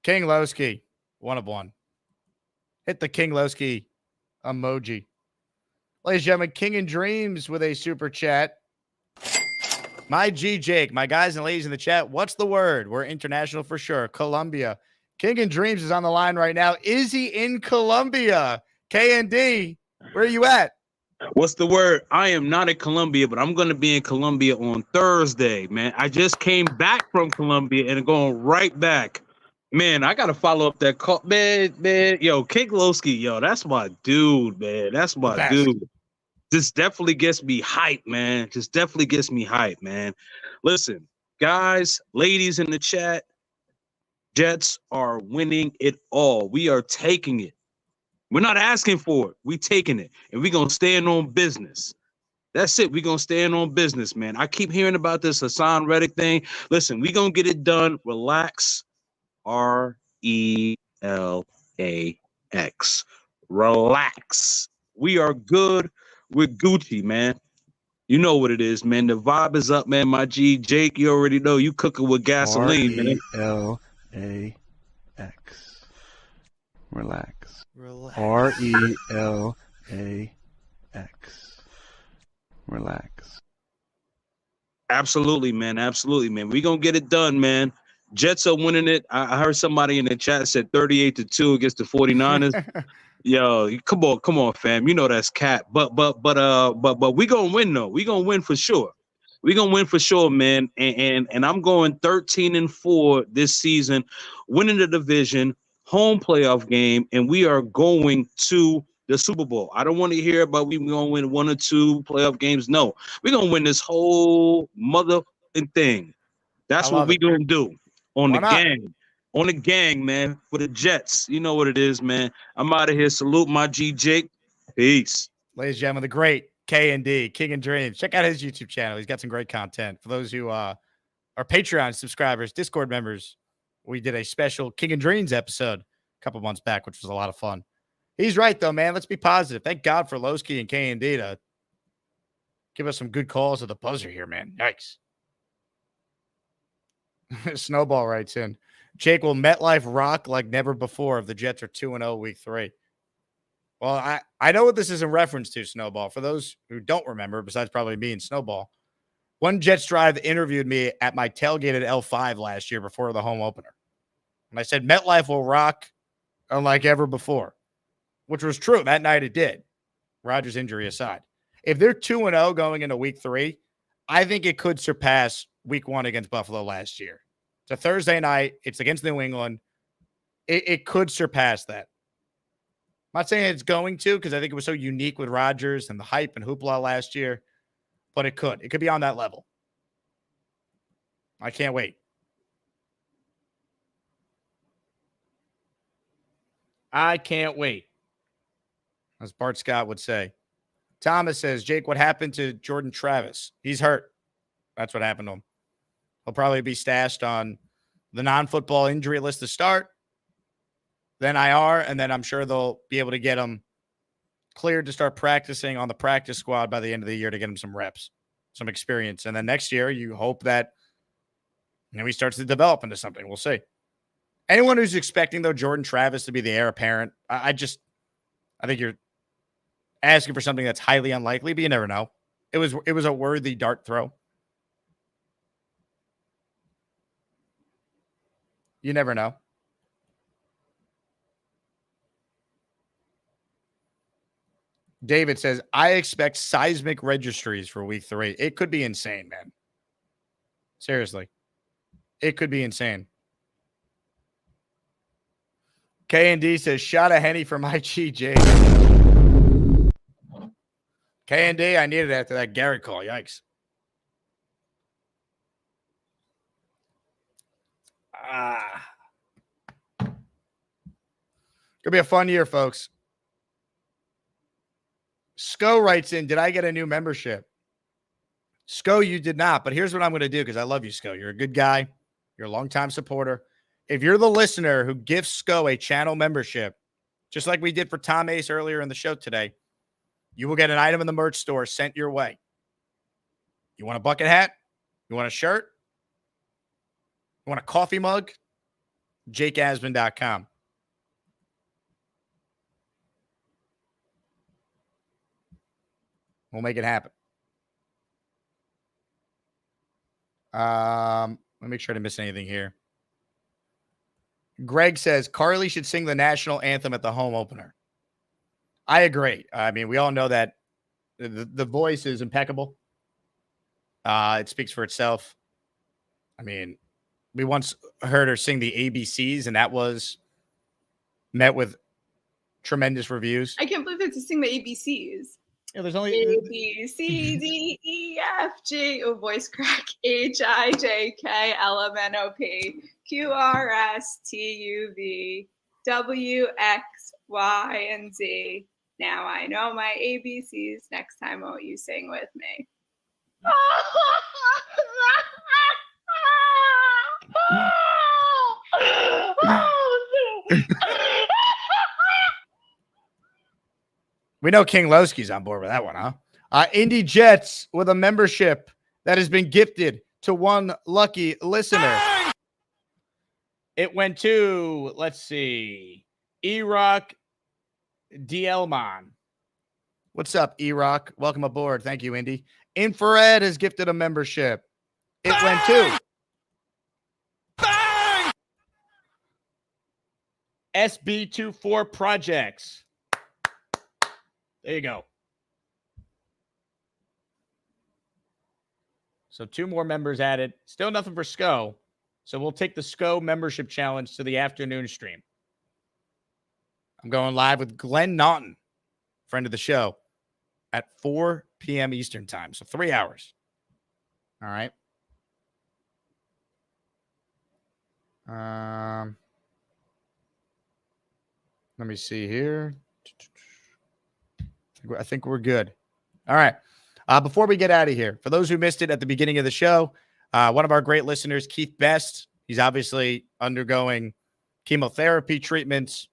King Lowski, 1 of 1. Hit the King Lowski emoji. Ladies and gentlemen, King and Dreams with a super chat. My G Jake, my guys and ladies in the chat, what's the word? We're international for sure. Colombia. King and Dreams is on the line right now. Is he in Colombia? KND, where are you at? What's the word? I am not in Colombia, but I'm going to be in Colombia on Thursday, man. I just came back from Colombia and going right back. Man, I got to follow up that call. Man, yo, King Lowski, yo, that's my dude, man. That's my dude. This definitely gets me hyped, man. Just definitely gets me hyped, man. Listen, guys, ladies in the chat, Jets are winning it all. We are taking it. We're not asking for it. We taking it. And we're going to stand on business. That's it. We're going to stand on business, man. I keep hearing about this Haason Reddick thing. Listen, we're going to get it done. Relax. RELAX. Relax. We are good. We're Gucci, man. You know what it is, man. The vibe is up, man. My G. Jake, you already know. You cooking with gasoline, man. RELAX. Relax. RELAX. Relax. Absolutely, man. Absolutely, man. We're going to get it done, man. Jets are winning it. I heard somebody in the chat said 38-2 against the 49ers. Yo, come on, fam. You know that's cap. But we gonna win though. We gonna win for sure. We gonna win for sure, man. And I'm going 13-4 this season, winning the division, home playoff game, and we are going to the Super Bowl. I don't want to hear about we gonna win 1 or 2 playoff games. No, we're gonna win this whole mother thing. That's what we gonna do on the gang. On the gang, man, for the Jets. You know what it is, man. I'm out of here. Salute my G Jake. Peace. Ladies and gentlemen, the great K&D, King and Dreams. Check out his YouTube channel. He's got some great content. For those who are Patreon subscribers, Discord members, we did a special King and Dreams episode a couple months back, which was a lot of fun. He's right, though, man. Let's be positive. Thank God for Lowski and K&D to give us some good calls at the buzzer here, man. Yikes. Snowball writes in, Jake, will MetLife rock like never before if the Jets are 2-0 week 3? Well, I know what this is in reference to, Snowball. For those who don't remember, besides probably me and Snowball, one Jets Drive interviewed me at my tailgate at L5 last year before the home opener. And I said, MetLife will rock unlike ever before, which was true. That night it did, Rodgers' injury aside. If they're 2-0 going into week 3, I think it could surpass week 1 against Buffalo last year. It's a Thursday night. It's against New England. it could surpass that. I'm not saying it's going to, because I think it was so unique with Rodgers and the hype and hoopla last year, but it could. It could be on that level. I can't wait. I can't wait, as Bart Scott would say. Thomas says, Jake, what happened to Jordan Travis? He's hurt. That's what happened to him. He'll probably be stashed on the non-football injury list to start, then IR, and then I'm sure they'll be able to get him cleared to start practicing on the practice squad by the end of the year to get him some reps, some experience. And then next year, you hope that he starts to develop into something. We'll see. Anyone who's expecting, though, Jordan Travis to be the heir apparent, I think you're asking for something that's highly unlikely, but you never know. It was a worthy dart throw. You never know. David says, I expect seismic registries for week 3. It could be insane, man. Seriously. It could be insane. K&D says, shot a Henny for my cheat, Jake. K&D, I needed it after that Garrett call. Yikes. Gonna be a fun year, folks. Sco writes in, did I get a new membership? Sco, you did not, but here's what I'm going to do because I love you, Sco. You're a good guy. You're a longtime supporter. If you're the listener who gives Sco a channel membership, just like we did for Tom Ace earlier in the show today, you will get an item in the merch store sent your way. You want a bucket hat? You want a shirt? You want a coffee mug? JakeAsman.com. We'll make it happen. Let me make sure I didn't miss anything here. Greg says Carly should sing the national anthem at the home opener. I agree. I mean, we all know that the voice is impeccable. It speaks for itself. I mean, we once heard her sing the ABCs, and that was met with tremendous reviews. I can't believe they have to sing the ABCs. Yeah, there's only A, B, C, D, E, F, G, oh, voice crack, H, I, J, K, L, M, N, O, P, Q, R, S, T, U, V, W, X, Y, and Z. Now I know my ABCs. Next time, won't you sing with me? We know King Lowski's on board with that one, huh? Indy Jets with a membership that has been gifted to one lucky listener. It went to, let's see, E-Rock Dielman. What's up, E-Rock? Welcome aboard. Thank you, Indy. Infrared has gifted a membership. It went to SB24 Projects. There you go. So 2 more members added. Still nothing for SCO. So we'll take the SCO membership challenge to the afternoon stream. I'm going live with Glenn Naughton, friend of the show, at 4 p.m. Eastern time. So 3 hours. All right. Let me see here. I think we're good. All right. Before we get out of here, for those who missed it at the beginning of the show, one of our great listeners, Keith Best, he's obviously undergoing chemotherapy treatments,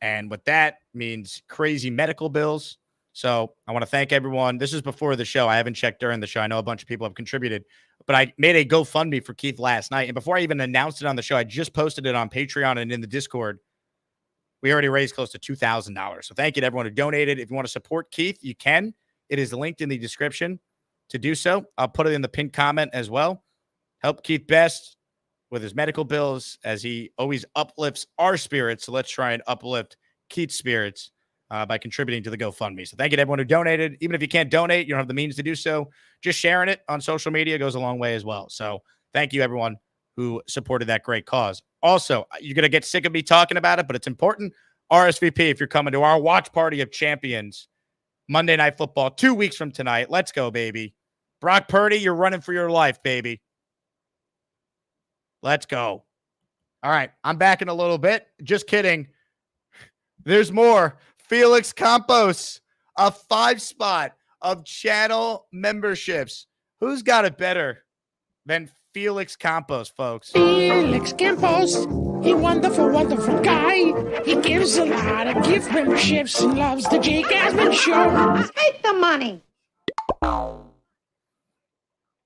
and what that means, crazy medical bills. So I want to thank everyone. This is before the show. I haven't checked during the show. I know a bunch of people have contributed, but I made a GoFundMe for Keith last night. And before I even announced it on the show, I just posted it on Patreon and in the Discord. We already raised close to $2,000. So thank you to everyone who donated. If you want to support Keith, you can. It is linked in the description to do so. I'll put it in the pinned comment as well. Help Keith Best with his medical bills as he always uplifts our spirits. So let's try and uplift Keith's spirits by contributing to the GoFundMe. So thank you to everyone who donated. Even if you can't donate, you don't have the means to do so, just sharing it on social media goes a long way as well. So thank you, everyone. who supported that great cause. Also, you're going to get sick of me talking about it, but it's important. RSVP if you're coming to our watch party of champions, Monday Night Football, 2 weeks from tonight. Let's go, baby. Brock Purdy, you're running for your life, baby. Let's go. All right, I'm back in a little bit. Just kidding. There's more. Felix Campos, a 5-spot of channel memberships. Who's got it better than Felix Campos, folks? Felix Campos, he wonderful, wonderful guy. He gives a lot of gift memberships and loves the Jake Asman Show. Take the money.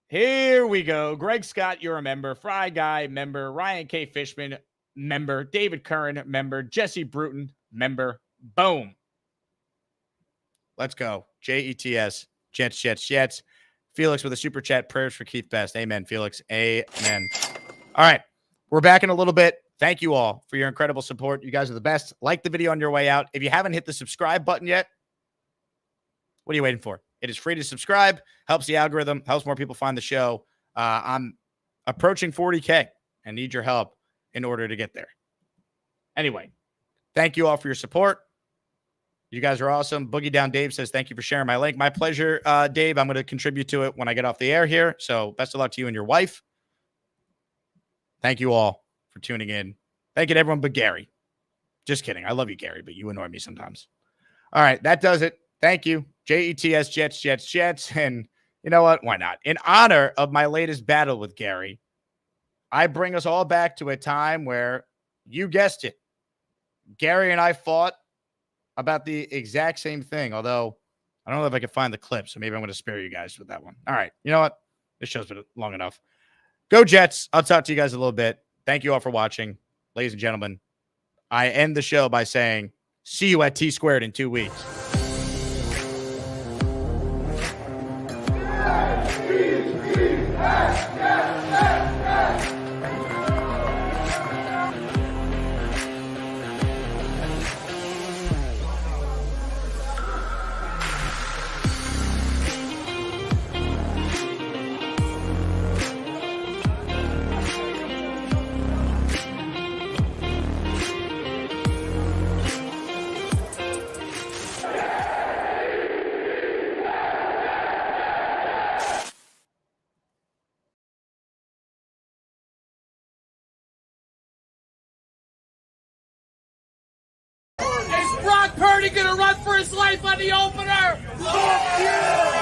Here we go. Greg Scott, you're a member. Fry Guy, member. Ryan K. Fishman, member. David Curran, member. Jesse Bruton, member. Boom. Let's go. JETS. Jets. Felix with a super chat. Prayers for Keith Best. Amen, Felix. Amen. All right. We're back in a little bit. Thank you all for your incredible support. You guys are the best. Like the video on your way out. If you haven't hit the subscribe button yet, what are you waiting for? It is free to subscribe. Helps the algorithm. Helps more people find the show. I'm approaching 40K and need your help in order to get there. Anyway, thank you all for your support. You guys are awesome. Boogie Down Dave says, thank you for sharing my link. My pleasure, Dave. I'm going to contribute to it when I get off the air here. So best of luck to you and your wife. Thank you all for tuning in. Thank you to everyone but Gary. Just kidding. I love you, Gary, but you annoy me sometimes. All right. That does it. Thank you. JETS, Jets. And you know what? Why not? In honor of my latest battle with Gary, I bring us all back to a time where, you guessed it, Gary and I fought about the exact same thing, although I don't know if I can find the clip, so maybe I'm going to spare you guys with that one. All right. You know what? This show's been long enough. Go Jets. I'll talk to you guys a little bit. Thank you all for watching. Ladies and gentlemen, I end the show by saying, see you at T-Squared in 2 weeks. Is Brock Purdy gonna run for his life on the opener? Fuck you!